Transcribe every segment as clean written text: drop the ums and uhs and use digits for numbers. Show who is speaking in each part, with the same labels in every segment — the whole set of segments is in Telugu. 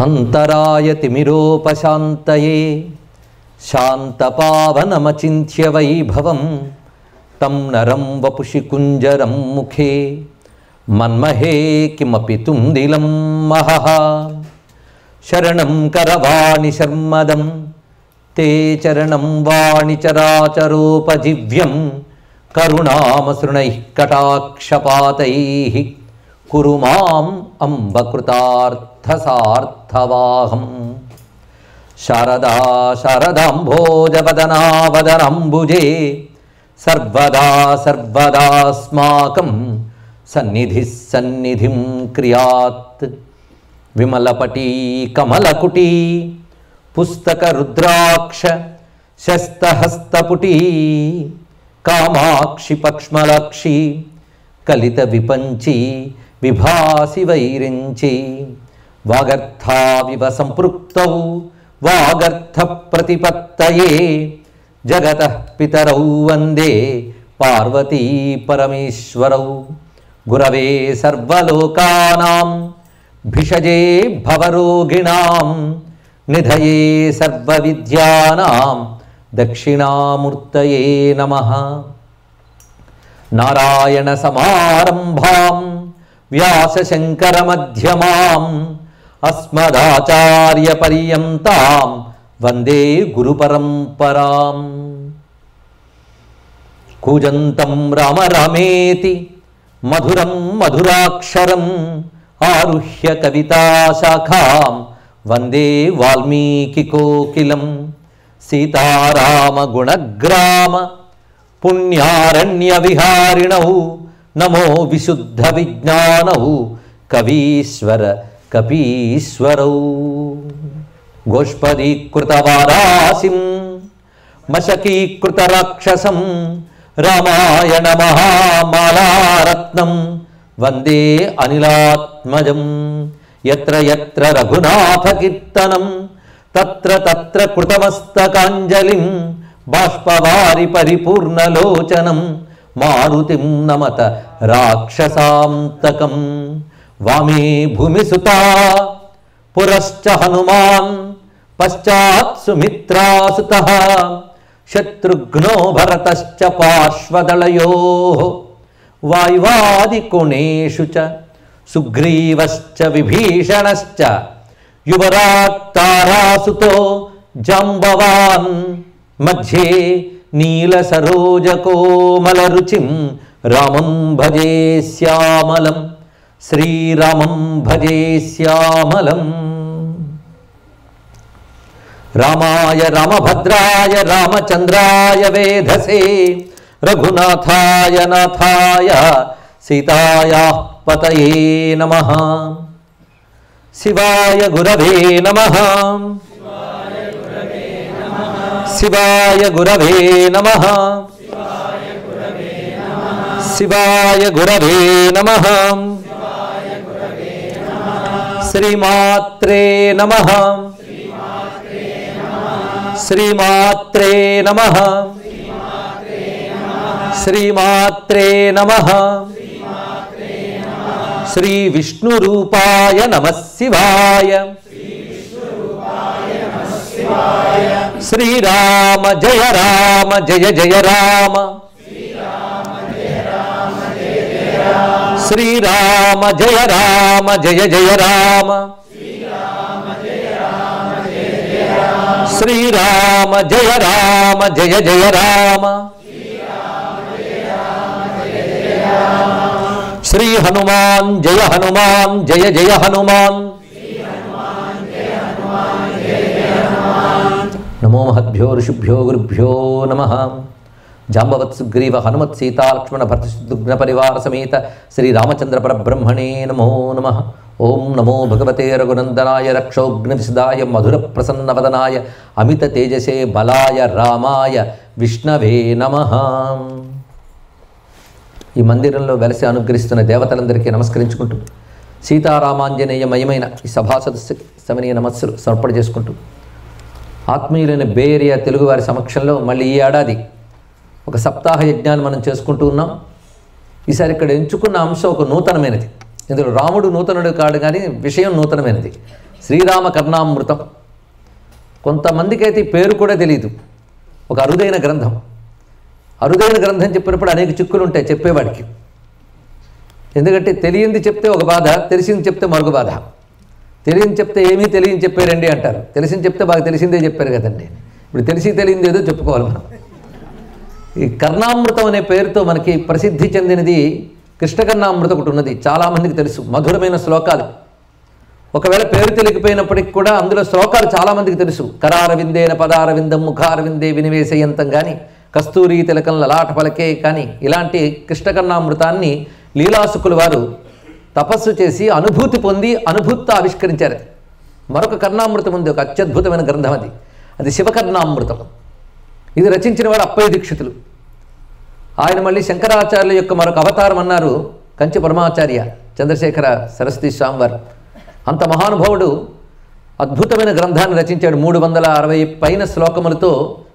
Speaker 1: అంతరాయ తిమిరోపశాంతయే శాంతపావనమచింత్య వైభవం తం నరం వపుషి కుంజరం ముఖే మన్మహే కిమపి తుందిలం మహః శరణం కరవాణి శర్మదం తే చరణం వాణి చరాచరోపజీవ్యం కరుణామసృణైః కటాక్షపాతైః కురు మాం అంబకృతార్థసార్థవాహం శారదా శారదాంభోజవదనావదనంబుజే సర్వదా సర్వదాస్మాకం సన్నిధిః సన్నిధిం క్రియాత్ విమలపటీ కమలకుటీ పుస్తక రుద్రాక్ష శస్తహస్తపుటీ కామాక్షి పక్ష్మలాక్షి కలిత విపంచి విభాసి వైరించి వాగర్థావివ సంపృక్తౌ వాగర్థ ప్రతిపత్తయే జగతః పితరౌ వందే పార్వతీ పరమేశ్వరౌ గురవే సర్వలోకానాం భిషజే భవరోగిణాం నిధయే సర్వవిద్యానాం దక్షిణామూర్తయే నమః నారాయణ సమారంభాం వ్యాసశంకరమధ్యమాం అస్మదాచార్య పర్యంతాం వందే గురుపరంపరాం కూజంతం రామ రామేతి మధురం మధురాక్షరం ఆరుహ్య కవితాశాఖాం వందే వాల్మీకికోకిలం సీతారామగుణగ్రామ పుణ్యారణ్య విహారిణౌ నమో విశుద్ధ విజ్ఞానౌ కవీశ్వర కపీశ్వరౌ గోష్పదీకృతవారాసిం మశకీకృత రాక్షసం రామాయణ మహామాలారత్నం వందే అనిలాత్మజం యత్ర యత్ర రఘునాథ కీర్తనం తత్ర తత్ర కృతమస్తకాంజలిం బాష్పవారి పరిపూర్ణలోచనం మారుతిం నమత రాక్షసాంతకం వామే భూమిసుతా పురశ్చ హనుమాన్ పశ్చాత్ సుమిత్రాసుతః శత్రుఘ్నో భరతశ్చ పార్శ్వదళయోః వాయువాదికోణేషు చ సుగ్రీవశ్చ విభీషణశ్చ యువరాట్ తారాసుతో జాంబవాన్ మధ్యే నీలసరోజకోమలరుచిం రామం భజే శ్యామలం శ్రీరామం భజే శ్యామలం రామాయ రామభద్రాయ రామచంద్రాయ వేధసే రఘునాథాయ నాథాయ సీతాయాః పతయే నమః శివాయ గురవే నమః శివాయ గురవే నమః శివాయ గురవే నమః శ్రీమాత్రే నమః శ్రీమాత్రే నమః శ్రీమాత్రే నమః శ్రీ విష్ణు రూపాయ నమః శివాయ శ్రీరామ జయ రామ జయ జయ రామ శ్రీరామ జయ రామ జయ జయ రామ శ్రీరామ జయ రామ జయ జయ రామ శ్రీ హనుమాన్ జయ హనుమాన్ జయ జయ హనుమాన్ నమో మహద్భ్యో ఋషిభ్యో గురుభ్యో నమః జాంబవత్ సుగ్రీవ హనుమత్ సీతా లక్ష్మణ భరత శత్రుఘ్న పరివార సమేత శ్రీరామచంద్ర పరబ్రహ్మణే నమో నమః ఓం నమో భగవతే రఘునందనాయ రక్షోఘ్నవిశదాయ మధుర ప్రసన్నవదనాయ అమిత తేజసే బలాయ రామాయ విష్ణవే నమః. ఈ మందిరంలో వెలసి అనుగ్రహిస్తున్న దేవతలందరికీ నమస్కరించుకుంటూ సీతారామాంజనేయమయమైన ఈ సభా సదస్సుకి సమనీయ నమస్సులు సమర్పణ చేసుకుంటూ ఆత్మీయులైన బే ఏరియా తెలుగువారి సమక్షంలో మళ్ళీ ఈ ఏడాది ఒక సప్తాహ యజ్ఞాన్ని మనం చేసుకుంటూ ఉన్నాం. ఈసారి ఇక్కడ ఎంచుకున్న అంశం ఒక నూతనమైనది. ఇందులో రాముడు నూతనుడు కాడు కానీ విషయం నూతనమైనది. శ్రీరామ కర్ణామృతం. కొంతమందికి అయితే పేరు కూడా తెలియదు. ఒక అరుదైన గ్రంథం. అరుదైన గ్రంథం చెప్పినప్పుడు అనేక చిక్కులు ఉంటాయి చెప్పేవాడికి. ఎందుకంటే తెలియంది చెప్తే ఒక బాధ, తెలిసింది చెప్తే మరొక బాధ. తెలియని చెప్తే ఏమీ తెలియని చెప్పారండి అంటారు, తెలిసింది చెప్తే బాగా తెలిసిందే చెప్పారు కదండి. ఇప్పుడు తెలిసి తెలియంది ఏదో చెప్పుకోవాలి మనం. ఈ కర్ణామృతం అనే పేరుతో మనకి ప్రసిద్ధి చెందినది కృష్ణకర్ణామృతం ఒకటి ఉన్నది, చాలామందికి తెలుసు. మధురమైన శ్లోకాలు. ఒకవేళ పేరు తెలియకపోయినప్పటికి కూడా అందులో శ్లోకాలు చాలామందికి తెలుసు. కరారవిందేన పదారవిందం ముఖారవిందే వినివేశయంతం కానీ, కస్తూరి తిలకం లలాట పలకే కానీ, ఇలాంటి కృష్ణకర్ణామృతాన్ని లీలాసుకులు వారు తపస్సు చేసి అనుభూతి పొంది అనుభూతితో ఆవిష్కరించారు. మరొక కర్ణామృతం ఉంది, ఒక అత్యద్భుతమైన గ్రంథం అది. అది శివకర్ణామృతం. ఇది రచించిన వాడు అప్పయ్య దీక్షితులు. ఆయన మళ్ళీ శంకరాచార్యుల యొక్క మరొక అవతారం అన్నారు కంచి పరమాచార్య చంద్రశేఖర సరస్వతి స్వామివారు. అంత మహానుభావుడు అద్భుతమైన గ్రంథాన్ని రచించాడు. 360 పైన శ్లోకములతో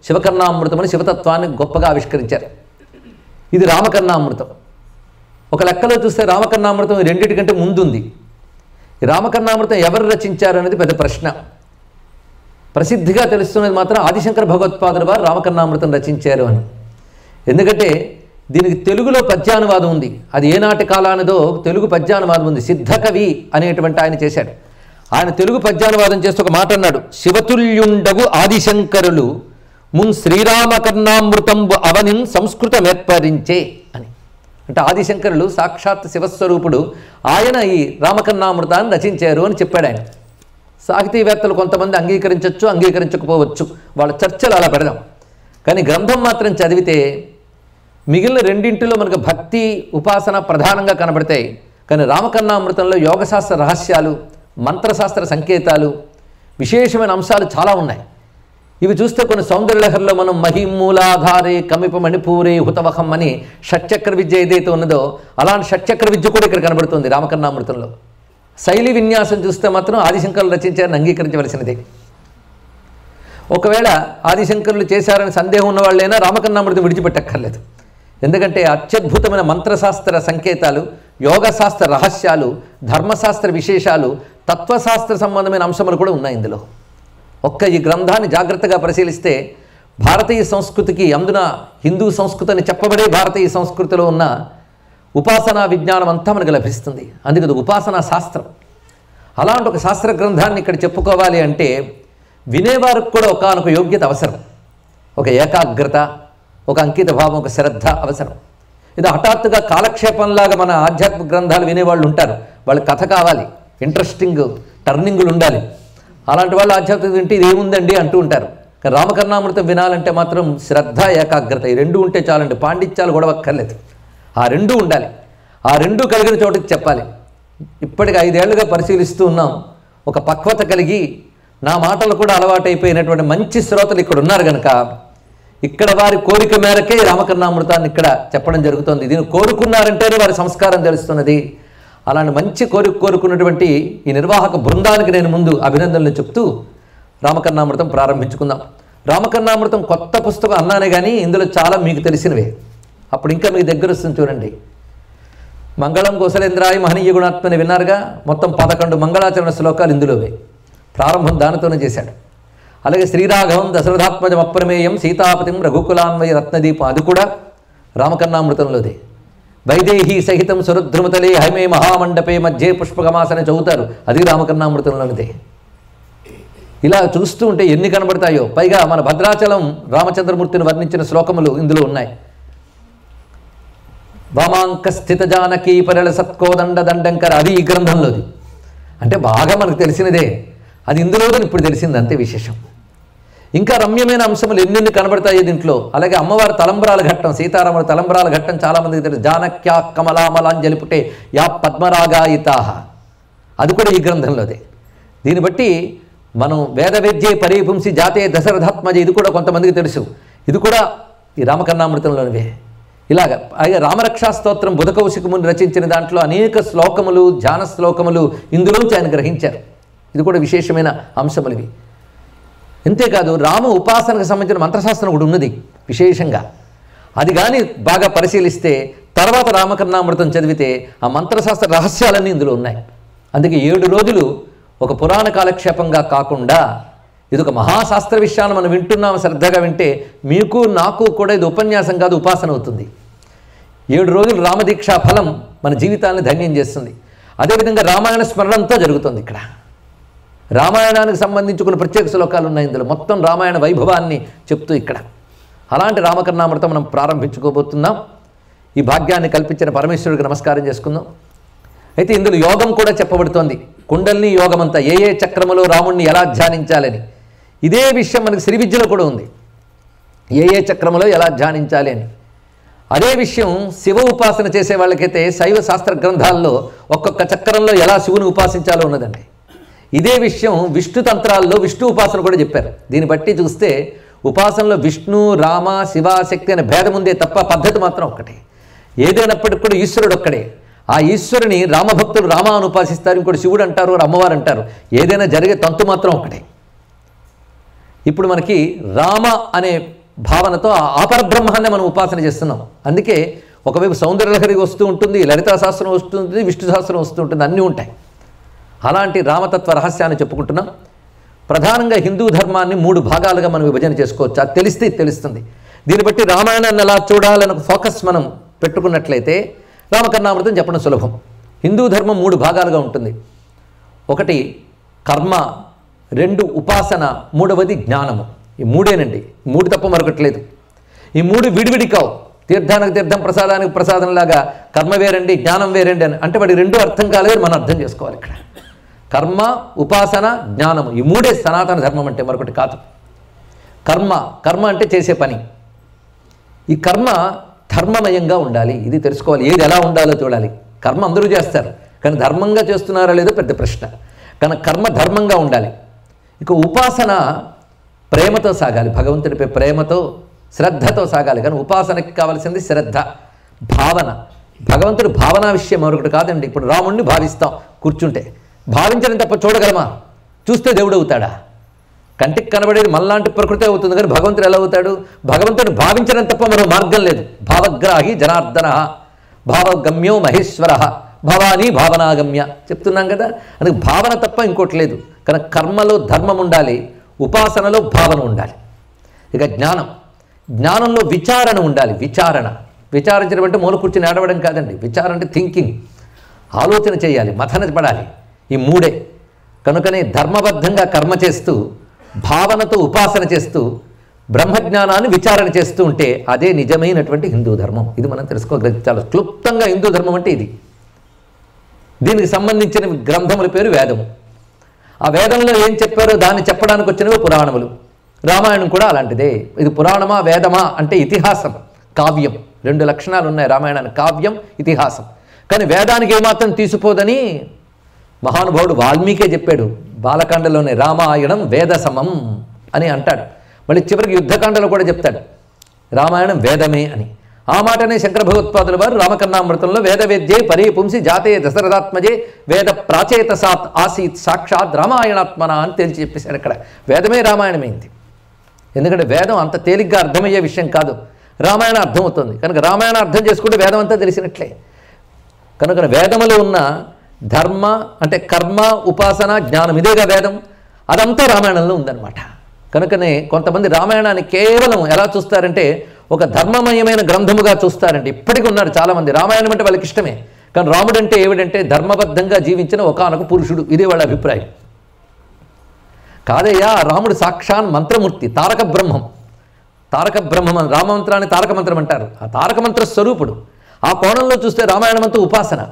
Speaker 1: శివకర్ణామృతమని శివతత్వాన్ని గొప్పగా ఆవిష్కరించారు. ఇది రామకర్ణామృతం. ఒక లెక్కలో చూస్తే రామకర్ణామృతం రెండింటికంటే ముందుంది. ఈ రామకర్ణామృతం ఎవరు రచించారు అనేది పెద్ద ప్రశ్న. ప్రసిద్ధిగా తెలుస్తున్నది మాత్రం ఆదిశంకర భగవత్పాదుల వారు రామకర్ణామృతం రచించారు అని. ఎందుకంటే దీనికి తెలుగులో పద్యానువాదం ఉంది. అది ఏనాటి కాలానిదో తెలుగు పద్యానువాదం ఉంది. సిద్ధకవి అనేటువంటి ఆయన చేశాడు. ఆయన తెలుగు పద్యానువాదం చేస్తూ ఒక మాట అన్నాడు, శివతుల్యుండగు ఆదిశంకరులు మున్ శ్రీరామకర్ణామృతంబు అవనిన్ సంస్కృతమేర్పరించే అని. అంటే ఆదిశంకరులు సాక్షాత్ శివస్వరూపుడు, ఆయన ఈ రామకర్ణామృతాన్ని రచించారు అని చెప్పాడు ఆయన. సాహితీవేత్తలు కొంతమంది అంగీకరించవచ్చు, అంగీకరించకపోవచ్చు, వాళ్ళ చర్చలు అలా పెడదాం. కానీ గ్రంథం మాత్రం చదివితే మిగిలిన రెండింటిలో మనకు భక్తి ఉపాసన ప్రధానంగా కనబడతాయి. కానీ రామకర్ణామృతంలో యోగశాస్త్ర రహస్యాలు, మంత్రశాస్త్ర సంకేతాలు, విశేషమైన అంశాలు చాలా ఉన్నాయి. ఇవి చూస్తే కొన్ని సౌందర్యలహరిలో మనం మహిమూలాధారే కమిప మణిపూరే హుతవహం అని షట్చక్ర విద్య ఏదైతే ఉన్నదో అలాంటి షట్చక్ర విద్య కూడా ఇక్కడ కనబడుతుంది రామకర్ణామృతంలో. శైలి విన్యాసం చూస్తే మాత్రం ఆదిశంకరులు రచించారని అంగీకరించవలసినదే. ఒకవేళ ఆదిశంకరులు చేశారని సందేహం ఉన్నవాళ్ళైనా రామకర్ణామృతం విడిచిపెట్టక్కర్లేదు. ఎందుకంటే అత్యద్భుతమైన మంత్రశాస్త్ర సంకేతాలు, యోగశాస్త్ర రహస్యాలు, ధర్మశాస్త్ర విశేషాలు, తత్వశాస్త్ర సంబంధమైన అంశములు కూడా ఉన్నాయి ఇందులో. ఒక్క ఈ గ్రంథాన్ని జాగ్రత్తగా పరిశీలిస్తే భారతీయ సంస్కృతికి, అందున హిందూ సంస్కృతి అని చెప్పబడే భారతీయ సంస్కృతిలో ఉన్న ఉపాసనా విజ్ఞానం అంతా మనకు లభిస్తుంది. అందుకే అది ఉపాసనా శాస్త్రం. అలాంటి ఒక శాస్త్ర గ్రంథాన్ని ఇక్కడ చెప్పుకోవాలి అంటే వినేవారికి కూడా ఒకానొక యోగ్యత అవసరం, ఒక ఏకాగ్రత, ఒక అంకిత భావం, ఒక శ్రద్ధ అవసరం. ఇది హఠాత్తుగా కాలక్షేపంలాగా మన ఆధ్యాత్మిక గ్రంథాలు వినేవాళ్ళు ఉంటారు. వాళ్ళ కథ కావాలి, ఇంట్రెస్టింగ్ టర్నింగులు ఉండాలి. అలాంటి వాళ్ళు ఆధ్యాత్మిక వింటే ఇది ఏముందండి అంటూ ఉంటారు. కానీ రామకర్ణామృతం వినాలంటే మాత్రం శ్రద్ధ, ఏకాగ్రత ఈ రెండు ఉంటే చాలండి. పాండిత్యాలు గొడవక్కర్లేదు, ఆ రెండూ ఉండాలి. ఆ రెండూ కలిగిన చోటుకి చెప్పాలి. ఇప్పటికి 5 ఏళ్లుగా పరిశీలిస్తూ ఉన్నాం. ఒక పక్వత కలిగి నా మాటలు కూడా అలవాటైపోయినటువంటి మంచి శ్రోతలు ఇక్కడ ఉన్నారు కనుక ఇక్కడ వారి కోరిక మేరకే రామకర్ణామృతాన్ని ఇక్కడ చెప్పడం జరుగుతుంది. దీన్ని కోరుకున్నారంటేనే వారి సంస్కారం తెలుస్తున్నది. అలాంటి మంచి కోరుకున్నటువంటి ఈ నిర్వాహక బృందానికి నేను ముందు అభినందనలు చెప్తూ రామకర్ణామృతం ప్రారంభించుకుందాం. రామకర్ణామృతం కొత్త పుస్తకం అన్నానే కానీ ఇందులో చాలా మీకు తెలిసినవే. అప్పుడు ఇంకా మీకు దగ్గర వస్తుంది చూడండి. మంగళం కోసలేంద్రాయ మహనీయ గుణాత్మని విన్నారుగా. మొత్తం 11 మంగళాచరణ శ్లోకాలు ఇందులోవే. ప్రారంభం దానితోనే చేశాడు. అలాగే శ్రీరాఘవం దశరథాత్మజం అప్రమేయం సీతాపతిం రఘుకులాన్వయ రత్నదీపం, అది కూడా రామకర్ణామృతంలోదే. వైదేహీ సహితం సురుద్రుమతలే హైమే మహామండపే మధ్యే పుష్పకమాసన చదువుతారు, అది రామకర్ణామృతంలోనిదే. ఇలా చూస్తూ ఉంటే ఎన్ని కనబడతాయో. పైగా మన భద్రాచలం రామచంద్రమూర్తిని వర్ణించిన శ్లోకములు ఇందులో ఉన్నాయి. వామాంక స్థిత జానకీ పరిళ సత్కోదండ దండంకర, అది ఈ గ్రంథంలోది. అంటే బాగా మనకు తెలిసినదే, అది ఇందులోనే ఇప్పుడు తెలిసింది, అంతే విశేషం. ఇంకా రమ్యమైన అంశములు ఎన్నెన్ని కనబడతాయి దీంట్లో. అలాగే అమ్మవారి తలంబరాల ఘట్టం, సీతారాముల తలంబరాల ఘట్టం చాలామందికి తెలుసు. జానక్యా కమలామలాంజలి పుట్టే యా పద్మరాగాయితాహ, అది కూడా ఈ గ్రంథంలోదే. దీన్ని బట్టి మనం వేదవేద్యే పరీపుంసి జాతే దశరథాత్మజ, ఇది కూడా కొంతమందికి తెలుసు, ఇది కూడా ఈ రామకర్ణామృతంలోనివే. ఇలాగ అలాగే రామరక్షా స్తోత్రం బుధకౌశికముని రచించిన దాంట్లో అనేక శ్లోకములు, ధ్యాన శ్లోకములు ఇందులోంచి ఆయన గ్రహించారు. ఇది కూడా విశేషమైన అంశములు ఇవి. అంతేకాదు రామ ఉపాసనకు సంబంధించిన మంత్రశాస్త్రం కూడా ఉన్నది విశేషంగా. అది కానీ బాగా పరిశీలిస్తే తర్వాత రామకర్ణామృతం చదివితే ఆ మంత్రశాస్త్ర రహస్యాలన్నీ ఇందులో ఉన్నాయి. అందుకే 7 రోజులు ఒక పురాణ కాలక్షేపంగా కాకుండా ఇది ఒక మహాశాస్త్ర విషయాన్ని మనం వింటున్నాం, శ్రద్ధగా వింటే మీకు నాకు కూడా ఇది ఉపన్యాసం కాదు, ఉపాసన అవుతుంది. 7 రోజులు రామదీక్షా ఫలం మన జీవితాన్ని ధన్యం చేస్తుంది. అదేవిధంగా రామాయణ స్మరణంతో జరుగుతుంది. ఇక్కడ రామాయణానికి సంబంధించుకున్న ప్రత్యేక శ్లోకాలు ఉన్నాయి. ఇందులో మొత్తం రామాయణ వైభవాన్ని చెప్తూ ఇక్కడ అలాంటి రామకర్ణామృతం మనం ప్రారంభించుకోబోతున్నాం. ఈ భాగ్యాన్ని కల్పించిన పరమేశ్వరుడికి నమస్కారం చేసుకుందాం. అయితే ఇందులో యోగం కూడా చెప్పబడుతోంది. కుండల్ని యోగం అంతా ఏ చక్రములో రాముణ్ణి ఎలా ధ్యానించాలని, ఇదే విషయం మనకి శ్రీ విద్యలో కూడా ఉంది. ఏ చక్రములో ఎలా ధ్యానించాలి అని. అదే విషయం శివ ఉపాసన చేసే వాళ్ళకైతే శైవ శాస్త్ర గ్రంథాల్లో ఒక్కొక్క చక్రంలో ఎలా శివుని ఉపాసించాలో ఉన్నదండి. ఇదే విషయం విష్ణు తంత్రాల్లో విష్ణు ఉపాసన కూడా చెప్పారు. దీన్ని బట్టి చూస్తే ఉపాసనలో విష్ణు, రామ, శివ, శక్తి అనే భేదం ఉందే తప్ప పద్ధతి మాత్రం ఒక్కటే. ఏదైనప్పటికీ కూడా ఈశ్వరుడు ఒక్కడే. ఆ ఈశ్వరుని రామభక్తులు రామ అని ఉపాసిస్తారు, ఇంకోటి శివుడు అంటారు, అమ్మవారు అంటారు. ఏదైనా జరిగే తంతు మాత్రం ఒకటే. ఇప్పుడు మనకి రామ అనే భావనతో ఆ పరబ్రహ్మాన్ని మనం ఉపాసన చేస్తున్నాం. అందుకే ఒకవైపు సౌందర్యలహరి వస్తూ ఉంటుంది, లలితా శాస్త్రం వస్తుంది, విష్ణు శాస్త్రం వస్తూ ఉంటుంది, అన్నీ ఉంటాయి. అలాంటి రామతత్వ రహస్యాన్ని చెప్పుకుంటున్నాం. ప్రధానంగా హిందూ ధర్మాన్ని 3 భాగాలుగా మనం విభజన చేసుకోవచ్చు. అది తెలిస్తే తెలుస్తుంది. దీన్ని బట్టి రామాయణాన్ని ఎలా చూడాలని ఫోకస్ మనం పెట్టుకున్నట్లయితే రామకర్ణామృతం చెప్పడం సులభం. హిందూ ధర్మం 3 భాగాలుగా ఉంటుంది. 1 కర్మ, 2 ఉపాసన, 3వది జ్ఞానము. ఈ 3ఏనండి. 3 తప్ప మరొకట్లేదు. ఈ 3 విడివిడి కావు. తీర్థానికి తీర్థం, ప్రసాదానికి ప్రసాదంలాగా కర్మ వేరండి, జ్ఞానం వేరండి అని అంటే వాడి 2 అర్థం కాలేదు, మనం అర్థం చేసుకోవాలి. ఇక్కడ కర్మ, ఉపాసన, జ్ఞానము, ఈ 3ఏ సనాతన ధర్మం అంటే, మరొకటి కాదు. కర్మ అంటే చేసే పని. ఈ కర్మ ధర్మమయంగా ఉండాలి. ఇది తెలుసుకోవాలి. ఏది ఎలా ఉండాలో చూడాలి. కర్మ అందరూ చేస్తారు, కానీ ధర్మంగా చేస్తున్నారా లేదో పెద్ద ప్రశ్న. కానీ కర్మ ధర్మంగా ఉండాలి. ఇక ఉపాసన ప్రేమతో సాగాలి. భగవంతుడిపై ప్రేమతో, శ్రద్ధతో సాగాలి. కానీ ఉపాసనకి కావాల్సింది శ్రద్ధ, భావన. భగవంతుడు భావనా విషయం మరొకటి కాదండి. ఇప్పుడు రాముణ్ణి భావిస్తాం కూర్చుంటే, భావించడం తప్ప చూడగలమా? చూస్తే దేవుడు అవుతాడా? కంటికి కనబడేది మనలాంటి ప్రకృతి అవుతుంది, కానీ భగవంతుడు ఎలా అవుతాడు? భగవంతుడు భావించడం తప్ప మరో మార్గం లేదు. భావగ్రాహి జనార్దన, భావగమ్యో మహేశ్వర, భవానీ భావనాగమ్య చెప్తున్నాం కదా. అందుకే భావన తప్ప ఇంకోటి లేదు. కానీ కర్మలో ధర్మం ఉండాలి, ఉపాసనలో భావన ఉండాలి. ఇక జ్ఞానంలో విచారణ ఉండాలి. విచారించడం అంటే మూల కూర్చొని ఏడవడం కాదండి. విచారణ అంటే థింకింగ్, ఆలోచన చేయాలి, మథన పడాలి. ఈ 3ఏ. కనుకనే ధర్మబద్ధంగా కర్మ చేస్తూ, భావనతో ఉపాసన చేస్తూ, బ్రహ్మజ్ఞానాన్ని విచారణ చేస్తూ ఉంటే అదే నిజమైనటువంటి హిందూ ధర్మం. ఇది మనం తెలుసుకోగలిగి చాలా క్లుప్తంగా హిందూ ధర్మం అంటే ఇది. దీనికి సంబంధించిన గ్రంథముల పేరు వేదము. ఆ వేదంలో ఏం చెప్పారో దాన్ని చెప్పడానికి వచ్చినవి పురాణములు. రామాయణం కూడా అలాంటిదే. ఇది పురాణమా వేదమా అంటే ఇతిహాసం, కావ్యం. 2 లక్షణాలు ఉన్నాయి రామాయణానికి, కావ్యం, ఇతిహాసం. కానీ వేదానికి ఏమాత్రం తీసిపోదని మహానుభావుడు వాల్మీకే చెప్పాడు. బాలకాండలోనే రామాయణం వేదసమం అని అంటాడు. మళ్ళీ చివరికి యుద్ధకాండలో కూడా చెప్తాడు రామాయణం వేదమే అని. ఆ మాటనే శంకర భగవత్పాదుల వారు రామకర్ణామృతంలో వేదవేద్యే పరీపుంసి జాతే దశరథాత్మజే వేద ప్రాచేత సాత్ ఆసీత్ సాక్షాత్ రామాయణాత్మన అని తేల్చి చెప్పేశారు. ఇక్కడ వేదమే రామాయణమైంది. ఎందుకంటే వేదం అంత తేలిగ్గా అర్థమయ్యే విషయం కాదు. రామాయణం అర్థమవుతుంది కనుక రామాయణం అర్థం చేసుకుంటే వేదం అంతా తెలిసినట్లే. కనుక వేదములో ఉన్న ధర్మ అంటే కర్మ, ఉపాసన, జ్ఞానం, ఇదేగా వేదం. అదంతా రామాయణంలో ఉందన్నమాట. కనుకనే కొంతమంది రామాయణాన్ని కేవలం ఎలా చూస్తారంటే ఒక ధర్మమయమైన గ్రంథముగా చూస్తారంటే ఇప్పటికీ ఉన్నారు చాలామంది. రామాయణం అంటే వాళ్ళకి ఇష్టమే, కానీ రాముడు అంటే ఏమిటంటే ధర్మబద్ధంగా జీవించిన ఒకానొక పురుషుడు, ఇదే వాళ్ళ అభిప్రాయం. కాదయ్యా, రాముడు సాక్షాన్ మంత్రమూర్తి, తారక బ్రహ్మం. తారక బ్రహ్మం అని రామమంత్రాన్ని తారక మంత్రం అంటారు. ఆ తారక మంత్ర స్వరూపుడు. ఆ కోణంలో చూస్తే రామాయణం అంతా ఉపాసన.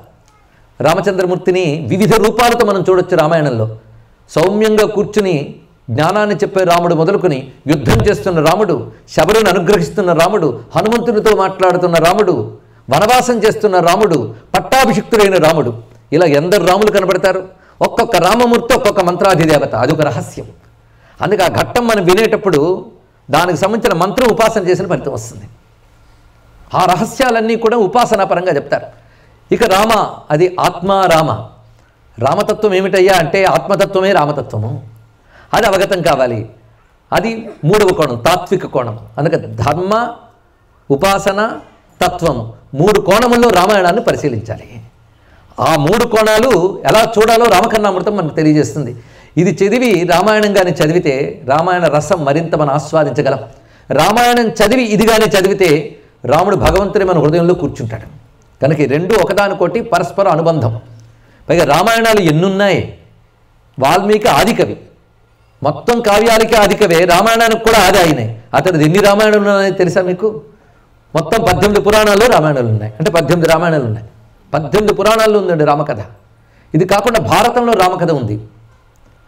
Speaker 1: రామచంద్రమూర్తిని వివిధ రూపాలతో మనం చూడొచ్చు రామాయణంలో. సౌమ్యంగా కూర్చుని జ్ఞానాన్ని చెప్పే రాముడు మొదలుకొని యుద్ధం చేస్తున్న రాముడు, శబరిని అనుగ్రహిస్తున్న రాముడు, హనుమంతునితో మాట్లాడుతున్న రాముడు, వనవాసం చేస్తున్న రాముడు, పట్టాభిషిక్తుడైన రాముడు, ఇలా ఎందరు రాములు కనబడతారు. ఒక్కొక్క రామమూర్తి ఒక్కొక్క మంత్రాధిదేవత. అదొక రహస్యం. అందుకే ఆ ఘట్టం మనం వినేటప్పుడు దానికి సంబంధించిన మంత్రం ఉపాసన చేసిన ఫలితం వస్తుంది. ఆ రహస్యాలన్నీ కూడా ఉపాసనాపరంగా చెప్తారు. ఇక రామ, అది ఆత్మారామ. రామతత్వం ఏమిటయ్యా అంటే ఆత్మతత్వమే రామతత్వము. అది అవగతం కావాలి. అది 3వ కోణం, తాత్విక కోణం. అందుకే ధర్మ, ఉపాసన, తత్వము 3 కోణముల్లో రామాయణాన్ని పరిశీలించాలి. ఆ 3 కోణాలు ఎలా చూడాలో రామకర్ణామృతం మనకు తెలియజేస్తుంది. ఇది చదివి రామాయణం కానీ చదివితే రామాయణ రసం మరింత మనం ఆస్వాదించగలం. రామాయణం చదివి ఇది కానీ చదివితే రాముడు భగవంతుని మన హృదయంలో కూర్చుంటాడు. కనుక ఈ రెండు ఒకదానికొకటి పరస్పర అనుబంధం. పైగా రామాయణాలు ఎన్నున్నాయి. వాల్మీకి ఆదికవి, మొత్తం కావ్యాలకి ఆదికవే, రామాయణానికి కూడా ఆది ఆయనే. అతడు ఎన్ని రామాయణాలు ఉన్నాయని తెలుసా మీకు? మొత్తం 18 పురాణాల్లో రామాయణాలు ఉన్నాయి. అంటే 18 రామాయణాలు ఉన్నాయి. 18 పురాణాల్లో ఉందండి రామకథ. ఇది కాకుండా భారతంలో రామకథ ఉంది.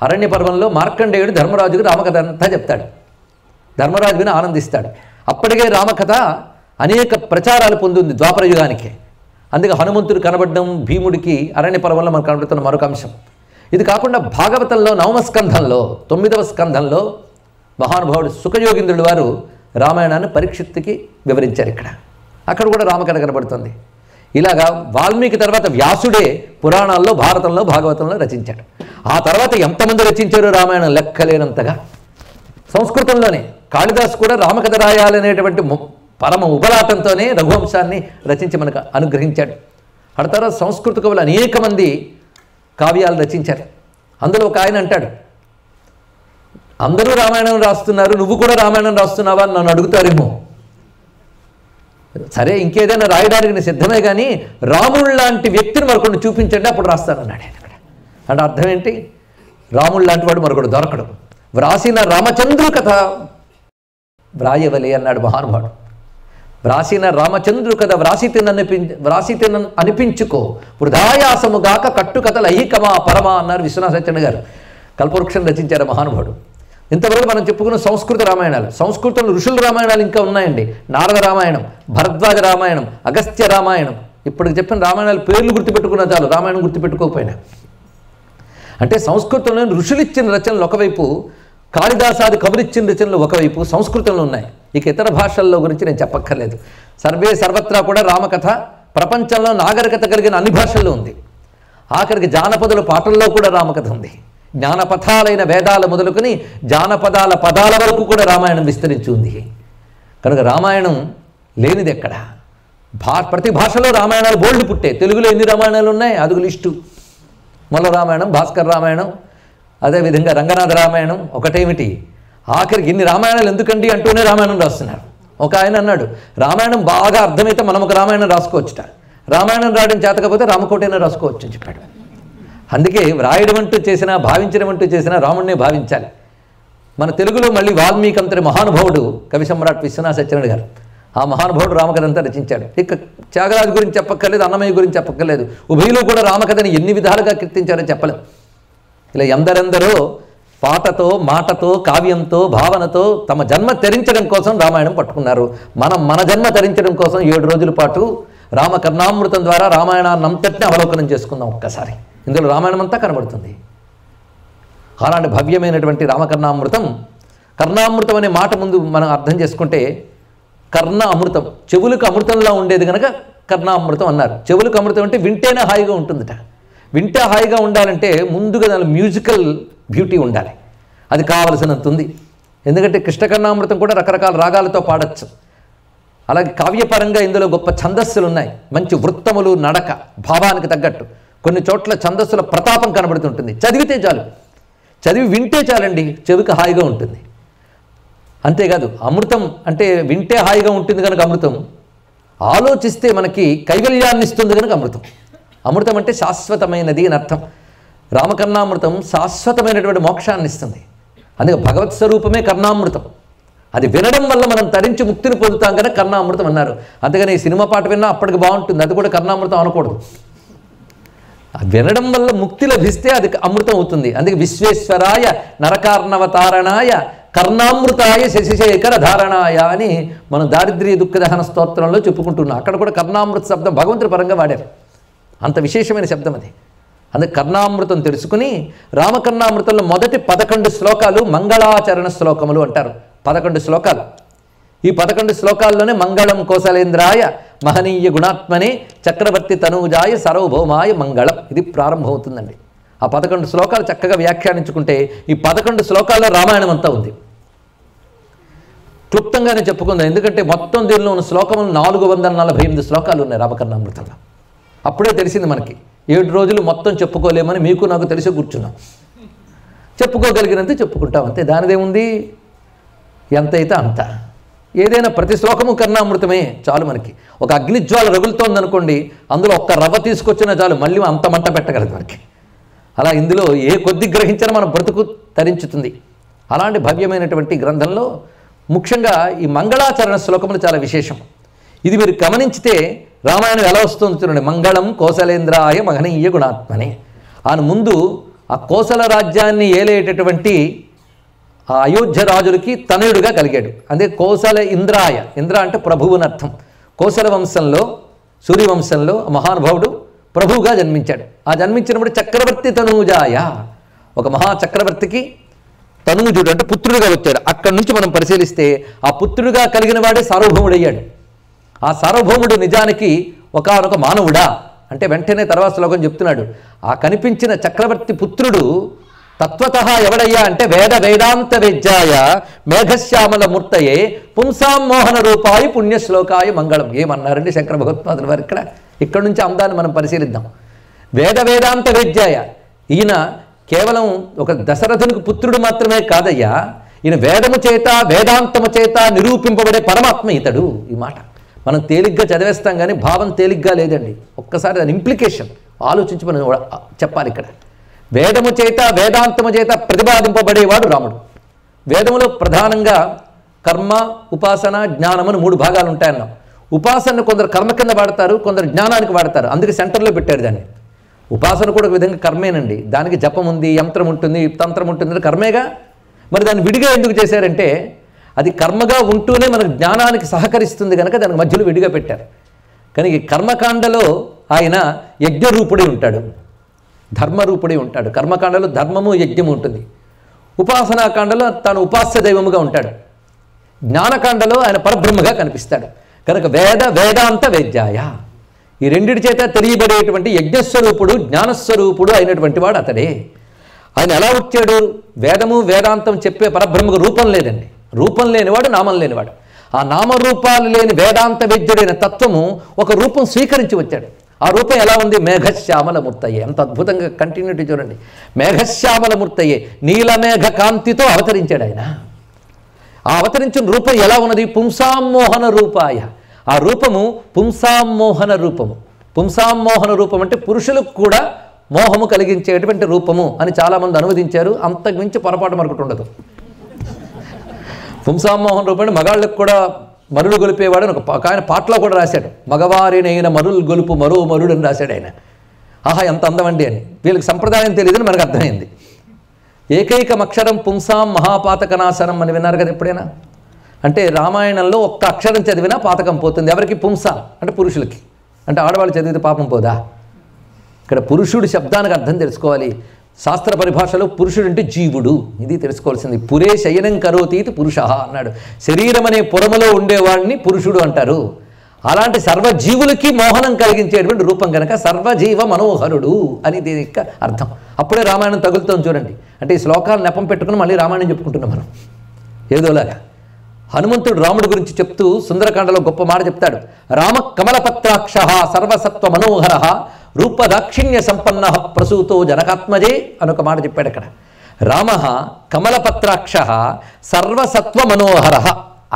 Speaker 1: అరణ్య పర్వంలో మార్కండేయుడు ధర్మరాజుకు రామకథ అంతా చెప్తాడు. ధర్మరాజు విని ఆనందిస్తాడు. అప్పటికే రామకథ అనేక ప్రచారాలు పొందింది ద్వాపర యుగానికే. అందుకే హనుమంతుడు కనబడడం భీముడికి అరణ్య పర్వంలో మనకు కనబడుతున్న మరొక అంశం. ఇది కాకుండా భాగవతంలో 9వ స్కంధంలో 9వ స్కంధంలో మహానుభావుడు సుఖయోగీంద్రుడు వారు రామాయణాన్ని పరీక్షిత్తుకి వివరించారు. అక్కడ కూడా రామకథ కనబడుతుంది. ఇలాగా వాల్మీకి తర్వాత వ్యాసుడే పురాణాల్లో భారతంలో భాగవతంలో రచించాడు. ఆ తర్వాత ఎంతమంది రచించారు రామాయణం లెక్కలేనంతగా. సంస్కృతంలోనే కాళిదాసు కూడా రామకథ రాయాలనేటువంటి పరమ ఉపలాటంతోనే రఘువంశాన్ని రచించి మనకు అనుగ్రహించాడు. ఆ తర్వాత సంస్కృత కవులు అనేక మంది కావ్యాలు రచించారు. అందులో ఒక ఆయన అంటాడు, అందరూ రామాయణం రాస్తున్నారు, నువ్వు కూడా రామాయణం రాస్తున్నావా అని నన్ను అడుగుతారేమో. సరే, ఇంకేదైనా రాయడానికి నేను సిద్ధమే, కానీ రాముడు లాంటి వ్యక్తిని మరొకటి చూపించండి, అప్పుడు రాస్తానన్నాడు ఆయన. అంటే అర్థం ఏంటి? రాముడు లాంటి వాడు మరొకడు దొరకడు. వ్రాసిన రామచంద్రు కథ వ్రాయవలే అన్నాడు మహానుభావుడు. వ్రాసిన రామచంద్రు కథ వ్రాసితే అనిపించుకో, వృధాయాసముగాక కట్టుకథలు అహికమా పరమా అన్నారు విశ్వనాథ సత్యనారాయణ గారు. కల్పవృక్షం రచించారు మహానుభావుడు. ఇంతవరకు మనం చెప్పుకున్న సంస్కృత రామాయణాలు. సంస్కృతంలో ఋషుల రామాయణాలు ఇంకా ఉన్నాయండి. నారద రామాయణం, భరద్వాజ రామాయణం, అగస్త్య రామాయణం. ఇప్పటికి చెప్పిన రామాయణాలు పేర్లు గుర్తుపెట్టుకున్నా చాలు, రామాయణం గుర్తుపెట్టుకోకపోయినా. అంటే సంస్కృతంలో ఋషులు ఇచ్చిన రచనలు ఒకవైపు, కాళిదాసాది కవులిచ్చిన రచనలు ఒకవైపు సంస్కృతంలో ఉన్నాయి. ఇక ఇతర భాషల్లో గురించి నేను చెప్పక్కర్లేదు. సర్వత్రా కూడా రామకథ ప్రపంచంలో నాగరికత కలిగిన అన్ని భాషల్లో ఉంది. ఆఖరికి జానపదుల పాటల్లో కూడా రామకథ ఉంది. జ్ఞానపథాలైన వేదాలు మొదలుకొని జానపదాల పదాల వరకు కూడా రామాయణం విస్తరించి ఉంది. కనుక రామాయణం లేనిది ఎక్కడ? ప్రతి భాషలో రామాయణాలు బోల్డ్ పుట్టే. తెలుగులో ఎన్ని రామాయణాలు ఉన్నాయి అదుగు లిస్టు. మొల్ల రామాయణం, భాస్కర్ రామాయణం, అదేవిధంగా రంగనాథ రామాయణం. ఒకటేమిటి, ఆఖరికి ఇన్ని రామాయణాలు ఎందుకండి అంటూనే రామాయణం రాస్తున్నారు. ఒక ఆయన అన్నాడు, రామాయణం బాగా అర్థమైతే మనం ఒక రామాయణం రాసుకోవచ్చుట, రామాయణం రాయడం చేతకపోతే రామకోటైనా రాసుకోవచ్చు అని చెప్పాడు. అందుకే వ్రాయడం అంటూ చేసినా, భావించడం అంటూ చేసినా రాముడినే భావించాలి. మన తెలుగులో మళ్ళీ వాల్మీకి అంతటి మహానుభావుడు కవి సమ్రాట్ విశ్వనాథ సత్యనారాయణ గారు. ఆ మహానుభావుడు రామకథ అంతా రచించాడు. ఇక త్యాగరాజు గురించి చెప్పక్కర్లేదు, అన్నమయ్య గురించి చెప్పక్కర్లేదు. ఉభయలో కూడా రామకథని ఎన్ని విధాలుగా కీర్తించారో చెప్పలేం. ఇలా ఎందరెందరో పాటతో, మాటతో, కావ్యంతో, భావనతో తమ జన్మ తరించడం కోసం రామాయణం పట్టుకున్నారు. మనం మన జన్మ తరించడం కోసం 7 రోజుల పాటు రామకర్ణామృతం ద్వారా రామాయణాన్ని అంతటిని అవలోకనం చేసుకుందాం ఒక్కసారి. ఇందులో రామాయణం అంతా కనబడుతుంది. అలాంటి భవ్యమైనటువంటి రామకర్ణామృతం. కర్ణామృతం అనే మాట ముందు మనం అర్థం చేసుకుంటే, కర్ణ అమృతం, చెవులకు అమృతంలా ఉండేది కనుక కర్ణామృతం అన్నారు. చెవులకు అమృతం అంటే వింటేనే హాయిగా ఉంటుందిట. వింటే హాయిగా ఉండాలంటే ముందుగా దాని మ్యూజికల్ బ్యూటీ ఉండాలి. అది కావలసినంత ఉంది. ఎందుకంటే కృష్ణకర్ణామృతం కూడా రకరకాల రాగాలతో పాడచ్చు. అలాగే కావ్యపరంగా ఇందులో గొప్ప ఛందస్సులు ఉన్నాయి. మంచి వృత్తములు, నడక, భావానికి తగ్గట్టు. కొన్ని చోట్ల ఛందస్సుల ప్రతాపం కనబడుతుంటుంది. చదివితే చాలు, చదివి వింటే చాలండి, చెవికి హాయిగా ఉంటుంది. అంతేకాదు, అమృతం అంటే వింటే హాయిగా ఉంటుంది కనుక అమృతం, ఆలోచిస్తే మనకి కైవల్యాన్ని ఇస్తుంది కనుక అమృతం. అమృతం అంటే శాశ్వతమైనది అని అర్థం. రామకర్ణామృతం శాశ్వతమైనటువంటి మోక్షాన్ని ఇస్తుంది. అందుకే భగవత్ స్వరూపమే కర్ణామృతం. అది వినడం వల్ల మనం తరించి ముక్తిని పొందుతాం కనుక కర్ణామృతం అన్నారు. అందుకని ఈ సినిమా పాట విన్నా అప్పటికి బాగుంటుంది, అది కూడా కర్ణామృతం అనకూడదు. వినడం వల్ల ముక్తి లభిస్తే అది అమృతం అవుతుంది. అందుకే విశ్వేశ్వరాయ నరకార్ణవతారణాయ కర్ణామృతాయ శశిశేఖర ధారణాయ అని మనం దారిద్ర్య దుఃఖదహన స్తోత్రంలో చెప్పుకుంటున్నాం. అక్కడ కూడా కర్ణామృత శబ్దం భగవంతుడి పరంగా వాడారు. అంత విశేషమైన శబ్దం అది. అందుకే కర్ణామృతం తెలుసుకుని రామకర్ణామృతంలో మొదటి 11 శ్లోకాలు మంగళాచరణ శ్లోకములు అంటారు. 11 శ్లోకాలు. ఈ 11 శ్లోకాల్లోనే మంగళం కోసలేంద్రాయ మహనీయ గుణాత్మనే చక్రవర్తి తనూజాయ సర్వభౌమాయ మంగళం ఇది ప్రారంభమవుతుందండి. ఆ 11 శ్లోకాలు చక్కగా వ్యాఖ్యానించుకుంటే ఈ 11 శ్లోకాల్లో రామాయణం అంతా ఉంది. క్లుప్తంగానే చెప్పుకుందాం. ఎందుకంటే మొత్తం దీనిలో ఉన్న శ్లోకములు 448 శ్లోకాలు ఉన్నాయి రామకర్ణామృతంలో. అప్పుడే తెలిసింది మనకి 7 రోజులు మొత్తం చెప్పుకోలేమని మీకు నాకు తెలిసి కూర్చున్నాం. చెప్పుకోగలిగినంత చెప్పుకుంటాం అంతే, దానిదేముంది, ఎంతైతే అంత. ఏదైనా ప్రతి శ్లోకము కర్ణామృతమే చాలు మనకి. ఒక అగ్నిజ్వాల రగులుతోందనుకోండి, అందులో ఒక్క రవ్వ తీసుకొచ్చినా చాలు, మళ్ళీ అంత మంట పెట్టగలదు మనకి. అలా ఇందులో ఏ కొద్ది గ్రహించినా మన బ్రతుకు తరించుతుంది. అలాంటి భవ్యమైనటువంటి గ్రంథంలో ముఖ్యంగా ఈ మంగళాచరణ శ్లోకములు చాలా విశేషం. ఇది మీరు గమనించితే రామాయణం ఎలా వస్తుంది చూడండి. మంగళం కోసలేంద్రాయ మహనీయ గుణాత్మనే. ఆయన ముందు ఆ కోసల రాజ్యాన్ని ఏలేటటువంటి ఆ అయోధ్య రాజులకి తనయుడుగా కలిగాడు. అదే కోసల ఇంద్రాయ. ఇంద్ర అంటే ప్రభువు అని అర్థం. కోసల వంశంలో సూర్యవంశంలో మహానుభావుడు ప్రభువుగా జన్మించాడు. ఆ జన్మించినప్పుడు చక్రవర్తి తనూజాయ, ఒక మహాచక్రవర్తికి తనూజుడు అంటే పుత్రుడుగా వచ్చాడు. అక్కడి నుంచి మనం పరిశీలిస్తే ఆ పుత్రుడుగా కలిగిన వాడే సార్వభౌముడయ్యాడు. ఆ సార్వభౌముడు నిజానికి ఒకానొక మానవుడా అంటే వెంటనే తర్వాత శ్లోకం చెప్తున్నాడు. ఆ కనిపించిన చక్రవర్తి పుత్రుడు తత్వతః ఎవడయ్యా అంటే వేద వేదాంత వేద్యాయ మేఘశ్యామల మూర్తయే పుంసాం మోహన రూపాయి పుణ్యశ్లోకాయ మంగళం. ఏమన్నారండి శంకర భగవత్పాదుల వారు ఇక్కడ. ఇక్కడి నుంచి అందాన్ని మనం పరిశీలిద్దాం. వేద వేదాంత వేద్యాయ, ఈయన కేవలం ఒక దశరథునికి పుత్రుడు మాత్రమే కాదయ్యా, ఈయన వేదము చేత వేదాంతము చేత నిరూపింపబడే పరమాత్మ ఇతడు. ఈ మాట మనం తేలిగ్గా చదివేస్తాం కానీ భావం తేలిగ్గా లేదండి. ఒక్కసారి దాని ఇంప్లికేషన్ ఆలోచించి మనం చెప్పాలి. ఇక్కడ వేదము చేత వేదాంతము చేత ప్రతిపాదింపబడేవాడు రాముడు. వేదములో ప్రధానంగా కర్మ, ఉపాసన, జ్ఞానం అని 3 భాగాలు ఉంటాయన్నాం. ఉపాసన కొందరు కర్మ కింద వాడతారు, కొందరు జ్ఞానానికి వాడతారు. అందుకే సెంటర్లో పెట్టారు దాన్ని. ఉపాసన కూడా ఒక విధంగా కర్మేనండి. దానికి జపం ఉంది, యంత్రం ఉంటుంది, తంత్రం ఉంటుంది, కర్మేగా. మరి దాన్ని విడిగా ఎందుకు చేశారంటే అది కర్మగా ఉంటూనే మనకు జ్ఞానానికి సహకరిస్తుంది కనుక దానికి మధ్యలో విడిగా పెట్టారు. కానీ ఈ కర్మకాండలో ఆయన యజ్ఞరూపుడే ఉంటాడు, ధర్మరూపుడే ఉంటాడు. కర్మకాండలో ధర్మము యజ్ఞము ఉంటుంది. ఉపాసనాకాండలో తాను ఉపాస్య దైవముగా ఉంటాడు. జ్ఞానకాండలో ఆయన పరబ్రహ్మగా కనిపిస్తాడు. కనుక వేద వేదాంత వేద్యాయ, ఈ రెండిటి చేత తెలియబడేటువంటి యజ్ఞస్వరూపుడు జ్ఞానస్వరూపుడు అయినటువంటి వాడు అతడే. ఆయన ఎలా వచ్చాడు? వేదము వేదాంతం చెప్పే పరబ్రహ్మకు రూపం లేదండి. రూపం లేనివాడు, నామం లేనివాడు. ఆ నామరూపాలు లేని వేదాంత వేద్యుడైన తత్వము ఒక రూపం స్వీకరించి వచ్చాడు. ఆ రూపం ఎలా ఉంది? మేఘశ్యామల మూర్తయ్యే. ఎంత అద్భుతంగా కంటిన్యూటీ చూడండి. మేఘశ్యామల మూర్తయ్యే, నీలమేఘ కాంతితో అవతరించాడు ఆయన. ఆ అవతరించిన రూపం ఎలా ఉన్నది? పుంసామోహన రూపాయ. ఆ రూపము పుంసామోహన రూపము. పుంసామోహన రూపం అంటే పురుషులకు కూడా మోహము కలిగించేటువంటి రూపము అని చాలామంది అనువదించారు. అంతకుమించి పొరపాటు మరొకటి ఉండదు. పుంసామోహన రూపం అంటే మగాళ్ళకు కూడా మరులు గొలిపేవాడు అని ఒక ఆయన పాటలో కూడా రాశాడు. మగవారినైన మరులు గొలుపు మరో మరుడు అని రాశాడు ఆయన. ఆహా ఎంత అందమండి అని. వీళ్ళకి సంప్రదాయం తెలియదని మనకు అర్థమైంది. ఏకైకం అక్షరం పుంసాం మహాపాతకనాశనం అని విన్నారు కదా ఎప్పుడైనా? అంటే రామాయణంలో ఒక్క అక్షరం చదివినా పాతకం పోతుంది. ఎవరికి? పుంస అంటే పురుషులకి. అంటే ఆడవాళ్ళు చదివితే పాపం పోదా? ఇక్కడ పురుషుడు శబ్దానికి అర్థం తెలుసుకోవాలి. శాస్త్ర పరిభాషలో పురుషుడు అంటే జీవుడు, ఇది తెలుసుకోవాల్సింది. పురే శయనం కరోతీతి పురుష అన్నాడు. శరీరం అనే పురములో ఉండేవాడిని పురుషుడు అంటారు. అలాంటి సర్వజీవులకి మోహనం కలిగించేటువంటి రూపం కనుక సర్వజీవ మనోహరుడు అని దీని యొక్క అర్థం. అప్పుడే రామాయణం తగులుతాం చూడండి. అంటే ఈ శ్లోకాలు నెపం పెట్టుకుని మళ్ళీ రామాయణం చెప్పుకుంటున్నాం మనం ఏదోలాగా. హనుమంతుడు రాముడి గురించి చెప్తూ సుందరకాండలో గొప్ప మాట చెప్తాడు. రామ కమలపత్రాక్ష సర్వసత్వ మనోహర రూపదాక్షిణ్య సంపన్న ప్రసూతో జనకాత్మజే అనొక మాట చెప్పాడు అక్కడ. రామ కమలపత్రాక్ష సర్వసత్వ మనోహర,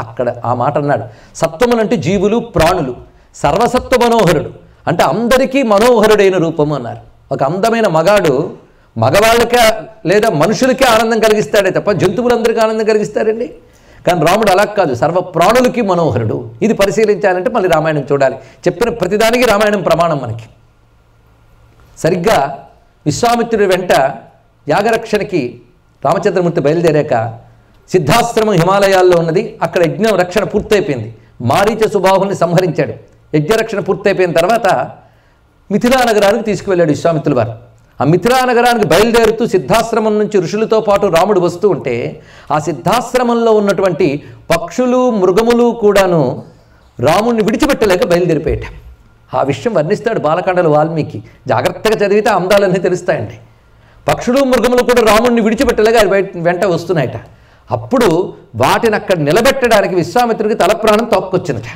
Speaker 1: అక్కడ ఆ మాట అన్నాడు. సత్వములంటే జీవులు ప్రాణులు, సర్వసత్వ మనోహరుడు అంటే అందరికీ మనోహరుడైన రూపము అన్నారు. ఒక అందమైన మగాడు మగవాళ్ళకే లేదా మనుషులకే ఆనందం కలిగిస్తాడే తప్ప జంతువులందరికీ ఆనందం కలిగిస్తారండి. కానీ రాముడు అలా కాదు, సర్వ ప్రాణులకి మనోహరుడు. ఇది పరిశీలించాలంటే మళ్ళీ రామాయణం చూడాలి. చెప్పిన ప్రతిదానికి రామాయణం ప్రమాణం మనకి. సరిగ్గా విశ్వామిత్రుడి వెంట యాగరక్షణకి రామచంద్రమూర్తి బయలుదేరాక సిద్ధాశ్రమం హిమాలయాల్లో ఉన్నది. అక్కడ యజ్ఞం రక్షణ పూర్తయిపోయింది. మారీచ సుబాహుల్ని సంహరించాడు. యజ్ఞరక్షణ పూర్తయిపోయిన తర్వాత మిథిలా నగరానికి తీసుకువెళ్ళాడు విశ్వామిత్రుల వారు. ఆ మిథిలా నగరానికి బయలుదేరుతూ సిద్ధాశ్రమం నుంచి ఋషులతో పాటు రాముడు వస్తూ ఉంటే ఆ సిద్ధాశ్రమంలో ఉన్నటువంటి పక్షులు మృగములు కూడాను రాముడిని విడిచిపెట్టలేక బయలుదేరిపోయాట. ఆ విషయం వర్ణిస్తాడు బాలకాండలో వాల్మీకి. జాగ్రత్తగా చదివితే అందాలన్నీ తెలుస్తాయండి. పక్షులు మృగములు కూడా రాముడిని విడిచిపెట్టలేక వెంట వస్తున్నాయట. అప్పుడు వాటిని అక్కడ నిలబెట్టడానికి విశ్వామిత్రుడికి తలప్రాణం తోక్కొచ్చినట,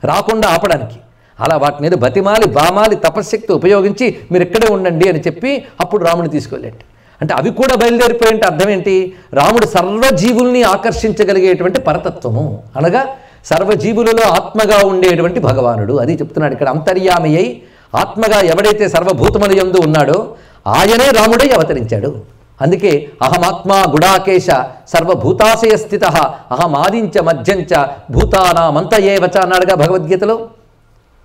Speaker 1: రాకుండా ఆపడానికి. అలా వాటిని ఏదో బతిమాలి బామాలి తపశ్శక్తి ఉపయోగించి మీరు ఇక్కడే ఉండండి అని చెప్పి అప్పుడు రాముడిని తీసుకెళ్ళండి. అంటే అవి కూడా బయలుదేరిపోయింటే అర్థం ఏంటి? రాముడు సర్వజీవుల్ని ఆకర్షించగలిగేటువంటి పరతత్వము, అనగా సర్వజీవులలో ఆత్మగా ఉండేటువంటి భగవానుడు. అది చెప్తున్నాడు ఇక్కడ. అంతర్యామి అయి ఆత్మగా ఎవడైతే సర్వభూతముల యందు ఉన్నాడో ఆయనే రాముడై అవతరించాడు. అందుకే అహమాత్మా గుడాకేశ సర్వభూతాశయ స్థిత అహమాదించ మధ్యంచ భూతానామంత ఏవచ అన్నాడుగా భగవద్గీతలో.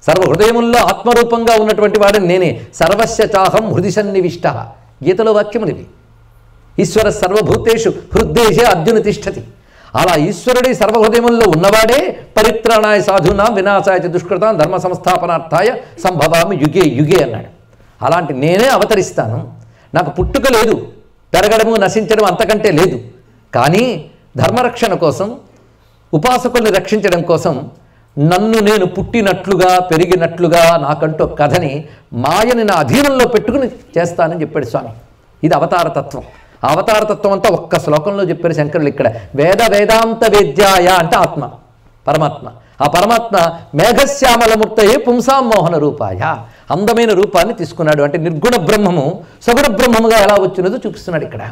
Speaker 1: సర్వహృదయముల్లో ఆత్మరూపంగా ఉన్నటువంటి వాడిని నేనే. సర్వస్య చాహం హృది సన్నివిష్ట, గీతలో వాక్యములివి. ఈశ్వర సర్వభూతేషు హృద్దేశే అర్జున తిష్టతి. అలా ఈశ్వరుడి సర్వహృదయముల్లో ఉన్నవాడే పరిత్రాణాయ సాధూనాం వినాశాయ దుష్కృతాం ధర్మ సంస్థాపనార్థాయ సంభవామి యుగే యుగే అన్నాడు. అలాంటి నేనే అవతరిస్తాను. నాకు పుట్టుక లేదు, పెరగడము నశించడం అంతకంటే లేదు. కానీ ధర్మరక్షణ కోసం, ఉపాసకుల్ని రక్షించడం కోసం నన్ను నేను పుట్టినట్లుగా పెరిగినట్లుగా నాకంటూ కథని మాయని నా అధీనంలో పెట్టుకుని చేస్తానని చెప్పాడు స్వామి. ఇది అవతారతత్వం. ఆ అవతారతత్వం అంతా ఒక్క శ్లోకంలో చెప్పారు శంకరులు ఇక్కడ. వేద వేదాంత వేద్యాయ అంటే ఆత్మ, పరమాత్మ. ఆ పరమాత్మ మేఘశ్యామలమూర్తయే పుంసాం మోహన రూపాయ, అందమైన రూపాన్ని తీసుకున్నాడు. అంటే నిర్గుణ బ్రహ్మము సగుణ బ్రహ్మముగా ఎలా వచ్చినదో చూపిస్తున్నాడు ఇక్కడ.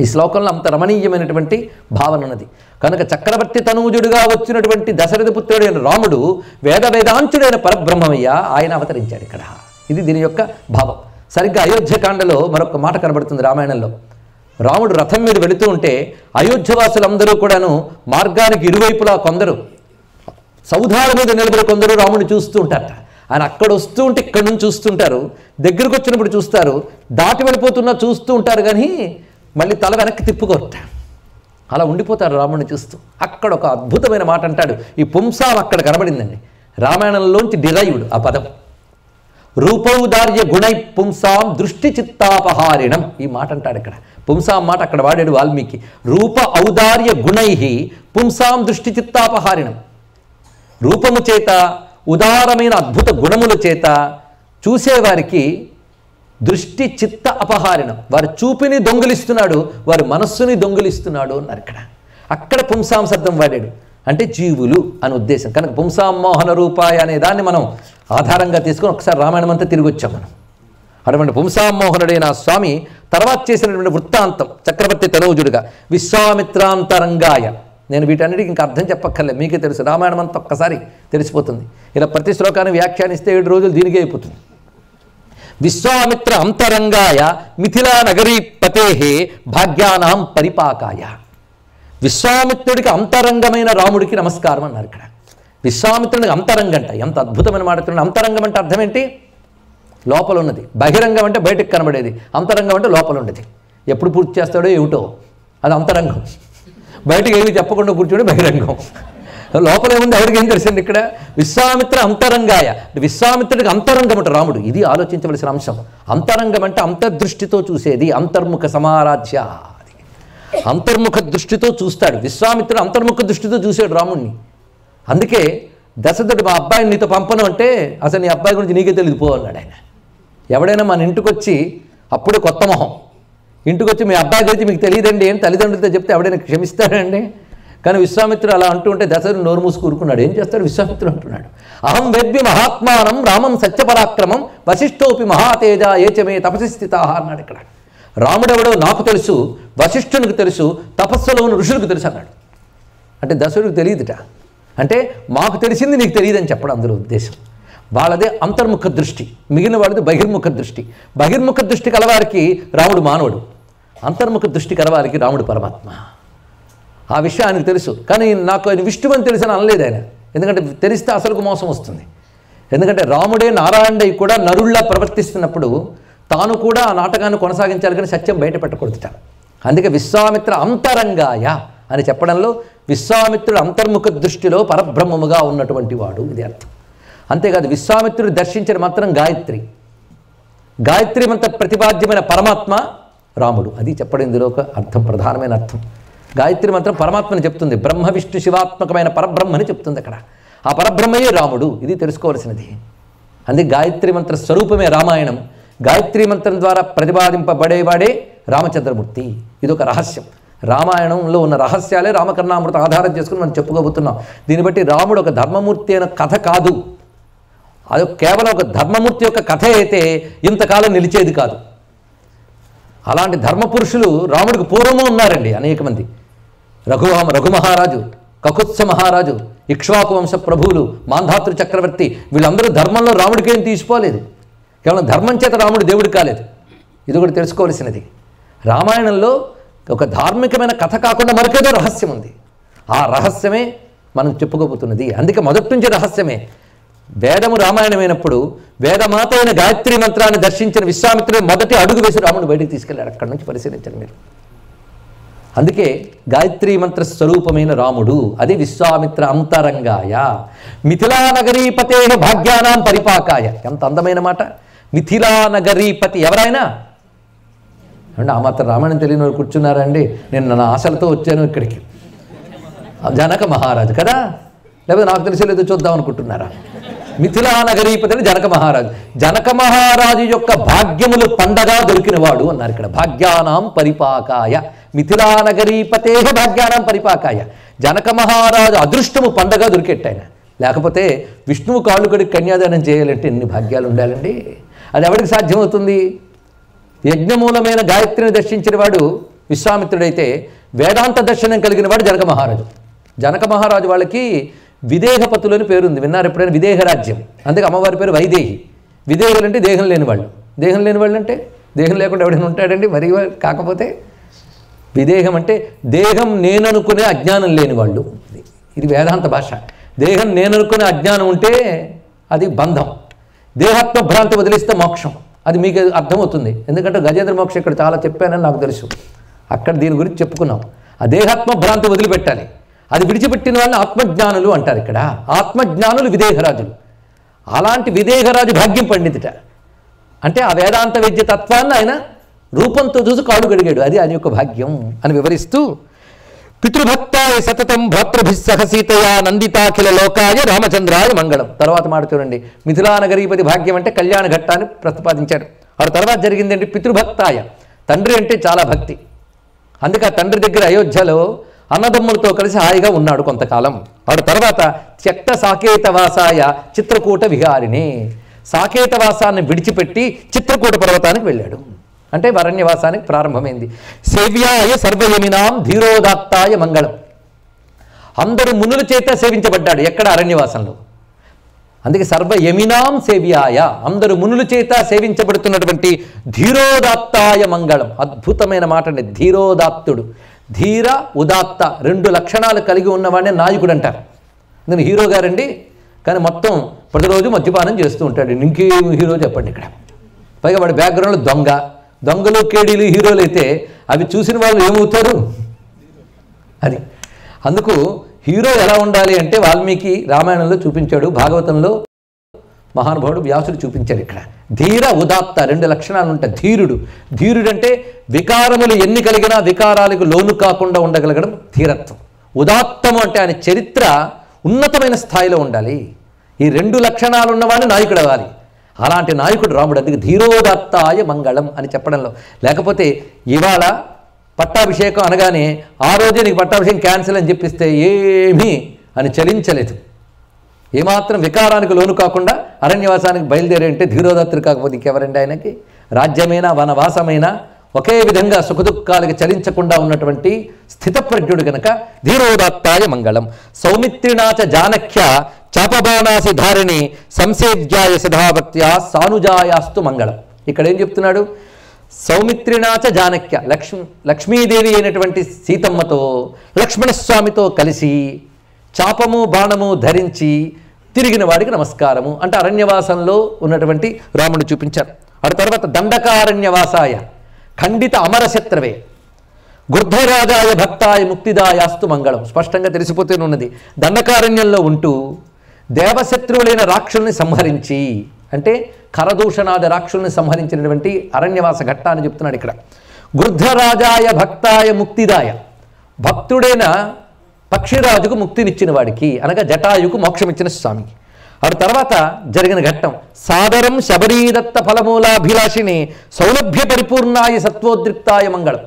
Speaker 1: ఈ శ్లోకంలో అంత రమణీయమైనటువంటి భావన ఉన్నది. కనుక చక్రవర్తి తనూజుడుగా వచ్చినటువంటి దశరథ పుత్రుడైన రాముడు వేద వేదాంచుడైన పరబ్రహ్మమయ్య, ఆయన అవతరించాడు ఇక్కడ. ఇది దీని యొక్క భావం. సరిగ్గా అయోధ్యకాండలో మరొక మాట కనబడుతుంది రామాయణంలో. రాముడు రథం మీద వెళుతూ ఉంటే అయోధ్యవాసులందరూ కూడాను మార్గానికి ఇరువైపులా కొందరు సౌధాల మీద నిలబడి కొందరు రాముడిని చూస్తూ ఉంటారట. ఆయన అక్కడ వస్తూ ఉంటే ఇక్కడ నుంచి చూస్తుంటారు, దగ్గరకు వచ్చినప్పుడు చూస్తారు, దాటి వెళ్ళిపోతున్నా చూస్తూ ఉంటారు, కానీ మళ్ళీ తల వెనక్కి తిప్పుకోరట. అలా ఉండిపోతారు రాముడిని చూస్తూ. అక్కడ ఒక అద్భుతమైన మాట అంటాడు. ఈ పుంసాం అక్కడ కనబడిందండి, రామాయణంలోంచి డిరైవ్డ్ ఆ పదం. రూపౌదార్య గుణై పుంసాం దృష్టి చిత్తాపహారిణం, ఈ మాట అంటాడు ఇక్కడ. పుంసాం మాట అక్కడ వాడాడు వాల్మీకి. రూప ఔదార్య గుణై పుంసాం దృష్టి చిత్తాపహారిణం. రూపము చేత, ఉదారమైన అద్భుత గుణముల చేత చూసేవారికి దృష్టి చిత్త అపహారిణం, వారి చూపుని దొంగిలిస్తున్నాడు, వారి మనస్సుని దొంగిలిస్తున్నాడు అన్నారు ఇక్కడ. అక్కడ పుంసాం శబ్దం వాడాడు, అంటే జీవులు అని ఉద్దేశం. కనుక పుంసాం మోహన రూపాయ అనే దాన్ని మనం ఆధారంగా తీసుకొని ఒకసారి రామాయణం అంతా తిరిగి వచ్చాం మనం. అటువంటి పుంసాం మోహనుడైన స్వామి తర్వాత చేసినటువంటి వృత్తాంతం చక్రవర్తి తనూజుడుగా విశ్వామిత్రాంతరంగాయ. నేను వీటన్నిటికి ఇంకా అర్థం చెప్పక్కర్లేదు, మీకే తెలుసు. రామాయణం అంతా ఒక్కసారి తెలిసిపోతుంది. ఇలా ప్రతి శ్లోకాన్ని వ్యాఖ్యానిస్తే 7 రోజులు దీనికే అయిపోతుంది. విశ్వామిత్ర అంతరంగాయ మిథిలా నగరీ పతేహే భాగ్యానాం పరిపాకాయ. విశ్వామిత్రుడికి అంతరంగమైన రాముడికి నమస్కారం అన్నారు ఇక్కడ. విశ్వామిత్రుడికి అంతరంగంట, ఎంత అద్భుతమైన మాట్లాడుతున్నాడు. అంతరంగం అంటే అర్థం ఏంటి? లోపల ఉన్నది. బహిరంగం అంటే బయటకు కనబడేది, అంతరంగం అంటే లోపల ఉండేది. ఎప్పుడు పూర్తి చేస్తాడో ఏమిటో, అది అంతరంగం. బయటకు ఏమి చెప్పకుండా కూర్చోడే బహిరంగం. లోపల ఏముంది ఎవరికి ఏం తెలిసింది ఇక్కడ? విశ్వామిత్ర అంతరంగాయ, విశ్వామిత్రుడికి అంతరంగం అంటే రాముడు. ఇది ఆలోచించవలసిన అంశం. అంతరంగం అంటే అంతర్దృష్టితో చూసేది, అంతర్ముఖ సమారాధ్య. అంతర్ముఖ దృష్టితో చూస్తాడు. విశ్వామిత్రుడు అంతర్ముఖ దృష్టితో చూశాడు రాముడిని. అందుకే దశరథుడు మా అబ్బాయిని నీతో పంపను అంటే అసలు నీ అబ్బాయి గురించి నీకే తెలియదు పో అన్నాడు ఆయన. ఎవడైనా మన ఇంటికి వచ్చి అప్పుడే కొత్త మొహం ఇంటికి వచ్చి మీ అబ్బాయి గురించి మీకు తెలియదండి ఏం తల్లిదండ్రులతో చెప్తే ఎవడైనా క్షమిస్తాడండి? కానీ విశ్వామిత్రుడు అలా అంటూ ఉంటే దశరథుడు నోరు మూసి కూరుకున్నాడు. ఏం చేస్తాడు విశ్వామిత్రుడు అంటున్నాడు, అహం వేద్వి మహాత్మానం రామం సత్యపరాక్రమం వశిష్ఠోపి మహాతేజ ఏచమే తపసి స్థితా అన్నాడు ఇక్కడ. రాముడెవడో నాకు తెలుసు, వశిష్ఠునికి తెలుసు, తపస్సులో ఉన్న ఋషులకు తెలుసు అన్నాడు. అంటే దశరథుడికి తెలియదుట. అంటే మాకు తెలిసింది నీకు తెలియదని చెప్పడం అందులో ఉద్దేశం. వాళ్ళదే అంతర్ముఖ దృష్టి, మిగిలిన వాళ్ళది బహిర్ముఖ దృష్టి. బహిర్ముఖ దృష్టి కలవారికి రాముడు మానవుడు, అంతర్ముఖ దృష్టి కలవారికి రాముడు పరమాత్మ. ఆ విషయం ఆయనకు తెలుసు. కానీ నాకు ఆయన విష్ణువని తెలుసని అనలేదు ఆయన, ఎందుకంటే తెలిస్తే అసలుకు మోసం వస్తుంది. ఎందుకంటే రాముడే నారాయణుడై కూడా నరుళ్లా ప్రవర్తిస్తున్నప్పుడు తాను కూడా ఆ నాటకాన్ని కొనసాగించాలి, కానీ సత్యం బయట పెట్టకూడదుట. అందుకే విశ్వామిత్ర అంతరంగాయ అని చెప్పడంలో విశ్వామిత్రుడు అంతర్ముఖ దృష్టిలో పరబ్రహ్మముగా ఉన్నటువంటి వాడు, ఇది అర్థం. అంతేకాదు విశ్వామిత్రుడు దర్శించిన మంత్రం గాయత్రి, గాయత్రి మంత్ర ప్రతిపాద్యమైన పరమాత్మ రాముడు, అది చెప్పడం ఇందులో ఒక అర్థం, ప్రధానమైన అర్థం. గాయత్రి మంత్రం పరమాత్మని చెప్తుంది, బ్రహ్మ విష్ణు శివాత్మకమైన పరబ్రహ్మని చెప్తుంది అక్కడ. ఆ పరబ్రహ్మయే రాముడు, ఇది తెలుసుకోవాల్సినది. అందుకే గాయత్రి మంత్ర స్వరూపమే రామాయణం. గాయత్రి మంత్రం ద్వారా ప్రతిపాదింపబడేవాడే రామచంద్రమూర్తి. ఇదొక రహస్యం. రామాయణంలో ఉన్న రహస్యాలే రామకర్ణామృత ఆధారం చేసుకుని మనం చెప్పుకోబోతున్నాం. దీన్ని బట్టి రాముడు ఒక ధర్మమూర్తి అయిన కథ కాదు, అది కేవలం ఒక ధర్మమూర్తి యొక్క కథ అయితే ఇంతకాలం నిలిచేది కాదు. అలాంటి ధర్మపురుషులు రాముడికి పూర్వము ఉన్నారండి అనేక మంది. రఘు మహారాజు, కకుత్స మహారాజు, ఇక్ష్వాకు వంశ ప్రభువులు, మాంధాతృ చక్రవర్తి, వీళ్ళందరూ ధర్మంలో రాముడికి ఏం తీసిపోలేదు. కేవలం ధర్మం చేత రాముడు దేవుడు కాలేదు. ఇది కూడా తెలుసుకోవాల్సినది. రామాయణంలో ఒక ధార్మికమైన కథ కాకుండా మరొకేదో రహస్యం ఉంది. ఆ రహస్యమే మనం చెప్పుకోబోతున్నది. అందుకే మొదటి నుంచి రహస్యమే. వేదము రామాయణమైనప్పుడు వేదమాత అయిన గాయత్రి మంత్రాన్ని దర్శించిన విశ్వామిత్రుడు మొదటి అడుగు వేసి రాముడు బయటికి తీసుకెళ్ళాడు. అక్కడి నుంచి పరిశీలించండి మీరు. అందుకే గాయత్రీ మంత్ర స్వరూపమైన రాముడు, అది విశ్వామిత్ర అంతరంగాయ మిథిలానగరీపతే భాగ్యానాం పరిపాకాయ. ఎంత అందమైన మాట. మిథిలానగరీపతి ఎవరైనా అంటే ఆ మాత్రం రామాయణం తెలియని వాళ్ళు కూర్చున్నారండి. నేను నా ఆశలతో వచ్చాను ఇక్కడికి. జనక మహారాజు కదా, లేకపోతే నాకు తెలిసేలేదో చూద్దాం అనుకుంటున్నారా? మిథిలానగరీపతి అని జనక మహారాజు. జనక మహారాజు యొక్క భాగ్యములు పండగా దొరికినవాడు అన్నారు ఇక్కడ. భాగ్యానాం పరిపాకాయ మిథిలానగరీపతే భాగ్యానాం పరిపాకాయ. జనక మహారాజు అదృష్టము పండగ దొరికెట్టాయన. లేకపోతే విష్ణువు కాళ్ళు కడిగి కన్యాదానం చేయాలంటే ఎన్ని భాగ్యాలు ఉండాలండి. అది ఎవరికి సాధ్యమవుతుంది? యజ్ఞమూలమైన గాయత్రిని దర్శించిన వాడు విశ్వామిత్రుడైతే వేదాంత దర్శనం కలిగిన వాడు జనక మహారాజు. జనక మహారాజు వాళ్ళకి విదేహపతులు అని పేరుంది. విన్నారు ఎప్పుడైనా? విదేహ రాజ్యం. అందుకే అమ్మవారి పేరు వైదేహి. విదేహులు అంటే దేహం లేని వాళ్ళు. దేహం లేని వాళ్ళు అంటే దేహం లేకుండా ఎవడైనా ఉంటాడండి? మరి కాకపోతే విదేహం అంటే దేహం నేననుకునే అజ్ఞానం లేని వాళ్ళు. ఇది వేదాంత భాష. దేహం నేననుకునే అజ్ఞానం ఉంటే అది బంధం. దేహాత్మ భ్రాంతి వదిలిస్తే మోక్షం. అది మీకు అర్థమవుతుంది. ఎందుకంటే గజేంద్ర మోక్షం ఇక్కడ చాలా చెప్పానని నాకు తెలుసు. అక్కడ దీని గురించి చెప్పుకున్నాం. ఆ దేహాత్మ భ్రాంతి వదిలిపెట్టాలి. అది విడిచిపెట్టిన వాళ్ళని ఆత్మజ్ఞానులు అంటారు ఇక్కడ. ఆత్మజ్ఞానులు విదేహరాజులు. అలాంటి విదేహరాజు భాగ్యం పండితుట. అంటే ఆ వేదాంత విద్య తత్వాన్ని ఆయన రూపంతో చూసి కాళ్ళు గడిగాడు. అది ఆయన యొక్క భాగ్యం అని వివరిస్తూ పితృభక్తాయ సతతం భ్రాతృభిస్సహ సీతయా నందితాఖిల లోకాయ రామచంద్రాయ మంగళం. తర్వాత మాట చూడండి. మిథిలానగరీపతి భాగ్యం అంటే కళ్యాణ ఘట్టాన్ని ప్రతిపాదించాడు. ఆ తర్వాత జరిగిందండి పితృభక్తాయ. తండ్రి అంటే చాలా భక్తి. అందుకే ఆ తండ్రి దగ్గర అయోధ్యలో అన్నదమ్ములతో కలిసి హాయిగా ఉన్నాడు కొంతకాలం. ఆ తర్వాత త్యక్త సాకేతవాసాయ చిత్రకూట విహారిణి. సాకేతవాసాన్ని విడిచిపెట్టి చిత్రకూట పర్వతానికి వెళ్ళాడు. అంటే అరణ్యవాసానికి ప్రారంభమైంది. సేవ్యాయ సర్వయమినాం ధీరోదాత్తాయ మంగళం. అందరూ మునుల చేత సేవించబడ్డాడు. ఎక్కడ? అరణ్యవాసంలో. అందుకే సర్వయమినాం సేవ్యాయ, అందరూ మునుల చేత సేవించబడుతున్నటువంటి ధీరోదాత్తాయ మంగళం. అద్భుతమైన మాట అండి. ధీరోదాత్తుడు. ధీర ఉదాత్త రెండు లక్షణాలు కలిగి ఉన్నవాడిని నాయకుడు అంటారు. నేను హీరో గారండి, కానీ మొత్తం ప్రతిరోజు మద్యపానం చేస్తూ ఉంటాడు. ఇంకేం హీరో చెప్పండి ఇక్కడ. పైగా వాడి బ్యాక్గ్రౌండ్లో దొంగలు కేడీలు హీరోలు అయితే అవి చూసిన వాళ్ళు ఏమవుతారు? అది అందుకు హీరో ఎలా ఉండాలి అంటే వాల్మీకి రామాయణంలో చూపించాడు. భాగవతంలో మహానుభావుడు వ్యాసుడు చూపించాడు. ఇక్కడ ధీర ఉదాత్త రెండు లక్షణాలు ఉంటాయి. ధీరుడు అంటే వికారములు ఎన్ని కలిగినా వికారాలకు లోను కాకుండా ఉండగలగడం ధీరత్వం. ఉదాత్తము అంటే ఆయన చరిత్ర ఉన్నతమైన స్థాయిలో ఉండాలి. ఈ రెండు లక్షణాలు ఉన్నవాడిని నాయకుడు అవ్వాలి. అలాంటి నాయకుడు రాముడు. అందుకే ధీరోదాత్తాయ మంగళం అని చెప్పడంలో. లేకపోతే ఇవాళ పట్టాభిషేకం అనగానే ఆ రోజే నీకు పట్టాభిషేకం క్యాన్సిల్ అని చెప్పిస్తే ఏమీ అని చలించలేదు. ఏమాత్రం వికారానికి లోను కాకుండా అరణ్యవాసానికి బయలుదేరే అంటే ధీరోదత్తుడు కాకపోతే ఇంకెవరండి ఆయనకి? రాజ్యమైనా వనవాసమైనా ఒకే విధంగా సుఖదుఖాలకి చలించకుండా ఉన్నటువంటి స్థితప్రజ్ఞుడు గనక ధీరోదాత్తాయ మంగళం. సౌమిత్రినాచ జానక్య చాపబాణాసి ధారిణి సంసేవ్యాయ సదాభక్త్యా సానుజాయాస్తు మంగళం. ఇక్కడ ఏం చెప్తున్నాడు? సౌమిత్రినాచ జానక్య, లక్ష్మీదేవి అయినటువంటి సీతమ్మతో లక్ష్మణస్వామితో కలిసి చాపము బాణము ధరించి తిరిగిన వాడికి నమస్కారము అంటే అరణ్యవాసంలో ఉన్నటువంటి రాముడు చూపించారు. ఆ తర్వాత దండకారణ్యవాసాయ ఖండిత అమరశత్రవే గృద్ధరాజాయ భక్తాయ ముక్తిదాయాస్తు మంగళం. స్పష్టంగా తెలిసిపోతూనే ఉన్నది. దండకారణ్యంలో ఉంటూ దేవశత్రువులైన రాక్షుల్ని సంహరించి, అంటే కరదూషణాది రాక్షుల్ని సంహరించినటువంటి అరణ్యవాస ఘట్టాన్ని చెప్తున్నాడు ఇక్కడ. గృద్ధరాజాయ భక్తాయ ముక్తిదాయ, భక్తుడైన పక్షిరాజుకు ముక్తినిచ్చిన వాడికి అనగా జటాయుకు మోక్షమిచ్చిన స్వామికి. ఆ తర్వాత జరిగిన ఘట్టం సాదరం శబరీదత్త ఫలమూలాభిలాషిని సౌలభ్య పరిపూర్ణాయ సత్వోద్రిక్తాయ మంగళం.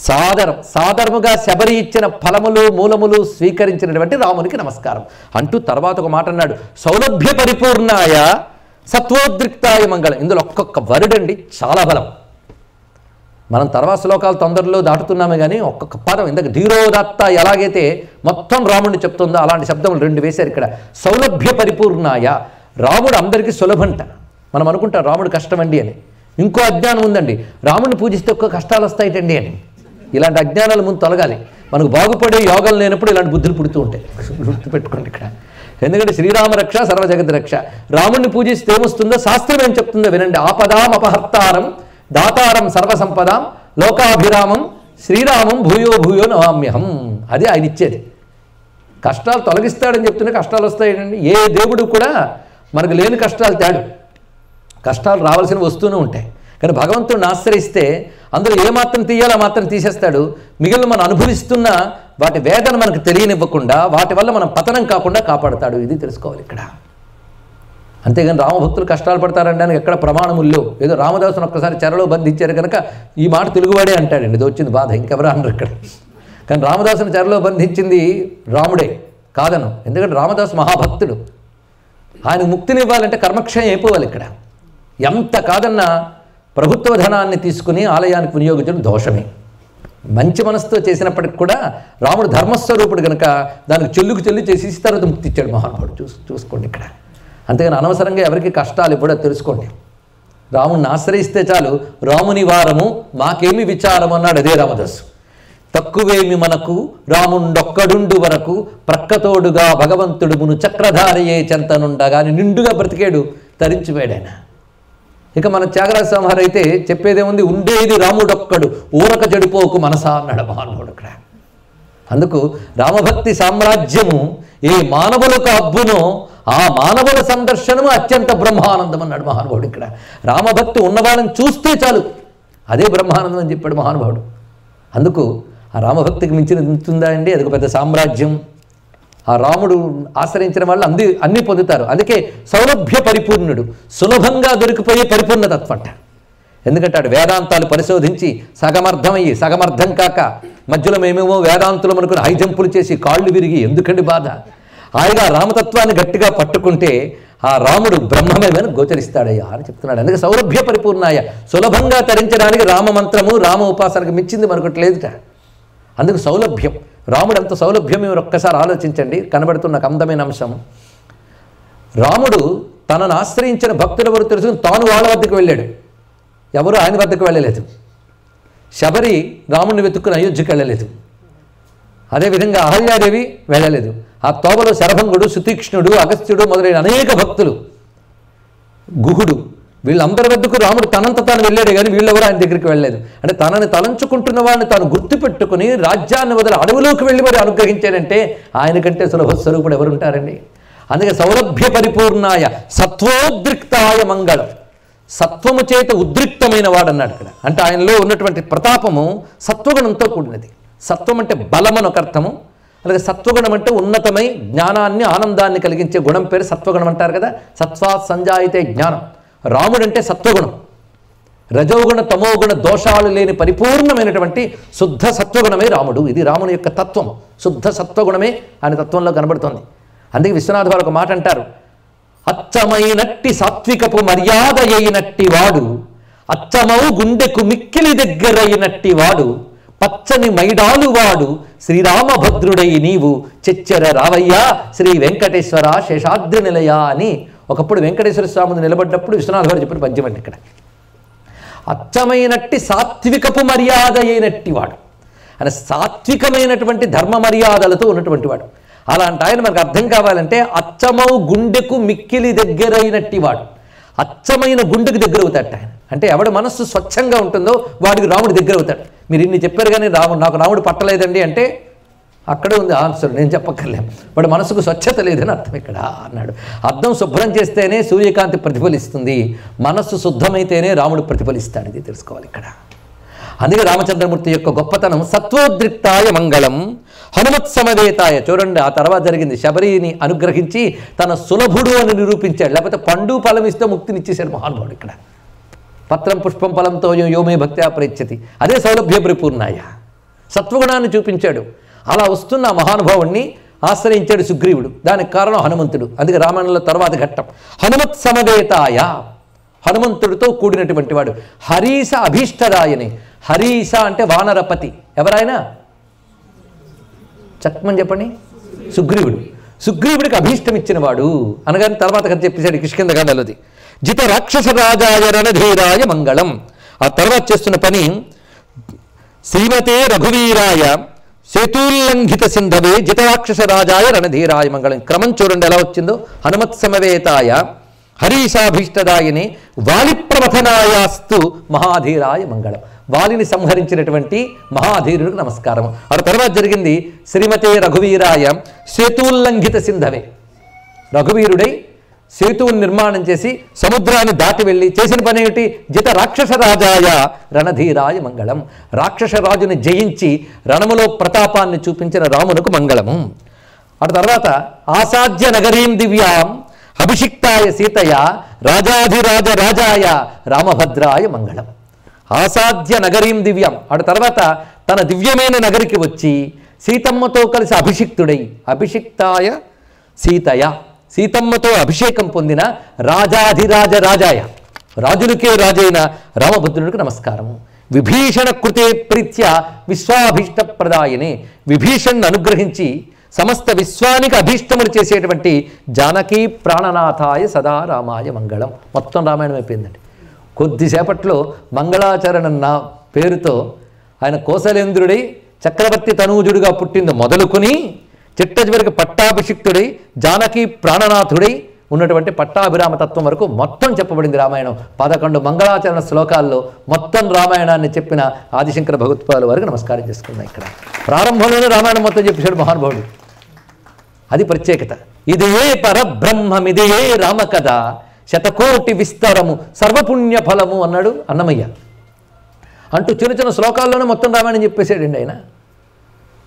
Speaker 1: సాదరముగా శబరి ఇచ్చిన ఫలములు మూలములు స్వీకరించినటువంటి రామునికి నమస్కారం అంటూ తర్వాత ఒక మాట అన్నాడు, సౌలభ్య పరిపూర్ణాయ సత్వోద్రిక్తాయ మంగళం. ఇందులో ఒక్కొక్క వరుడండి చాలా బలం. మనం తర్వాత శ్లోకాలు తొందరలో దాటుతున్నామే కానీ ఒక్కొక్క పదం ఇందాక ధీరోదత్త ఎలాగైతే మొత్తం రాముడిని చెప్తుందో అలాంటి శబ్దములు 2 వేశారు ఇక్కడ. సౌలభ్య పరిపూర్ణాయ, రాముడు అందరికీ సులభంట. మనం అనుకుంటాం రాముడు కష్టమండి అని. ఇంకో అజ్ఞానం ఉందండి, రాముడిని పూజిస్తే ఒక్క కష్టాలు వస్తాయిటండి అని. ఇలాంటి అజ్ఞానాలు ముందు తొలగాలి. మనకు బాగుపడే యోగం లేనప్పుడు ఇలాంటి బుద్ధులు పుడుతూ ఉంటాయి. గుర్తుపెట్టుకోండి ఇక్కడ. ఎందుకంటే శ్రీరామ రక్ష సర్వజగత్ రక్ష. రాముడిని పూజిస్తే ఏమొస్తుందో శాస్త్రం ఏం చెప్తుందో వినండి. ఆపదాం అపహర్తారం దాతారం సర్వసంపదాం లోకాభిరామం శ్రీరామం భూయో భూయో నమామ్యహం. అది ఆయన ఇచ్చేది. కష్టాలు తొలగిస్తాడని చెప్తూనే కష్టాలు వస్తాయండి. ఏ దేవుడు కూడా మనకు లేని కష్టాలు తేడు. కష్టాలు రావాల్సిన వస్తూనే ఉంటాయి. కానీ భగవంతుడిని ఆశ్రయిస్తే అందులో ఏమాత్రం తీయాలో మాత్రం తీసేస్తాడు. మిగిలిన మనం అనుభవిస్తున్న వాటి వేదన మనకు తెలియనివ్వకుండా వాటి వల్ల మనం పతనం కాకుండా కాపాడుతాడు. ఇది తెలుసుకోవాలి ఇక్కడ. అంతేగాని రామభక్తులు కష్టాలు పడతారనడానికి ఎక్కడ ప్రమాణముల్లో. ఏదో రామదాసును ఒక్కసారి చెరలో బంధించారు కనుక ఈ మాట తెలుగువాడే అంటాడండి. ఇది వచ్చింది బాధ, ఇంకెవరు అనరు ఇక్కడ. కానీ రామదాసుని చెరలో బంధించింది రాముడే కాదను. ఎందుకంటే రామదాసు మహాభక్తుడు. ఆయన ముక్తినివ్వాలంటే కర్మక్షయం అయిపోవాలి ఇక్కడ. ఎంత కాదన్నా ప్రభుత్వ ధనాన్ని తీసుకుని ఆలయానికి వినియోగించడం దోషమే. మంచి మనసుతో చేసినప్పటికి కూడా రాముడు ధర్మస్వరూపుడు కనుక దానికి చెల్లి చేసి తర్వాత ముక్తి ఇచ్చాడు మహానుభావుడు. చూసుకోండి ఇక్కడ. అంతేగాని అనవసరంగా ఎవరికి కష్టాలు ఇవ్వడో తెలుసుకోండి. రాముడిని ఆశ్రయిస్తే చాలు. రాముని వారము మాకేమి విచారం అన్నాడు అదే రామదాసు. తక్కువేమి మనకు రాముండొక్కడుండు వరకు ప్రక్కతోడుగా భగవంతుడు మును చక్రధారయే చెంతనుండగా అని నిండుగా బ్రతికాడు, తరించిపోయాడు. ఇక మన త్యాగరాజ స్వామి అయితే చెప్పేదేముంది, ఉండేది రాముడొక్కడు ఊరక చెడిపోకు మనసా అన్నాడు మహానుభావుడు ఇక్కడ. అందుకు రామభక్తి సామ్రాజ్యము ఏ మానవులకు అబ్బునో ఆ మానవుల సందర్శనము అత్యంత బ్రహ్మానందం అన్నాడు మహానుభావుడు ఇక్కడ. రామభక్తి ఉన్నవాళ్ళని చూస్తే చాలు, అదే బ్రహ్మానందం అని చెప్పాడు మహానుభావుడు. అందుకు ఆ రామభక్తికి మించిన ఉంటుందా అండి? అది ఒక పెద్ద సామ్రాజ్యం. ఆ రాముడు ఆశ్రయించిన వాళ్ళు అన్నీ పొందుతారు. అందుకే సౌలభ్య పరిపూర్ణుడు, సులభంగా దొరికిపోయే పరిపూర్ణతత్వం అంట. ఎందుకంటే ఆడు వేదాంతాలు పరిశోధించి సగమర్థమయ్యి సగమర్థం కాక మధ్యలో మేమేమో వేదాంతులు అనుకుని హై జంపులు చేసి కాళ్ళు విరిగి ఎందుకండి బాధ. హాయిగా రామతత్వాన్ని గట్టిగా పట్టుకుంటే ఆ రాముడు బ్రహ్మమేమని గోచరిస్తాడయ్యా అని చెప్తున్నాడు. అందుకే సౌలభ్య పరిపూర్ణాయ, సులభంగా తరించడానికి రామమంత్రము రామ ఉపాసనకు మించింది మరొకటి లేదుట. అందుకు సౌలభ్యం. రాముడు అంత సౌలభ్యం మీరు ఒక్కసారి ఆలోచించండి. కనబడుతున్న అందమైన అంశం, రాముడు తనను ఆశ్రయించిన భక్తులు ఎవరు తెలుసుకుని తాను వాళ్ళ వద్దకు వెళ్ళాడు, ఎవరు ఆయన వద్దకు వెళ్ళలేదు. శబరి రాముడిని వెతుక్కుని అయోధ్యకు వెళ్ళలేదు. అదేవిధంగా అహల్యాదేవి వెళ్ళలేదు. ఆ తోబలో శరభంగుడు, సుతీక్ష్ణుడు, అగస్త్యుడు మొదలైన అనేక భక్తులు, గుహుడు, వీళ్ళందరి వద్దకు రాముడు తనంత తాను వెళ్ళాడు కానీ వీళ్ళెవరు ఆయన దగ్గరికి వెళ్ళలేదు. అంటే తనని తలంచుకుంటున్న వాడిని తాను గుర్తుపెట్టుకుని రాజ్యాన్ని వదిలి అడవులోకి వెళ్ళి మరి అనుగ్రహించాడంటే ఆయన కంటే సులభ స్వరూపుడు ఎవరుంటారండి? అందుకే సౌలభ్య పరిపూర్ణాయ సత్వోద్రిక్తాయ మంగళం. సత్వము చేత ఉద్రిక్తమైన వాడు అన్నాడు ఇక్కడ. అంటే ఆయనలో ఉన్నటువంటి ప్రతాపము సత్వగుణంతో కూడినది. సత్వం అంటే బలం అని ఒక అర్థము. అలాగే సత్వగుణం అంటే ఉన్నతమై జ్ఞానాన్ని ఆనందాన్ని కలిగించే గుణం పేరు సత్వగుణం అంటారు కదా. సత్వాత్ సంజాయితే జ్ఞానం. రాముడు అంటే సత్వగుణం. రజోగుణ తమోగుణ దోషాలు లేని పరిపూర్ణమైనటువంటి శుద్ధ సత్వగుణమే రాముడు. ఇది రాముని యొక్క తత్వం. శుద్ధ సత్వగుణమే ఆయన తత్వంలో కనబడుతోంది. అందుకే విశ్వనాథ వారు ఒక మాట అంటారు, అచ్చమైనట్టి సాత్వికపు మర్యాద అయినట్టి వాడు, అచ్చమౌ గుండెకు మిక్కిలి దగ్గరైనట్టి వాడు, పచ్చని మైడాలు వాడు శ్రీరామభద్రుడై నీవు చెచ్చెర రావయ్యా శ్రీ వెంకటేశ్వర శేషాద్రి నిలయ అని ఒకప్పుడు వెంకటేశ్వర స్వామి నిలబడ్డప్పుడు విశ్వనాథ గారు చెప్పిన పద్యం అండి ఇక్కడ. అచ్చమైనట్టి సాత్వికపు మర్యాద అయినట్టి వాడు అని, సాత్వికమైనటువంటి ధర్మ మర్యాదలతో ఉన్నటువంటి వాడు. అలాంటి ఆయన మనకు అర్థం కావాలంటే అచ్చమౌ గుండెకు మిక్కిలి దగ్గరైనట్టి వాడు. అచ్చమైన గుండెకు దగ్గర అవుతాడు ఆయన. అంటే ఎవడి మనస్సు స్వచ్ఛంగా ఉంటుందో వాడికి రాముడు దగ్గర అవుతాడు. మీరు ఇన్ని చెప్పారు కానీ నాకు రాముడు పట్టలేదండి అంటే అక్కడే ఉంది ఆన్సర్, నేను చెప్పక్కర్లేం. వాడి మనసుకు స్వచ్ఛత లేదని అర్థం ఇక్కడ అన్నాడు. అద్దం శుభ్రం చేస్తేనే సూర్యకాంతి ప్రతిఫలిస్తుంది, మనస్సు శుద్ధమైతేనే రాముడు ప్రతిఫలిస్తాడు. ఇది తెలుసుకోవాలి ఇక్కడ. అందుకే రామచంద్రమూర్తి యొక్క గొప్పతనం సత్వోద్రిక్తాయ మంగళం హనుమత్ సమవేతాయ. చూడండి ఆ తర్వాత జరిగింది, శబరిని అనుగ్రహించి తన సులభుడు అని నిరూపించాడు. లేకపోతే పండు ఫలం ఇస్తే ముక్తినిచ్చేశాడు మహానుభావుడు ఇక్కడ. పత్రం పుష్పం ఫలంతో యోమే భక్త్యా ప్రేచ్యతి, అదే సౌలభ్య పరిపూర్ణాయ. సత్వగుణాన్ని చూపించాడు. అలా వస్తున్న ఆ మహానుభావుణ్ణి ఆశ్రయించాడు సుగ్రీవుడు. దానికి కారణం హనుమంతుడు. అందుకే రామాయణంలో తర్వాత ఘట్టం హనుమత్ సమవేతాయ, హనుమంతుడితో కూడినటువంటి వాడు. హరీశ అభీష్టదాయని. హరీశ అంటే వానరపతి. ఎవరైనా చక్మని చెప్పండి. సుగ్రీవుడు. సుగ్రీవుడికి అభీష్టం ఇచ్చినవాడు అనగానే తర్వాత కథ చెప్పేశాడు కిష్కింధకాండలోది. జిత రాక్షస రాజాయ రణధీరాయ మంగళం. ఆ తర్వాత చేస్తున్న పని శ్రీమతే రఘువీరాయ సేతూల్లంఘిత సింధవే జితరాక్షస రాజాయ రణధీరాయ మంగళం. క్రమం చూడండి ఎలా వచ్చిందో. హనుమత్ సమవేతాయ, హరీషాభీష్టదాయని, వాలిప్రమథనాయాస్తు మహాధీరాయ మంగళం. వాలిని సంహరించినటువంటి మహాధీరుడికి నమస్కారం. ఆ తర్వాత జరిగింది శ్రీమతే రఘువీరాయ సేతూల్లంఘిత సింధవే. రఘువీరుడై సేతువుని నిర్మాణం చేసి సముద్రాన్ని దాటి వెళ్ళి చేసిన పని ఏమిటి? జిత రాక్షస రాజాయ రణధీరాయ మంగళం. రాక్షస రాజుని జయించి రణములో ప్రతాపాన్ని చూపించిన రామునకు మంగళము. ఆ తర్వాత ఆసాధ్య నగరీం దివ్యాం అభిషిక్తాయ సీతయ రాజాధిరాజ రాజాయ రామభద్రాయ మంగళం. ఆసాధ్య నగరీం దివ్యాం. ఆ తర్వాత తన దివ్యమైన నగరికి వచ్చి సీతమ్మతో కలిసి అభిషిక్తుడై, అభిషిక్తాయ సీతయ, సీతమ్మతో అభిషేకం పొందిన రాజాధిరాజ రాజాయ, రాజులకే రాజైన రామభద్రునికి నమస్కారము. విభీషణ కృతే ప్రీత్య విశ్వాభీష్టప్రదాయనే. విభీషణ్ణి అనుగ్రహించి సమస్త విశ్వానికి అభీష్టములు చేసేటువంటి జానకీ ప్రాణనాథాయ సదా రామాయ మంగళం. మొత్తం రామాయణం అయిపోయిందండి. కొద్దిసేపట్లో మంగళాచరణం నా పేరుతో ఆయన కోసలేంద్రుడై చక్రవర్తి తనూజుడిగా పుట్టింది మొదలుకొని చిట్ట చివరికి పట్టాభిషిక్తుడై జానకీ ప్రాణనాథుడై ఉన్నటువంటి పట్టాభిరామ తత్వం వరకు మొత్తం చెప్పబడింది రామాయణం. 11 మంగళాచరణ శ్లోకాల్లో మొత్తం రామాయణాన్ని చెప్పిన ఆదిశంకర భగవత్పాదుల వారికి నమస్కారం చేసుకున్నాం. ఇక్కడ ప్రారంభంలోనే రామాయణం మొత్తం చెప్పేశాడు మహానుభావుడు. అది ప్రత్యేకత. ఇదే పరబ్రహ్మమిదే రామకథ శతకోటి విస్తరము సర్వపుణ్య ఫలము అన్నాడు అన్నమయ్య. అంటూ చిన్న చిన్న శ్లోకాల్లోనే మొత్తం రామాయణం చెప్పేశాడండి ఆయన.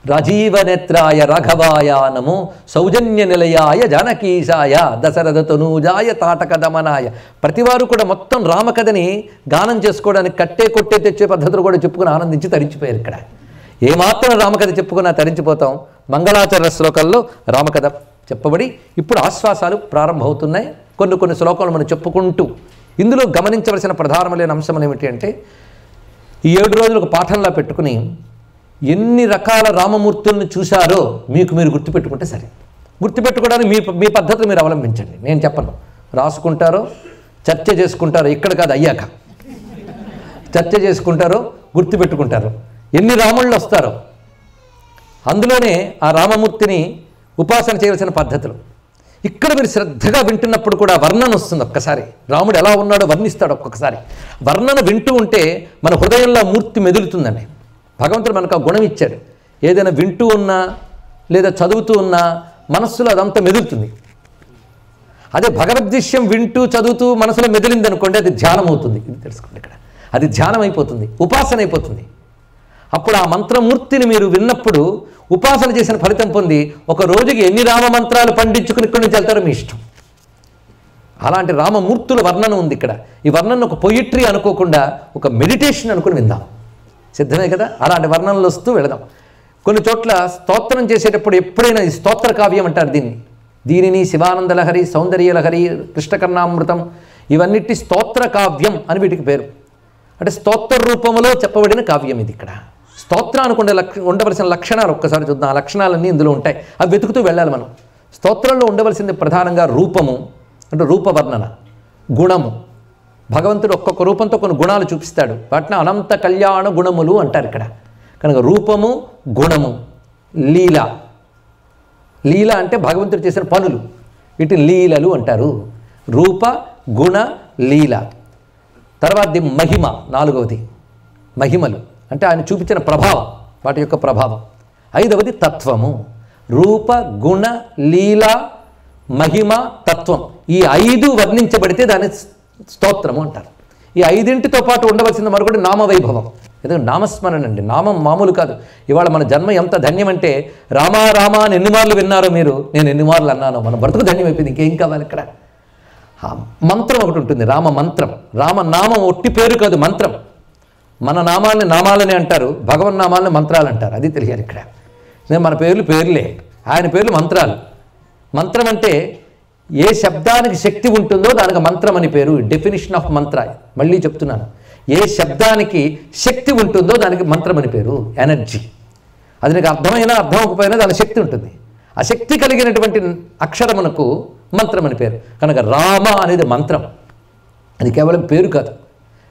Speaker 1: రాజీవనేత్రాయ రాఘవాయ నమో సౌజన్య నిలయాయ జానకీశాయ దశరథ తనూజాయ తాటక దమనాయ. ప్రతివారు కూడా మొత్తం రామకథని గానం చేసుకోవడానికి కట్టే కొట్టే తెచ్చే పద్ధతులు కూడా చెప్పుకుని ఆనందించి తరించిపోయారు. ఇక్కడ ఏమాత్రం రామకథ చెప్పుకున్నా తరించిపోతాం. మంగళాచరణ శ్లోకాల్లో రామకథ చెప్పబడి ఇప్పుడు ఆశ్వాసాలు ప్రారంభమవుతున్నాయి. కొన్ని శ్లోకాలు మనం చెప్పుకుంటూ ఇందులో గమనించవలసిన ప్రధానమైన అంశం ఏమిటి అంటే, ఈ 7 రోజులు ఒక పాఠంలా పెట్టుకుని ఎన్ని రకాల రామమూర్తులను చూశారో మీకు మీరు గుర్తుపెట్టుకుంటే సరే. గుర్తుపెట్టుకోవడానికి మీ పద్ధతులు మీరు అవలంబించండి. నేను చెప్పను. రాసుకుంటారో చర్చ చేసుకుంటారో, ఇక్కడ కాదు అయ్యాక చర్చ చేసుకుంటారో గుర్తుపెట్టుకుంటారో. ఎన్ని రాముళ్ళు వస్తారో అందులోనే ఆ రామమూర్తిని ఉపాసన చేయవలసిన పద్ధతులు. ఇక్కడ మీరు శ్రద్ధగా వింటున్నప్పుడు కూడా వర్ణన వస్తుంది. ఒక్కసారి రాముడు ఎలా ఉన్నాడో వర్ణిస్తాడు. ఒక్కొక్కసారి వర్ణన వింటూ ఉంటే మన హృదయంలో మూర్తి మెదులుతుందండి. భగవంతుడు మనకు ఆ గుణం ఇచ్చాడు. ఏదైనా వింటూ ఉన్నా లేదా చదువుతూ ఉన్నా మనస్సులో అదంతా మెదులుతుంది. అదే భగవద్విషయం వింటూ చదువుతూ మనసులో మెదిలింది అనుకోండి, అది ధ్యానం అవుతుంది. ఇది తెలుసుకోండి. ఇక్కడ అది ధ్యానం అయిపోతుంది, ఉపాసన అయిపోతుంది. అప్పుడు ఆ మంత్రమూర్తిని మీరు విన్నప్పుడు ఉపాసన చేసిన ఫలితం పొంది ఒక రోజుకి ఎన్ని రామమంత్రాలు పండించుకుని ఇక్కడి నుంచి వెళ్తారో మీ ఇష్టం. అలాంటి రామమూర్తుల వర్ణన ఉంది ఇక్కడ. ఈ వర్ణన ఒక పొయిట్రీ అనుకోకుండా ఒక మెడిటేషన్ అనుకుని విందాం. సిద్ధమే కదా? అలాంటి వర్ణనలు వస్తూ వెళదాం. కొన్ని చోట్ల స్తోత్రం చేసేటప్పుడు ఎప్పుడైనా ఈ స్తోత్ర కావ్యం అంటారు దీనిని శివానందలహరి, సౌందర్యలహరి, కృష్ణకర్ణామృతం ఇవన్నిటి స్తోత్ర కావ్యం అని వీటికి పేరు. అంటే స్తోత్ర రూపంలో చెప్పబడిన కావ్యం ఇది. ఇక్కడ స్తోత్రానికి ఉండవలసిన లక్షణాలు ఒక్కసారి చూద్దాం. ఆ లక్షణాలన్నీ ఇందులో ఉంటాయి. అవి వెతుకుతూ వెళ్ళాలి మనం. స్తోత్రంలో ఉండవలసింది ప్రధానంగా రూపము, అంటే రూపవర్ణన, గుణము. భగవంతుడు ఒక్కొక్క రూపంతో కొన్ని గుణాలు చూపిస్తాడు. వాటిని అనంత కళ్యాణ గుణములు అంటారు ఇక్కడ. కనుక రూపము, గుణము, లీల. లీల అంటే భగవంతుడు చేసిన పనులు, వీటిని లీలలు అంటారు. రూప, గుణ, లీల. తర్వాతది మహిమ, 4వది మహిమలు అంటే ఆయన చూపించిన ప్రభావం, వాటి యొక్క ప్రభావం. 5వది తత్వము. రూప, గుణ, లీల, మహిమ, తత్వం. ఈ 5 వర్ణించబడితే దాన్ని స్తోత్రము అంటారు. ఈ 5ంటితో పాటు ఉండవలసిన మరొకటి నామవైభవం. ఎందుకంటే నామస్మరణ అండి. నామం మామూలు కాదు. ఇవాళ మన జన్మ ఎంత ధన్యమంటే రామా రామా అని ఎన్ని మార్లు విన్నారో మీరు, నేను ఎన్ని మార్లు అన్నానో. మన బ్రతుకు ధన్యమైపోయింది. ఇంకేం కావాలి ఇక్కడ? మంత్రం ఒకటి ఉంటుంది, రామ మంత్రం. రామనామం ఒట్టి పేరు కాదు, మంత్రం. మన నామాలని నామాలని అంటారు, భగవన్ నామాలని మంత్రాలు అంటారు. అది తెలియాలి ఇక్కడ. మన పేర్లే, ఆయన పేర్లు మంత్రాలు. మంత్రం అంటే ఏ శబ్దానికి శక్తి ఉంటుందో దానికి మంత్రం అని పేరు. డెఫినిషన్ ఆఫ్ మంత్ర మళ్ళీ చెప్తున్నాను. ఏ శబ్దానికి శక్తి ఉంటుందో దానికి మంత్రం అని పేరు, ఎనర్జీ. అది నీకు అర్థమైనా అర్థం అవ్వకపోయినా దాని శక్తి ఉంటుంది. ఆ శక్తి కలిగినటువంటి అక్షరమునకు మంత్రం అని పేరు. కనుక రామ అనేది మంత్రం, అది కేవలం పేరు కాదు.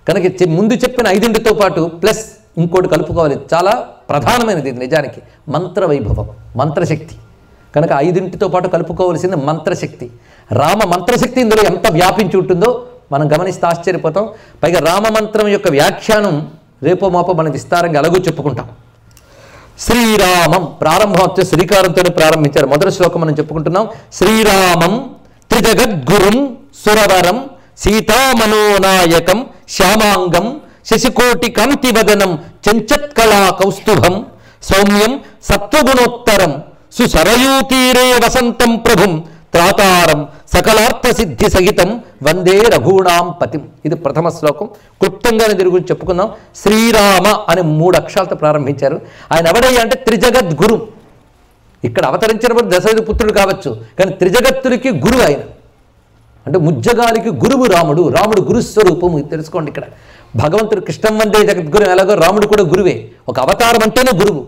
Speaker 1: కనుక ముందు చెప్పిన 5తో పాటు ప్లస్ ఇంకోటి కలుపుకోవాలి. చాలా ప్రధానమైనది ఇది నిజానికి, మంత్రవైభవం, మంత్రశక్తి. కనుక 5తో పాటు కలుపుకోవాల్సింది మంత్రశక్తి. రామ మంత్రశక్తి ఇందులో ఎంత వ్యాపించి ఉంటుందో మనం గమనిస్తే ఆశ్చర్యపోతాం. పైగా రామమంత్రం యొక్క వ్యాఖ్యానం రేపో మాపో మనం విస్తారంగా ఎలాగో చెప్పుకుంటాం. శ్రీరామం ప్రారంభం వచ్చే శ్రీకారంతోనే ప్రారంభించారు. మొదటి శ్లోకం మనం చెప్పుకుంటున్నాం. శ్రీరామం త్రిజగద్గురుం సురవరం సీతామనోనాయకం శ్యామాంగం శశికోటి కాంతివదనం చంచత్కళా కౌస్తుభం సౌమ్యం సత్వగుణోత్తరం సుసరయూతీరే వసంతం ప్రభుం త్రాతారం సకలార్థ సిద్ధి సహితం వందే రఘూణాం పతిం. ఇది ప్రథమ శ్లోకం. క్లుప్తంగానే దీని గురించి చెప్పుకుందాం. శ్రీరామ అనే 3 అక్షరాలతో ప్రారంభించారు. ఆయన ఎవడయ్యా అంటే త్రిజగద్గురు. ఇక్కడ అవతరించినప్పుడు దశరథ పుత్రుడు కావచ్చు, కానీ త్రిజగత్తులకి గురువు ఆయన. అంటే ముజ్జగాలికి గురువు రాముడు. రాముడు గురుస్వరూపం, ఇది తెలుసుకోండి. ఇక్కడ భగవంతుడు కృష్ణం వందే జగద్గురు ఎలాగో రాముడు కూడా గురువే. ఒక అవతారం అంటేనే గురువు.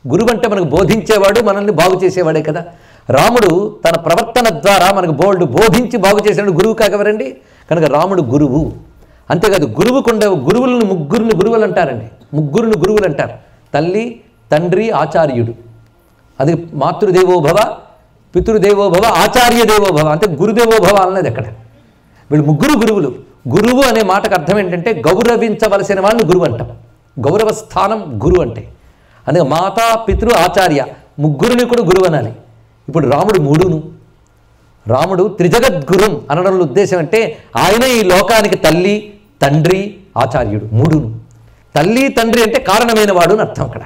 Speaker 1: గురువు అంటే మనకు బోధించేవాడు, మనల్ని బాగు చేసేవాడే కదా. రాముడు తన ప్రవర్తన ద్వారా మనకు బోధించి బాగు చేసినాడు. గురువు కాకెవరండి? కనుక రాముడు గురువు. అంతేకాదు గురువుకుండే గురువులను ముగ్గురిని గురువులు అంటారండి. ముగ్గురిని గురువులు అంటారు. తల్లి, తండ్రి, ఆచార్యుడు. అది మాతృదేవోభవ, పితృదేవోభవ, ఆచార్య దేవోభవ. అంటే గురుదేవోభవ అన్నది అక్కడ. వీళ్ళు ముగ్గురు గురువులు. గురువు అనే మాటకు అర్థం ఏంటంటే గౌరవించవలసిన వాళ్ళని గురువు అంటాం. గౌరవ స్థానం గురువు అంటే. అందుకే మాతా, పితృ, ఆచార్య ముగ్గురిని కూడా గురువు అనాలి. ఇప్పుడు రాముడు 3ను. రాముడు త్రిజగద్గురుం అనడంలో ఉద్దేశం అంటే ఆయన ఈ లోకానికి తల్లి, తండ్రి, ఆచార్యుడు 3ను. తల్లి, తండ్రి అంటే కారణమైన వాడు అని అర్థం అక్కడ.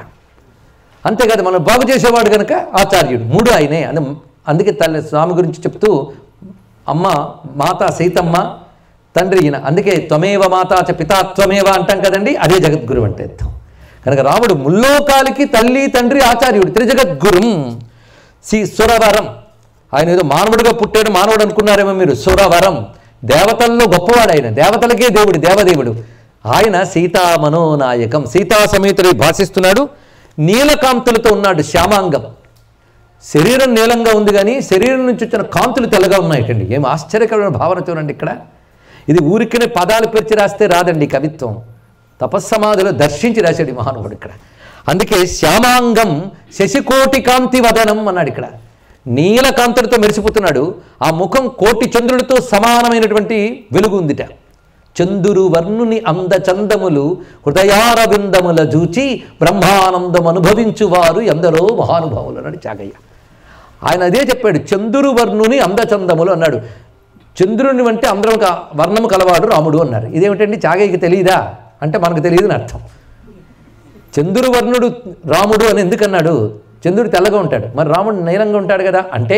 Speaker 1: అంతేకాదు మనం బాగు చేసేవాడు కనుక ఆచార్యుడు 3 ఆయనే. అందుకే తల్లి స్వామి గురించి చెప్తూ అమ్మ మాత సీతమ్మ, తండ్రి ఈయన. అందుకే త్వమేవ మాతా చ పితా త్వమేవ అంటాం కదండి, అదే జగద్గురు అంటే అర్థం. కనుక రాముడు ముల్లోకాలకి తల్లి, తండ్రి, ఆచార్యుడు, త్రిజగద్గురుం. సురవరం. ఆయన ఏదో మానవుడిగా పుట్టాడు, మానవుడు అనుకున్నారేమో మీరు. సురవరం, దేవతల్లో గొప్పవాడు ఆయన. దేవతలకే దేవుడు, దేవదేవుడు. ఆయన సీతామనోనాయకం, సీతా సమేతుడై భాషిస్తున్నాడు. నీలకాంతులతో ఉన్నాడు, శ్యామాంగం. శరీరం నీలంగా ఉంది కానీ శరీరం నుంచి వచ్చిన కాంతులు తెల్లగా ఉన్నాయటండి. ఏం ఆశ్చర్యకరమైన భావన చూడండి ఇక్కడ. ఇది ఊరికనే పదాలు పెరిచి రాస్తే రాదండి కవిత్వం. తపస్సమాధిలో దర్శించి రాశాడు ఈ మహానుభుడు ఇక్కడ. అందుకే శ్యామాంగం శశికోటి కాంతి వదనం అన్నాడు ఇక్కడ. నీలకాంతులతో మెరిసిపోతున్నాడు. ఆ ముఖం కోటి చంద్రుడితో సమానమైనటువంటి వెలుగు ఉందిట. చందురు వర్ణుని అందచందములు హృదయారవిందముల జూచి బ్రహ్మానందం అనుభవించువారు ఎందరో మహానుభావులు అన్నాడు చాగయ్య. ఆయన అదే చెప్పాడు, చందురు వర్ణుని అందచందములు అన్నాడు. చంద్రుని అంటే అందరం వర్ణము కలవాడు రాముడు అన్నారు. ఇదేమిటండి చాగయ్యకి తెలియదా అంటే మనకు తెలియదు అని అర్థం. చంద్రుడు వర్ణుడు రాముడు అని ఎందుకన్నాడు? చంద్రుడు తెల్లగా ఉంటాడు, మరి రాముడు నీలంగా ఉంటాడు కదా. అంటే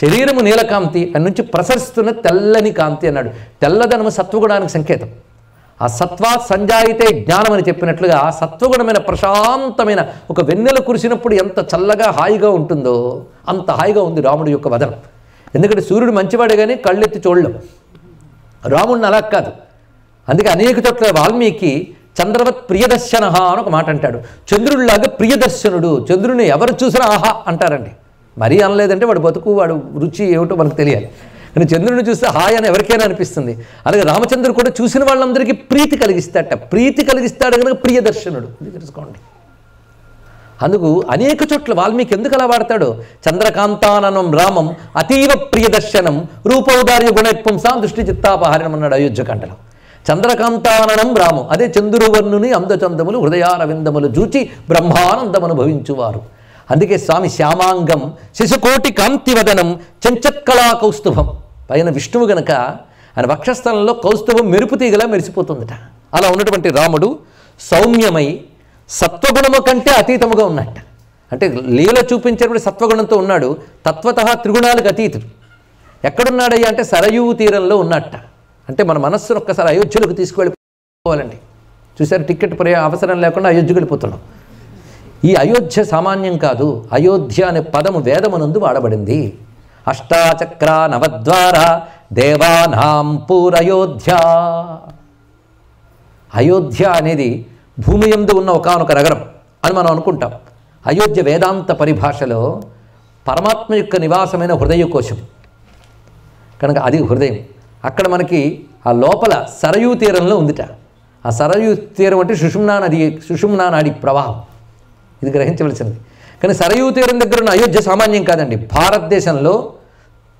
Speaker 1: శరీరము నీలకాంతి అని నుంచి ప్రసరిస్తున్న తెల్లని కాంతి అన్నాడు. తెల్లదనము సత్వగుణానికి సంకేతం. ఆ సత్వా సంజాయితే జ్ఞానం అని చెప్పినట్లుగా ఆ సత్వగుణమైన ప్రశాంతమైన ఒక వెన్నెల కురిసినప్పుడు ఎంత చల్లగా హాయిగా ఉంటుందో అంత హాయిగా ఉంది రాముడి యొక్క వదనం. ఎందుకంటే సూర్యుడు మంచివాడే కానీ కళ్ళెత్తి చూడలేం. రాముడిని అలా కాదు. అందుకే అనేక చోట్ల వాల్మీకి చంద్రవత్ ప్రియదర్శన అని ఒక మాట అంటాడు. చంద్రుడిలాగా ప్రియదర్శనుడు. చంద్రుడిని ఎవరు చూసినా ఆహా అంటారండి. మరీ అనలేదంటే వాడు బతుకు, వాడు రుచి ఏమిటో మనకు తెలియాలి. కానీ చంద్రుడిని చూస్తే హాయ్ అని ఎవరికైనా అనిపిస్తుంది. అలాగే రామచంద్రుడు కూడా చూసిన వాళ్ళందరికీ ప్రీతి కలిగిస్తాడట. ప్రీతి కలిగిస్తాడు కనుక ప్రియదర్శనుడు, ఇది తెలుసుకోండి. అందుకు అనేక చోట్ల వాల్మీకి ఎందుకు అలా వాడతాడు? చంద్రకాంతాననం రామం అతీవ ప్రియదర్శనం రూపౌదార్య గుణపుంసాం దృష్టి చిత్తాపహారణం అన్నాడు అయోధ్యకాండలో. చంద్రకాంతాననం రామం, అదే చంద్రువర్ణుని అందచందములు హృదయారవిందములు జూచి బ్రహ్మానందం అనుభవించువారు. అందుకే స్వామి శ్యామాంగం శశికోటి కాంతివదనం చంచత్కళా కౌస్తుభం. పైన విష్ణువు గనక ఆయన వక్షస్థలంలో కౌస్తుభం మెరుపు తీగలా మెరిసిపోతుందట. అలా ఉన్నటువంటి రాముడు సౌమ్యమై సత్వగుణము కంటే అతీతముగా ఉన్నట్ట. అంటే లీల చూపించేటువంటి సత్వగుణంతో ఉన్నాడు. తత్వతః త్రిగుణాలకు అతీతుడు. ఎక్కడున్నాడయ్యా అంటే సరయూ తీరంలో ఉన్నట్ట. అంటే మన మనస్సును ఒక్కసారి అయోధ్యలోకి తీసుకువెళ్ళిపోవాలండి. చూసారు, టికెట్ అవసరం లేకుండా అయోధ్యకు వెళ్ళిపోతున్నాం. ఈ అయోధ్య సామాన్యం కాదు. అయోధ్య అనే పదము వేదమునందు వాడబడింది. అష్టాచక్ర నవద్వార దేవానాం పూరయోధ్య. అయోధ్య అనేది భూమి యందు ఉన్న ఒకానొక నగరం అని మనం అనుకుంటాం. అయోధ్య వేదాంత పరిభాషలో పరమాత్మ యొక్క నివాసమైన హృదయ కోశం కనుక అది హృదయం. అక్కడ మనకి ఆ లోపల సరయూ తీరంలో ఉందిట. ఆ సరయూ తీరం అంటే సుషుమ్నా నాడి ప్రవాహం, ఇది గ్రహించవలసినది. కానీ సరయూ తీరం దగ్గర ఉన్న అయోధ్య సామాన్యం కాదండి. భారతదేశంలో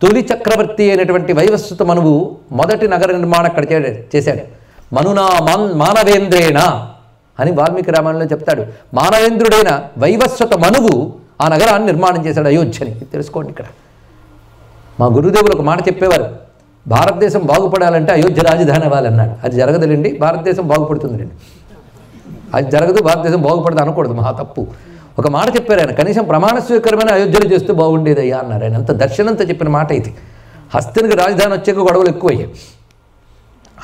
Speaker 1: తొలి చక్రవర్తి అయినటువంటి వైవస్వత మనువు మొదటి నగర నిర్మాణం అక్కడ చేశాడు. మనునా మానవేంద్రేణ అని వాల్మీకి రామాయణంలో చెప్తాడు. మానవేంద్రుడైన వైవస్వత మనువు ఆ నగరాన్ని నిర్మాణం చేశాడు, అయోధ్యని. తెలుసుకోండి. ఇక్కడ మా గురుదేవులు ఒక మాట చెప్పేవారు, భారతదేశం బాగుపడాలంటే అయోధ్య రాజధాని అవ్వాలన్నాడు. అది జరగదులేండి, భారతదేశం బాగుపడుతుందిలేండి. అది జరగదు, భారతదేశం బాగుపడదు అనకూడదు, మహా తప్పు. ఒక మాట చెప్పారు ఆయన, కనీసం ప్రమాణ స్వీకారమైన అయోధ్యలో చేస్తే బాగుండేదయ్యా అన్నారు ఆయన. అంత దర్శనంతో చెప్పిన మాట ఇది. హస్తినికి రాజధాని వచ్చాక గొడవలు ఎక్కువయ్యాయి.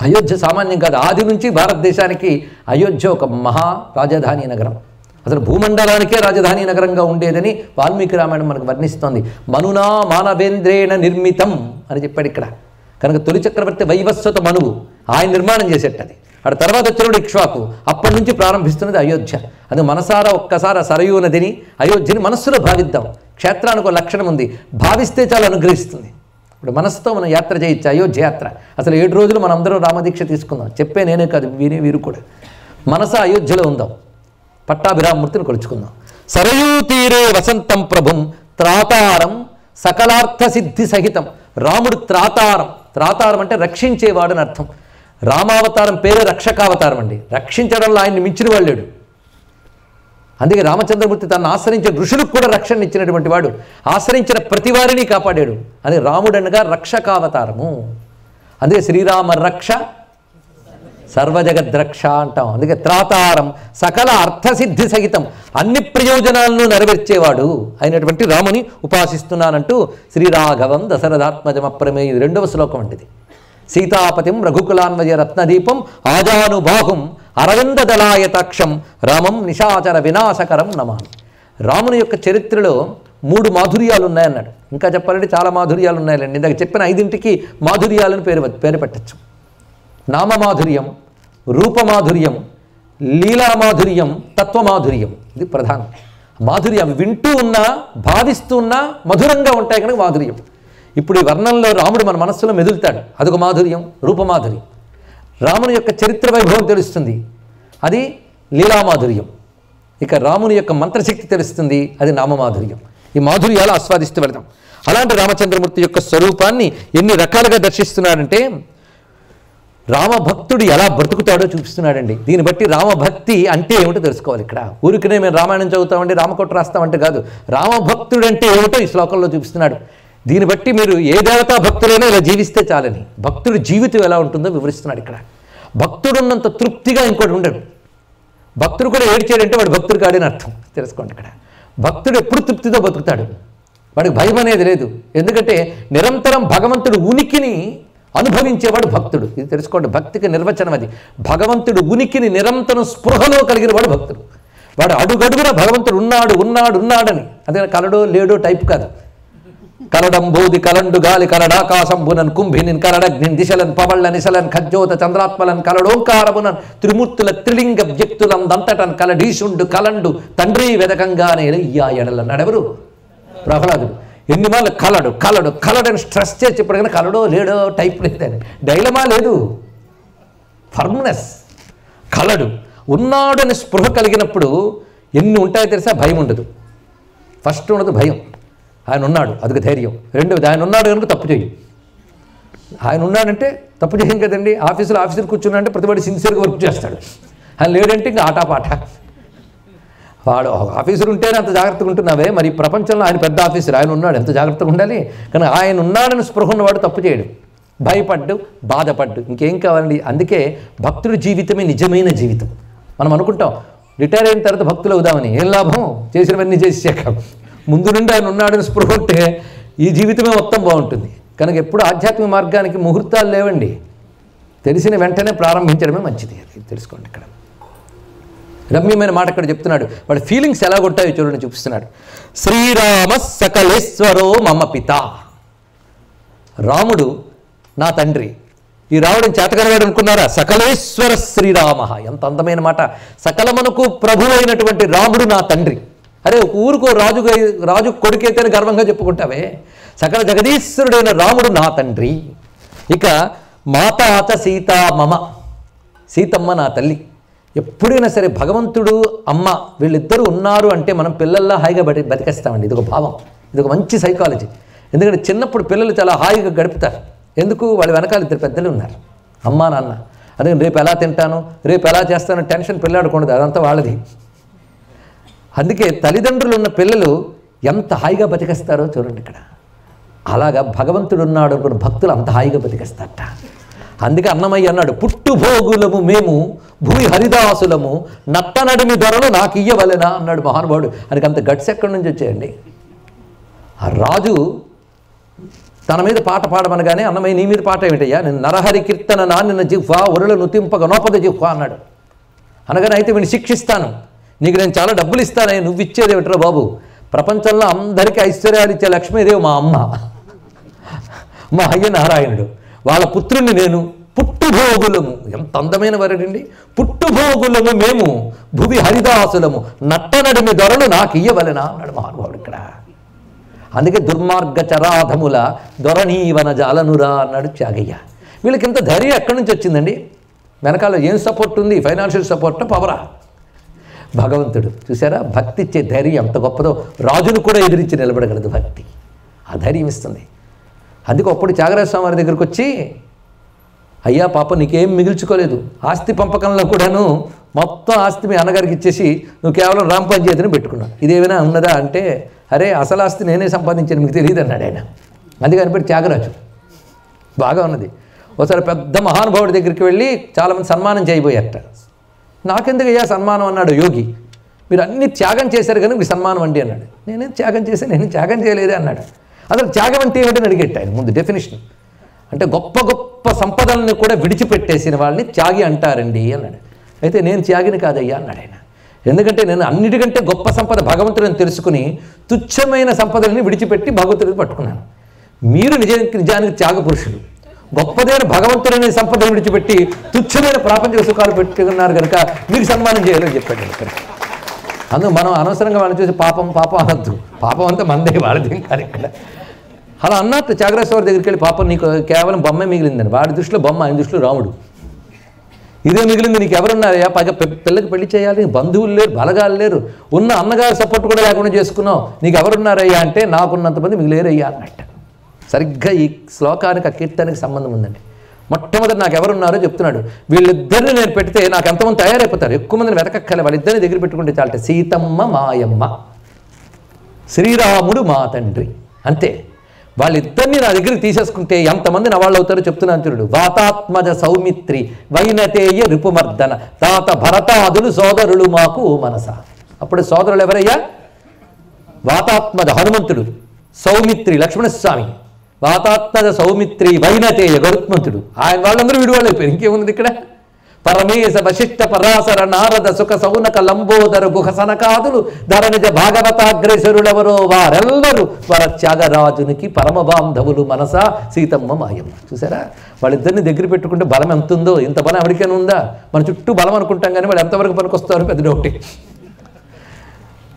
Speaker 1: అయోధ్య సామాన్యం కాదు. ఆది నుంచి భారతదేశానికి అయోధ్య ఒక మహా రాజధాని నగరం. అసలు భూమండలానికే రాజధాని నగరంగా ఉండేదని వాల్మీకి రామాయణం మనకు వర్ణిస్తోంది. మనునా మానవేంద్రేణ నిర్మితం అని చెప్పాడు ఇక్కడ. కనుక తొలి చక్రవర్తి వైవస్వత మనువు ఆయన నిర్మాణం చేసేటది. అక్కడ తర్వాత వచ్చినప్పుడు ఇక్ష్వాకు. అప్పటి నుంచి ప్రారంభిస్తున్నది అయోధ్య. అది మనసారా ఒక్కసారి సరయూ నదిని అయోధ్యని మనస్సులో భావిద్దాం. క్షేత్రానికి ఒక లక్షణం ఉంది, భావిస్తే చాలా అనుగ్రహిస్తుంది. ఇప్పుడు మనసుతో మనం యాత్ర చేయొచ్చు, అయోధ్య యాత్ర. అసలు 7 రోజులు మనం అందరం రామదీక్ష తీసుకుందాం. చెప్పే నేనే కాదు, వీరు కూడా. మనస అయోధ్యలో ఉందాం, పట్టాభిరామమూర్తిని కొలుచుకుందాం. సరయూ తీరే వసంతం ప్రభుం త్రాతారం సకలార్థ సిద్ధి సహితం. రాముడు త్రాతారం. త్రాతారం అంటే రక్షించేవాడు అని అర్థం. రామావతారం పేరే రక్షకావతారం అండి. రక్షించడంలో ఆయన్ని మించిన వాడు లేడు. అందుకే రామచంద్రమూర్తి తను ఆశ్రయించిన ఋషులకు కూడా రక్షణ ఇచ్చినటువంటి వాడు. ఆశ్రయించిన ప్రతి వారిని కాపాడాడు. అది రాముడనగా రక్షకావతారము. అందుకే శ్రీరామ రక్ష సర్వజగద్రక్ష అంటాం. అందుకే త్రాతారం సకల అర్థసిద్ధి సహితం, అన్ని ప్రయోజనాలను నెరవేర్చేవాడు అయినటువంటి రాముని ఉపాసిస్తున్నానంటూ శ్రీరాఘవం దశరథాత్మజమప్రమేయ 2వ శ్లోకం అంటిది. సీతాపతిం రఘుకులాన్వయ రత్నదీపం ఆజానుబాహుం అరవిందదళాయతాక్షం రామం నిశాచర వినాశకరం నమామి. రాముని యొక్క చరిత్రలో 3 మాధుర్యాలు ఉన్నాయన్నాడు. ఇంకా చెప్పాలంటే చాలా మాధుర్యాలు ఉన్నాయండి. ఇందాక చెప్పిన 5ంటికి మాధుర్యాలను పేరు పెట్టచ్చు. నామమాధుర్యం, రూపమాధుర్యం, లీలామాధుర్యం, తత్వమాధుర్యం. ఇది ప్రధానం. మాధుర్యం వింటూ ఉన్నా భావిస్తూ ఉన్నా మధురంగా ఉంటాయి కనుక మాధుర్యం. ఇప్పుడు ఈ వర్ణంలో రాముడు మన మనస్సులో మెదులుతాడు, అదొక మాధుర్యం, రూపమాధుర్యం. రాముని యొక్క చరిత్ర వైభవం తెలుస్తుంది, అది లీలామాధుర్యం. ఇక రాముని యొక్క మంత్రశక్తి తెలుస్తుంది, అది నామమాధుర్యం. ఈ మాధుర్యాలు ఆస్వాదిస్తూ వెళదాం. అలాంటి రామచంద్రమూర్తి యొక్క స్వరూపాన్ని ఎన్ని రకాలుగా దర్శిస్తున్నాడంటే రామభక్తుడు ఎలా బ్రతుకుతాడో చూపిస్తున్నాడండి. దీన్ని బట్టి రామభక్తి అంటే ఏమిటో తెలుసుకోవాలి. ఇక్కడ ఊరికనే మేము రామాయణం చదువుతామంటే రామకోట రాస్తామంటే కాదు, రామభక్తుడు అంటే ఏమిటో ఈ శ్లోకంలో చూపిస్తున్నాడు. దీన్ని బట్టి మీరు ఏ దేవతా భక్తులైనా ఇలా జీవిస్తే చాలని, భక్తుడి జీవితం ఎలా ఉంటుందో వివరిస్తున్నాడు ఇక్కడ. భక్తుడు ఉన్నంత తృప్తిగా ఇంకోటి ఉండడు. భక్తుడు కూడా ఏడ్చాడంటే వాడు భక్తుడు కాడని అర్థం. తెలుసుకోండి. ఇక్కడ భక్తుడు ఎప్పుడు తృప్తితో బతుకుతాడు, వాడికి భయం అనేది లేదు. ఎందుకంటే నిరంతరం భగవంతుడు ఉనికిని అనుభవించేవాడు భక్తుడు. ఇది తెలుసుకోండి, భక్తికి నిర్వచనం అది. భగవంతుడు ఉనికిని నిరంతరం స్పృహలో కలిగిన వాడు భక్తుడు. వాడు అడుగడుగున భగవంతుడు ఉన్నాడని, అదే కలడో లేడో టైప్ కాదు. కలడంబోది కలండు గాలి కలడాకాశంబునన్ కుంభినిన్ కలడగ్నిన్ దిశలన్ పవళ్ళ నిశలన్ ఖజ్జోత చంద్రాత్మలన్ కలడోంకారమునన్ త్రిమూర్తుల త్రిలింగ వ్యక్తులం దంతటన్ కలడీశుండు కలండు తండ్రి వెదకంగానే ఇయ్యా ఎడలన్నాడెవరు? ప్రహ్లాదుడు. ఎన్ని మార్లు కలడని స్ట్రెస్ చేసి చెప్పాడు, కానీ కలడో లేడో టైప్ లేదని, డైలమా లేదు, ఫర్మ్నెస్. కలడు ఉన్నాడని స్పృహ కలిగినప్పుడు ఎన్ని ఉంటాయో తెలుసా? భయం ఉండదు. ఫస్ట్ ఉండదు భయం, ఆయన ఉన్నాడు అదొక ధైర్యం. రెండవది ఆయన ఉన్నాడు కనుక తప్పు చేయం. ఆయన ఉన్నాడంటే తప్పు చేయం కదండి. ఆఫీసర్ కూర్చున్నాడంటే ప్రతివాడు సిన్సియర్గా వర్క్ చేస్తాడు. ఆయన లేడంటే ఇంకా ఆటాపాట. వాడు ఆఫీసర్ ఉంటేనే అంత జాగ్రత్తగా ఉంటున్నావే, మరి ప్రపంచంలో ఆయన పెద్ద ఆఫీసర్, ఆయన ఉన్నాడు, ఎంత జాగ్రత్తగా ఉండాలి. కానీ ఆయన ఉన్నాడని స్పృహ ఉన్నవాడు తప్పు చేయడు, భయపడ్డు బాధపడ్డు, ఇంకేం కావాలండి. అందుకే భక్తుడి జీవితమే నిజమైన జీవితం. మనం అనుకుంటాం రిటైర్ అయిన తర్వాత భక్తులు అవుదామని, ఏం లాభం, చేసినవన్నీ చేసాక. ముందు నుండి ఆయన ఉన్నాడని స్పృహ ఉంటే ఈ జీవితమే మొత్తం బాగుంటుంది. కనుక ఎప్పుడు ఆధ్యాత్మిక మార్గానికి ముహూర్తాలు లేవండి, తెలిసిన వెంటనే ప్రారంభించడమే మంచిది. అది తెలుసుకోండి. ఇక్కడ రమ్యమైన మాట ఇక్కడ చెప్తున్నాడు. వాడి ఫీలింగ్స్ ఎలా కొట్టాయో చూడండి, చూపిస్తున్నాడు. శ్రీరామ సకలేశ్వరో మమ పిత. రాముడు నా తండ్రి. ఈ రాముడిని చేతకనవాడు అనుకున్నారా? సకలేశ్వర శ్రీరామ. ఎంత అందమైన మాట. సకలమునకు ప్రభు అయినటువంటి రాముడు నా తండ్రి. అరే ఊరుకో రాజు కొడుకైతేనే గర్వంగా చెప్పుకుంటావే. సకల జగదీశ్వరుడైన రాముడు నా తండ్రి. ఇక మాతాచ సీతా మమ. సీతమ్మ నా తల్లి. ఎప్పుడైనా సరే భగవంతుడు అమ్మ వీళ్ళిద్దరూ ఉన్నారు అంటే మనం పిల్లల్లా హాయిగా బతికేస్తామండి. ఇదొక భావం, ఇదొక మంచి సైకాలజీ. ఎందుకంటే చిన్నప్పుడు పిల్లలు చాలా హాయిగా గడుపుతారు. ఎందుకు? వాళ్ళ వెనకాల ఇద్దరు పెద్దలు ఉన్నారు, అమ్మ నాన్న. అదే రేపు ఎలా తింటాను, రేపు ఎలా చేస్తాను టెన్షన్ పిల్లాడకూడదు, అదంతా వాళ్ళది. అందుకే తల్లిదండ్రులు ఉన్న పిల్లలు ఎంత హాయిగా బతికేస్తారో చూడండి ఇక్కడ. అలాగా భగవంతుడు ఉన్నాడు అనుకున్న భక్తులు అంత హాయిగా బతికేస్తారట. అందుకే అన్నమయ్య అన్నాడు, పుట్టుభోగులము మేము భూమి హరిదాసులము నట్టనడిమి ధరలు నాకు ఇయ్యవలెనా అన్నాడు మహానుభావుడు. ఆయనకి అంత గట్స్ ఎక్కడి నుంచి వచ్చాయండి. ఆ రాజు తన మీద పాట పాడమనగానే అన్నమయ్య నీ మీద పాట ఏమిటయ్యా, నేను నరహరి కీర్తన నా నిన్న జిహ్వా ఒరల నుతింపగ నోపద జిహ్వా అన్నాడు. అనగానే అయితే వీడిని శిక్షిస్తాను, నీకు నేను చాలా డబ్బులు ఇస్తానని. నువ్వు ఇచ్చేది ఏమిట్రా బాబు, ప్రపంచంలో అందరికీ ఐశ్వర్యాలు ఇచ్చే లక్ష్మీదేవి మా అమ్మ, మా అయ్య నారాయణుడు, వాళ్ళ పుత్రుణ్ణి నేను. పుట్టుభోగులము, ఎంత అందమైన వరడండి. పుట్టుభోగులము మేము భువి హరిదాసులము నట్టనడిమి దొరలు నాకు ఇయ్యవలెనా అన్నాడు మహానుభావుడు ఇక్కడ. అందుకే దుర్మార్గ చరాధముల దొరనీవన జాలనురా అన్నాడు త్యాగయ్య. వీళ్ళకి ఇంత ధైర్యం ఎక్కడి నుంచి వచ్చిందండి? వెనకాల ఏం సపోర్ట్ ఉంది? ఫైనాన్షియల్ సపోర్ట్, పవరా? భగవంతుడు. చూసారా భక్తి ఇచ్చే ధైర్యం ఎంత గొప్పదో. రాజును కూడా ఎదిరించి నిలబడగలదు భక్తి, ఆ ధైర్యం ఇస్తుంది. అందుకే అప్పుడు త్యాగరాజ స్వామి వారి దగ్గరికి వచ్చి, అయ్యా పాప నీకేం మిగిల్చుకోలేదు, ఆస్తి పంపకంలో కూడాను మొత్తం ఆస్తి మీ అన్నగారికి ఇచ్చేసి నువ్వు కేవలం రామ పంచాయతీని పెట్టుకున్నావు, ఇదేమైనా ఉన్నదా అంటే, అరే అసలు ఆస్తి నేనే సంపాదించాను మీకు తెలియదు అన్నాడు ఆయన. అందుకని పెట్టి త్యాగరాజు బాగా ఉన్నది. ఒకసారి పెద్ద మహానుభావుడి దగ్గరికి వెళ్ళి చాలామంది సన్మానం చేయబోయారట. నాకెందుకు అయ్యా సన్మానం అన్నాడు యోగి. మీరు అన్ని త్యాగం చేశారు కానీ మీకు సన్మానం అండి అన్నాడు. నేనేం త్యాగం చేశాను, నేను త్యాగం చేయలేదే అన్నాడు. అసలు త్యాగం అంటే ఏమిటని అడిగేట ఆయన ముందు డెఫినేషన్. అంటే గొప్ప గొప్ప సంపదలను కూడా విడిచిపెట్టేసిన వాళ్ళని త్యాగి అంటారండి అన్నాడు. అయితే నేను త్యాగిని కాదయ్యా అన్నాడు ఆయన. ఎందుకంటే నేను అన్నిటికంటే గొప్ప సంపద భగవంతుడిని తెలుసుకుని తుచ్చమైన సంపదలని విడిచిపెట్టి భగవంతుడిని పట్టుకున్నాను. మీరు నిజానికి త్యాగ పురుషులు. గొప్పదైన భగవంతుడనే సంపదను విడిచిపెట్టి తుచ్చమైన ప్రాపంచిక సుఖాలు పెట్టుకున్నారు కనుక మీకు సన్మానం చేయాలని చెప్పాడు ఇక్కడ. అందుకు మనం అనవసరంగా వాళ్ళని చూసి పాపం పాపం అనొద్దు. పాపం అంతా మందే, వాళ్ళదేం కాదు ఇక్కడ. అలా అన్నట్టు త్యాగరాజ వారి దగ్గరికి వెళ్ళి, పాపం నీకు కేవలం బొమ్మే మిగిలిందని. వాడి దృష్టిలో బొమ్మ, ఆయన దృష్టిలో రాముడు. ఇదే మిగిలింది, నీకు ఎవరున్నారయ్యా? పైగా పిల్లకి పెళ్లి చేయాలి, బంధువులు లేరు, బలగాలు లేరు, ఉన్న అన్నగారు సపోర్ట్ కూడా లేకుండా చేసుకున్నావు, నీకు ఎవరున్నారయ్యా అంటే నాకున్నంతమంది మీకు లేరయ్యా అన్నట్టు. సరిగ్గా ఈ శ్లోకానికి ఆ కీర్తనకి సంబంధం ఉందండి. మొట్టమొదటి నాకు ఎవరున్నారో చెప్తున్నాడు. వీళ్ళిద్దరిని నేను పెడితే నాకు ఎంతమంది తయారైపోతారు, ఎక్కువ మందిని వెతకక్కలే, వాళ్ళిద్దరిని దగ్గర పెట్టుకుంటే చాలంటే సీతమ్మ మాయమ్మ, శ్రీరాముడు మా తండ్రి, అంతే. వాళ్ళిద్దరిని నా దగ్గరికి తీసేసుకుంటే ఎంతమంది నా వాళ్ళు అవుతారో చెప్తున్నాను చూడు. వాతాత్మజ సౌమిత్రి వైనతేయ రిపుమర్దన తాత భరతాదులు సోదరులు మాకు ఓ మనస. అప్పుడు సోదరులు ఎవరయ్యా? వాతాత్మజ హనుమంతుడు, సౌమిత్రి లక్ష్మణస్వామి, వాతాత్మజ సౌమిత్రి వైనతేయ గరుత్మంతుడు. ఆయన వాళ్ళందరూ వీడు వాళ్ళు అయిపోయారు. ఇంకేమున్నది ఇక్కడ? పరమేశ వశిష్ఠ పరాశర నారద సుఖ సౌనక లంబోదర గుహ సనకాదులు ధరణిజ భాగవతాగ్రేసరులెవరో వారెల్లరూ వర త్యాగరాజునికి పరమ బాంధవులు మనస సీతమ్మ మాయమ్మ. చూసారా వాళ్ళిద్దరిని దగ్గర పెట్టుకుంటే బలం ఎంత ఉందో. ఇంత బలం ఎవరికైనా ఉందా? మన చుట్టూ బలం అనుకుంటాం కానీ వాళ్ళు ఎంతవరకు పనికొస్తారు పెద్ద ఒకటి.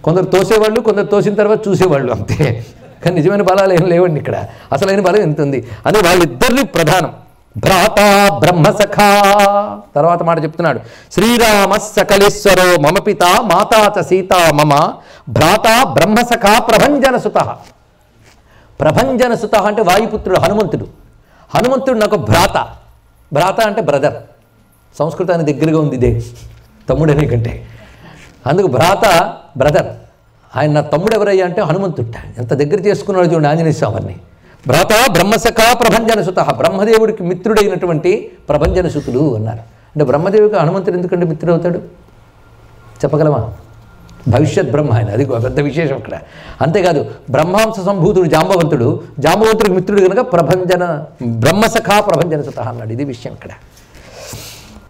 Speaker 1: కొందరు తోసేవాళ్ళు, కొందరు తోసిన తర్వాత చూసేవాళ్ళు, అంతే. కానీ నిజమైన బలాలు ఏం లేవండి ఇక్కడ. అసలైన బలం ఎంత ఉంది అని వాళ్ళిద్దరిని ప్రధానం. భ్రాత బ్రహ్మసఖా. తర్వాత మాట చెప్తున్నాడు, శ్రీరామ సకలేశ్వరో మమ పిత మాతాచ సీత మమ భ్రాత బ్రహ్మసఖా ప్రభంజన సుత. ప్రభంజన సుత అంటే వాయుపుత్రుడు హనుమంతుడు. హనుమంతుడు నాకు భ్రాత. భ్రాత అంటే బ్రదర్. సంస్కృతానికి దగ్గరగా ఉంది ఇదే, తమ్ముడనే కంటే. అందుకు భ్రాత బ్రదర్. ఆయన నా తమ్ముడు ఎవరయ్యా అంటే హనుమంతుట. ఎంత దగ్గర చేసుకున్నాడు చూడండి ఆంజనేయ స్వామిని. భ్రాత బ్రహ్మసఖా ప్రభంజన సుత. బ్రహ్మదేవుడికి మిత్రుడైనటువంటి ప్రభంజన సుతుడు అన్నారు. అంటే బ్రహ్మదేవుడికి హనుమంతుడు ఎందుకంటే మిత్రుడు అవుతాడు చెప్పగలమా? భవిష్యత్ బ్రహ్మ ఆయన, అది పెద్ద విశేషం ఇక్కడ. అంతేకాదు బ్రహ్మాంశ సంభూతుడు జాంబవంతుడు, జాంబవంతుడికి మిత్రుడు కనుక బ్రహ్మసఖా ప్రభంజన సుత అన్నాడు. ఇది విషయం ఇక్కడ.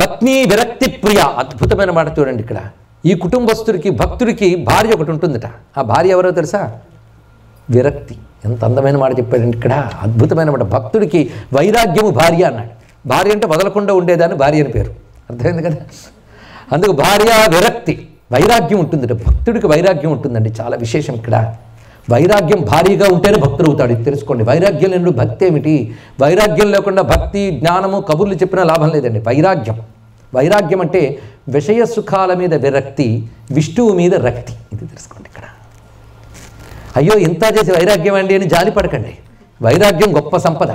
Speaker 1: పత్ని విరక్తి ప్రియ. అద్భుతమైన మాట చూడండి ఇక్కడ. ఈ కుటుంబస్తుడికి భక్తుడికి భార్య ఒకటి ఉంటుందట. ఆ భార్య ఎవరో తెలుసా? విరక్తి. ఎంత అందమైన మాట చెప్పాడండి ఇక్కడ, అద్భుతమైన మాట. భక్తుడికి వైరాగ్యము భార్య అన్నాడు. భార్య అంటే వదలకుండా ఉండేదాన్ని భార్య అని పేరు, అర్థమైంది కదా. అందుకు భార్య విరక్తి, వైరాగ్యం ఉంటుందట. భక్తుడికి వైరాగ్యం ఉంటుందండి, చాలా విశేషం ఇక్కడ. వైరాగ్యం భారీగా ఉంటేనే భక్తుడు అవుతాడు, ఇది తెలుసుకోండి. వైరాగ్యం లేని భక్తి ఏమిటి? వైరాగ్యం లేకుండా భక్తి జ్ఞానము కబుర్లు చెప్పినా లాభం లేదండి. వైరాగ్యం అంటే విషయ సుఖాల మీద విరక్తి, విష్ణువు మీద రక్తి, ఇది తెలుసుకోండి ఇక్కడ. అయ్యో ఇంత చేసి వైరాగ్యం అండి అని జాలి పడకండి. వైరాగ్యం గొప్ప సంపద.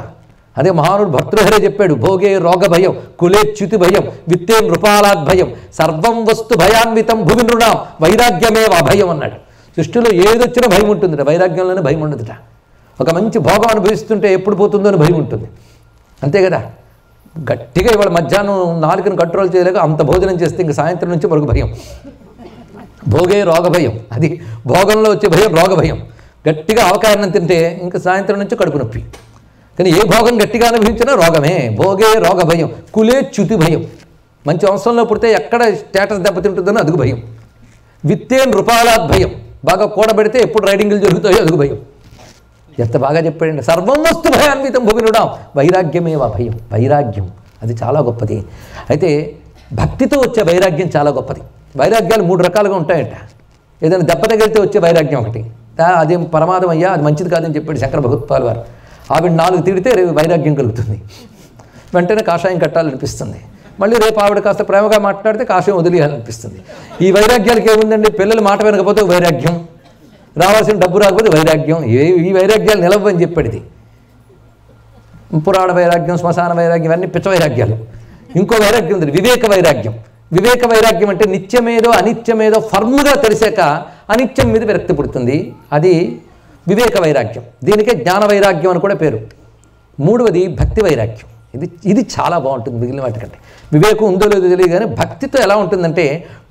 Speaker 1: అదే మహానుడు భర్తృహరే చెప్పాడు, భోగే రోగ భయం, కులేచ్యుతి భయం, విత్తే నృపాలాద్ భయం, సర్వం వస్తు భయాన్వితం భువి నృణాం వైరాగ్యమే అభయం అన్నాడు. సృష్టిలో ఏదొచ్చినా భయం ఉంటుందిట, వైరాగ్యంలోనే భయం ఉండదుట. ఒక మంచి భోగం అనుభవిస్తుంటే ఎప్పుడు పోతుందో అని భయం ఉంటుంది, అంతే కదా. గట్టిగా ఇవాళ మధ్యాహ్నం 4ని కంట్రోల్ చేయలేక అంత భోజనం చేస్తే ఇంక సాయంత్రం నుంచి మరొక భయం. భోగే రోగ భయం, అది భోగంలో వచ్చే భయం రోగ భయం. గట్టిగా ఆవకాయనం తింటే ఇంకా సాయంత్రం నుంచి కడుపు నొప్పి. కానీ ఏ భోగం గట్టిగా అనుభవించినా రోగమే. భోగే రోగ భయం, కులే చ్యుతి భయం. మంచి వంశంలో పుడితే ఎక్కడ స్టేటస్ దెబ్బతింటుందని అదుగు భయం. విత్తే నృపాలాద్ భయం, బాగా కూడబెడితే ఎప్పుడు రైడింగ్లు జరుగుతాయో అదుగు భయం. ఎంత బాగా చెప్పాడండి. సర్వం వస్తు భయాన్వితం భువినుడాం వైరాగ్యమేవ భయం. వైరాగ్యం అది చాలా గొప్పది. అయితే భక్తితో వచ్చే వైరాగ్యం చాలా గొప్పది. వైరాగ్యాలు 3 రకాలుగా ఉంటాయట. ఏదైనా దెబ్బ తగిలితే వచ్చే వైరాగ్యం ఒకటి, అదేం ప్రమాదం అయ్యా, అది మంచిది కాదని చెప్పాడు శంకర భగవత్పాల్ వారు. ఆవిడ 4 తిడితే వైరాగ్యం కలుగుతుంది, వెంటనే కాషాయం కట్టాలనిపిస్తుంది. మళ్ళీ రేపు ఆవిడ కాస్త ప్రేమగా మాట్లాడితే కాషాయం వదిలేయాలనిపిస్తుంది. ఈ వైరాగ్యాలకి ఏముందండి? పిల్లలు మాట వినకపోతే వైరాగ్యం, రావాల్సిన డబ్బు రాకపోతే వైరాగ్యం. ఈ వైరాగ్యాలు నిలవని చెప్పాడు. ఇది పురాణ వైరాగ్యం, శ్మశాన వైరాగ్యం, ఇవన్నీ పిచ్చ వైరాగ్యాలు. ఇంకో వైరాగ్యం ఉంది, వివేక వైరాగ్యం. వివేక వైరాగ్యం అంటే నిత్యమేదో అనిత్యమేదో ఫర్మ్గా తెలిసాక అనిత్యం మీద విరక్తి పుడుతుంది, అది వివేక వైరాగ్యం. దీనికే జ్ఞాన వైరాగ్యం అని కూడా పేరు. 3వది భక్తి వైరాగ్యం. ఇది చాలా బాగుంటుంది మిగిలిన వాటికంటే. వివేకం ఉందో లేదో తెలియదు, కానీ భక్తితో ఎలా ఉంటుందంటే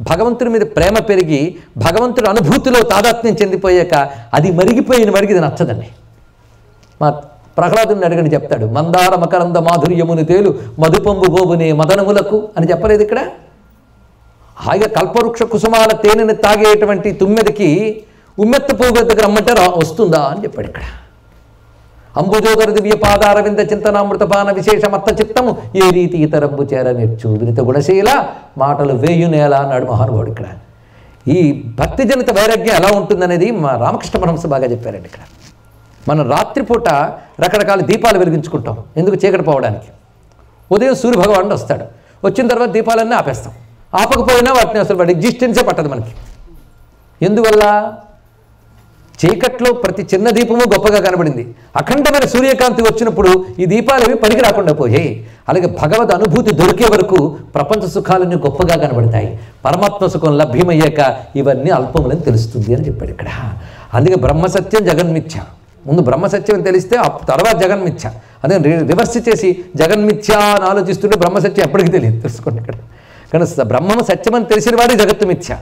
Speaker 1: భగవంతుడి మీద ప్రేమ పెరిగి భగవంతుడి అనుభూతిలో తాదాత్మ్యం చెందిపోయాక అది మరిగిపోయిన ఇది నచ్చదండి. మా ప్రహ్లాదుని అడగని చెప్తాడు, మందార మకరంద మాధుర్యముని తేలు మధుపంబు గోబునే మదనములకు అని చెప్పలేదు ఇక్కడ. హాయిగా కల్పవృక్ష కుసుమాల తేనెని తాగేటువంటి తుమ్మెదకి ఉమ్మెత్త పువ్వు దగ్గర రమ్మంటే వస్తుందా అని చెప్పాడు ఇక్కడ. అంబుజోదర దివ్య పాదారవింద చింతనామృతపాన విశేషమత్త చిత్తము ఏ రీతి ఇతరంబు చేర నేర్చు వినిత గుణశీల మాటలు వేయునేలా అన్నాడు మహానుభావుడు ఇక్కడ. ఈ భక్తిజనిత వైరాగ్యం ఎలా ఉంటుందనేది మా రామకృష్ణ పరమహంస బాగా చెప్పారండి ఇక్కడ. మనం రాత్రిపూట రకరకాల దీపాలు వెలిగించుకుంటాం, ఎందుకు? చీకటి పోవడానికి. ఉదయం సూర్యభగవానుడు వస్తాడు, వచ్చిన తర్వాత దీపాలన్నీ ఆపేస్తాం. ఆపకపోయినా వాటిని అసలు వాటి ఎగ్జిస్టెన్సే పట్టదు మనకి. ఎందువల్ల? చీకట్లో ప్రతి చిన్న దీపము గొప్పగా కనబడింది. అఖండమైన సూర్యకాంతి వచ్చినప్పుడు ఈ దీపాలు అవి పనికి రాకుండా పోయాయి. అలాగే భగవద్ అనుభూతి దొరికే వరకు ప్రపంచ సుఖాలన్నీ గొప్పగా కనబడతాయి. పరమాత్మ సుఖం లభ్యమయ్యాక ఇవన్నీ అల్పములని తెలుస్తుంది అని చెప్పాడు ఇక్కడ. అందుకే బ్రహ్మసత్యం జగన్మిథ్య. ముందు బ్రహ్మసత్యం అని తెలిస్తే తర్వాత జగన్మిథ్య. అదే రివర్స్ చేసి జగన్మిథ్య అని ఆలోచిస్తుంటే బ్రహ్మసత్యం ఎప్పటికీ తెలియదు, తెలుసుకోండి ఇక్కడ. కానీ బ్రహ్మం సత్యమని తెలిసిన వాడి జగత్తు మిథ్య,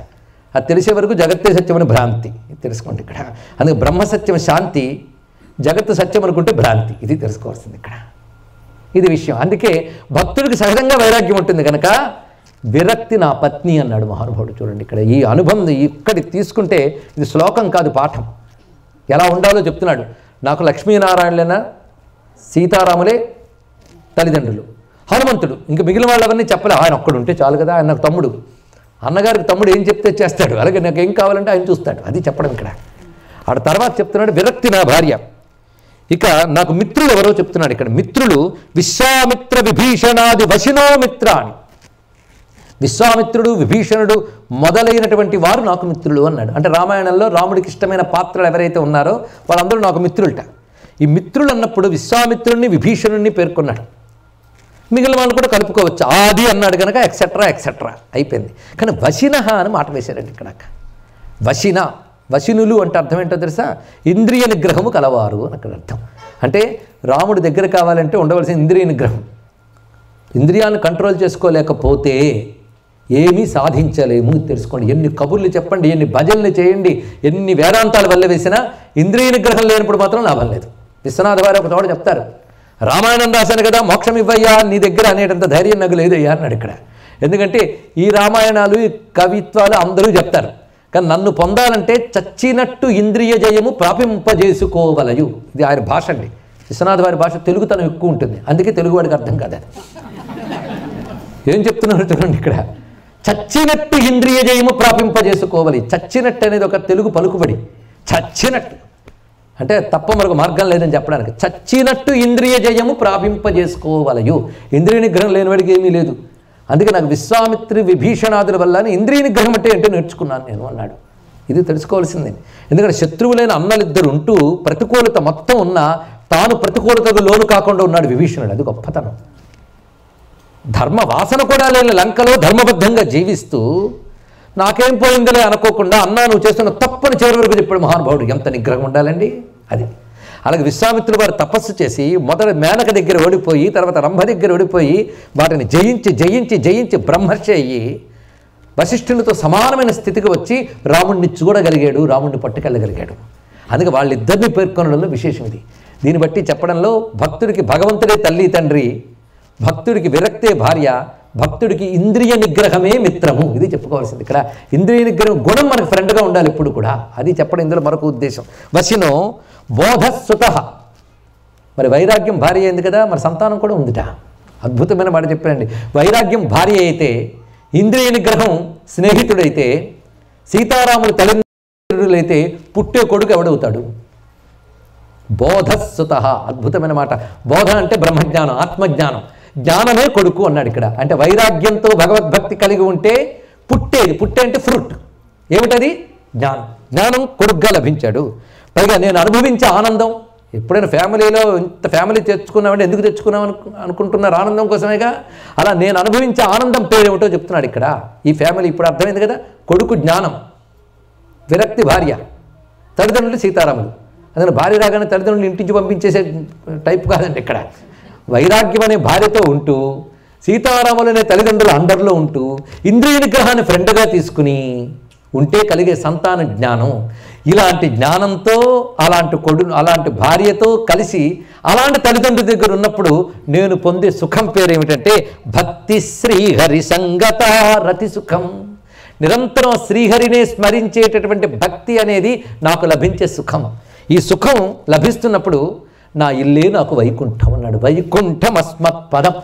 Speaker 1: అది తెలిసే వరకు జగత్తే సత్యమని భ్రాంతి, తెలుసుకోండి ఇక్కడ. అందుకే బ్రహ్మసత్యం శాంతి, జగత్తు సత్యం అనుకుంటే భ్రాంతి, ఇది తెలుసుకోవాల్సింది ఇక్కడ. ఇది విషయం. అందుకే భక్తుడికి సహజంగా వైరాగ్యం ఉంటుంది కనుక విరక్తి నా పత్ని అన్నాడు మహానుభావుడు. చూడండి ఇక్కడ ఈ అనుబంధం ఇక్కడి తీసుకుంటే ఇది శ్లోకం కాదు, పాఠం. ఎలా ఉండాలో చెప్తున్నాడు. నాకు లక్ష్మీనారాయణులైన సీతారాములే తల్లిదండ్రులు, హనుమంతుడు, ఇంకా మిగిలిన వాళ్ళవన్నీ చెప్పలే. ఆయన ఒక్కడుంటే చాలు కదా, ఆయన నాకు తమ్ముడు. అన్నగారికి తమ్ముడు ఏం చెప్తే చేస్తాడు, అలాగే నాకు ఏం కావాలంటే ఆయన చూస్తాడు, అది చెప్పడం ఇక్కడ. ఆడ తర్వాత చెప్తున్నాడు విరక్తి నా భార్య. ఇక నాకు మిత్రులు ఎవరో చెప్తున్నాడు ఇక్కడ. మిత్రులు విశ్వామిత్ర విభీషణాది వశినో మిత్ర అని. విశ్వామిత్రుడు, విభీషణుడు మొదలైనటువంటి వారు నాకు మిత్రులు అన్నాడు. అంటే రామాయణంలో రాముడికి ఇష్టమైన పాత్రలు ఎవరైతే ఉన్నారో వాళ్ళందరూ నాకు మిత్రులట. ఈ మిత్రులు అన్నప్పుడు విశ్వామిత్రుడిని, విభీషణుడిని పేర్కొన్నాడు. మిగిలిన వాళ్ళు కూడా కలుపుకోవచ్చు. ఆది అన్నాడు కనుక ఎక్సెట్రా ఎక్సెట్రా అయిపోయింది. కానీ వశినహ అని మాట వేశారండి ఇక్కడ. వశిన, వశినులు అంటే అర్థం ఏంటో తెలుసా? ఇంద్రియ నిగ్రహము కలవారు అని అక్కడ అర్థం. అంటే రాముడి దగ్గర కావాలంటే ఉండవలసిన ఇంద్రియ నిగ్రహం. ఇంద్రియాలను కంట్రోల్ చేసుకోలేకపోతే ఏమీ సాధించలేము, తెలుసుకోండి. ఎన్ని కబుర్లు చెప్పండి, ఎన్ని భజనలు చేయండి, ఎన్ని వేదాంతాల వల్ల వేసినా ఇంద్రియ నిగ్రహం లేనప్పుడు మాత్రం లాభం లేదు. విశ్వనాథ వారు ఒక తోడు చెప్తారు, రామాయణం రాశాను కదా మోక్షం ఇవ్వయ్యా నీ దగ్గర అనేటంత ధైర్యం నాకు లేదయ్యా అన్నాడు ఇక్కడ. ఎందుకంటే ఈ రామాయణాలు ఈ కవిత్వాలు అందరూ చెప్తారు, కానీ నన్ను పొందాలంటే చచ్చినట్టు ఇంద్రియ జయము ప్రాపింపజేసుకోవలయు. ఇది ఆయన భాష అండి. విశ్వనాథ్ వారి భాష తెలుగుతనం ఎక్కువ ఉంటుంది, అందుకే తెలుగు వాడికి అర్థం కాదు. అది ఏం చెప్తున్నారు చూడండి ఇక్కడ, చచ్చినట్టు ఇంద్రియ జయము ప్రాపింపజేసుకోవాలి. చచ్చినట్టు అనేది ఒక తెలుగు పలుకుబడి. చచ్చినట్టు అంటే తప్ప మరొక మార్గం లేదని చెప్పడానికి. చచ్చినట్టు ఇంద్రియ జయము ప్రాపింపజేసుకోవలయు. ఇంద్రియ నిగ్రహం లేనివాడికి ఏమీ లేదు. అందుకే నాకు విశ్వామిత్రి విభీషణాదుల వల్ల ఇంద్రియ నిగ్రహం అంటే ఏంటో నేర్చుకున్నాను నేను అన్నాడు. ఇది తెలుసుకోవాల్సిందే. ఎందుకంటే శత్రువులైన అన్నలిద్దరు ఉంటూ ప్రతికూలత మొత్తం ఉన్నా తాను ప్రతికూలతకు లోను కాకుండా ఉన్నాడు విభీషణుడు. అది గొప్పతనం. ధర్మ వాసన కూడా లేని లంకలో ధర్మబద్ధంగా జీవిస్తూ నాకేం పోయిందిలే అనుకోకుండా అన్నా నువ్వు చేస్తున్న తప్పని చివరి వరకు చెప్పాడు మహానుభావుడు. ఎంత నిగ్రహం ఉండాలండి అది. అలాగే విశ్వామిత్రుడు వారు తపస్సు చేసి మొదట మేనక దగ్గర ఓడిపోయి తర్వాత రంభ దగ్గర ఓడిపోయి వాటిని జయించి జయించి జయించి బ్రహ్మర్షి అయ్యి వశిష్ఠులతో సమానమైన స్థితికి వచ్చి రాముడిని చూడగలిగాడు, రాముడిని పట్టుకెళ్ళగలిగాడు. అందుకే వాళ్ళిద్దరిని పేర్కొనడంలో విశేషం ఇది. దీన్ని బట్టి చెప్పడంలో భక్తుడికి భగవంతుడే తల్లి తండ్రి, భక్తుడికి విరక్తే భార్య, భక్తుడికి ఇంద్రియ నిగ్రహమే మిత్రము. ఇది చెప్పుకోవాల్సింది ఇక్కడ. ఇంద్రియ నిగ్రహం గుణం మనకు ఫ్రెండ్గా ఉండాలి ఎప్పుడు కూడా. అది చెప్పడం ఇందులో మరొక ఉద్దేశం. వశినో బోధస్సుత. మరి వైరాగ్యం భార్య అయింది కదా, మరి సంతానం కూడా ఉందిట. అద్భుతమైన మాట చెప్పారండి. వైరాగ్యం భార్య అయితే, ఇంద్రియ నిగ్రహం స్నేహితుడైతే, సీతారాములు తల్లిదండ్రులైతే పుట్టే కొడుకు ఎవడవుతాడు? బోధస్సుత. అద్భుతమైన మాట. బోధ అంటే బ్రహ్మజ్ఞానం, ఆత్మజ్ఞానం. జ్ఞానమే కొడుకు అన్నాడు ఇక్కడ. అంటే వైరాగ్యంతో భగవద్భక్తి కలిగి ఉంటే పుట్టేది. పుట్టే అంటే ఫ్రూట్. ఏమిటది? జ్ఞానం. జ్ఞానం కొడుకుగా లభించాడు. పైగా నేను అనుభవించే ఆనందం. ఎప్పుడైనా ఫ్యామిలీలో ఇంత ఫ్యామిలీ తెచ్చుకున్నామంటే ఎందుకు తెచ్చుకున్నాం అనుకుంటున్నారు? ఆనందం కోసమేగా. అలా నేను అనుభవించే ఆనందం పేరేమిటో చెప్తున్నాడు ఇక్కడ. ఈ ఫ్యామిలీ ఇప్పుడు అర్థమైంది కదా. కొడుకు జ్ఞానం, విరక్తి భార్య, తల్లిదండ్రులు సీతారాములు. అందుకని భార్య రాగానే తల్లిదండ్రులు ఇంటించి పంపించేసే టైప్ కాదండి ఇక్కడ. వైరాగ్యం అనే భార్యతో ఉంటూ, సీతారాములు అనే తల్లిదండ్రుల అండర్లో ఉంటూ, ఇంద్రియ నిగ్రహాన్ని ఫ్రెండ్గా తీసుకుని ఉంటే కలిగే సంతాన జ్ఞానం. ఇలాంటి జ్ఞానంతో అలాంటి భార్యతో కలిసి అలాంటి తల్లిదండ్రుల దగ్గర ఉన్నప్పుడు నేను పొందే సుఖం పేరు ఏమిటంటే భక్తి శ్రీహరి సంగత రతి సుఖం. నిరంతరం శ్రీహరినే స్మరించేటటువంటి భక్తి అనేది నాకు లభించే సుఖం. ఈ సుఖం లభిస్తున్నప్పుడు నా ఇల్లే నాకు వైకుంఠం అన్నాడు. వైకుంఠం అస్మత్ పదం.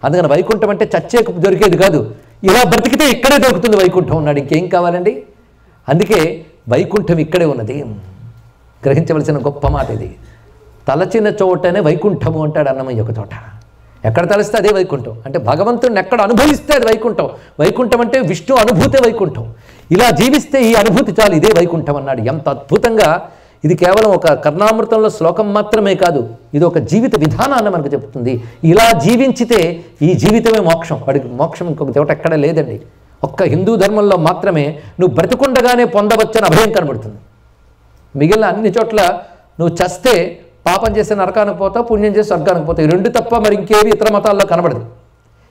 Speaker 1: అందుకని వైకుంఠం అంటే చచ్చేకు దొరికేది కాదు, ఇలా బ్రతికితే ఇక్కడే దొరుకుతుంది వైకుంఠం అన్నాడు. ఇంకేం కావాలండి? అందుకే వైకుంఠం ఇక్కడే ఉన్నది. గ్రహించవలసిన గొప్ప మాట ఇది. తలచిన చోటనే వైకుంఠము అంటాడు అన్నమయ్య ఒక చోట. ఎక్కడ తలస్తే అదే వైకుంఠం. అంటే భగవంతుడిని ఎక్కడ అనుభవిస్తే అది వైకుంఠం. వైకుంఠం అంటే విష్ణు అనుభూతే వైకుంఠం. ఇలా జీవిస్తే ఈ అనుభూతి చాలు, ఇదే వైకుంఠం అన్నాడు. ఎంత అద్భుతంగా! ఇది కేవలం ఒక కర్ణామృతంలో శ్లోకం మాత్రమే కాదు, ఇది ఒక జీవిత విధానాన్ని మనకు చెప్తుంది. ఇలా జీవించితే ఈ జీవితమే మోక్షం. వాడికి మోక్షం ఇంకొక చోట ఎక్కడ లేదండి. ఒక్క హిందూ ధర్మంలో మాత్రమే నువ్వు బ్రతికుండగానే పొందవచ్చని అభయం కనబడుతుంది. మిగిలిన అన్ని చోట్ల నువ్వు చస్తే పాపం చేస్తే నరకానికి పోతావు, పుణ్యం చేసి స్వర్గానికి పోతావు. ఈ రెండు తప్ప మరి ఇంకేవి ఇతర మతాల్లో కనబడదు.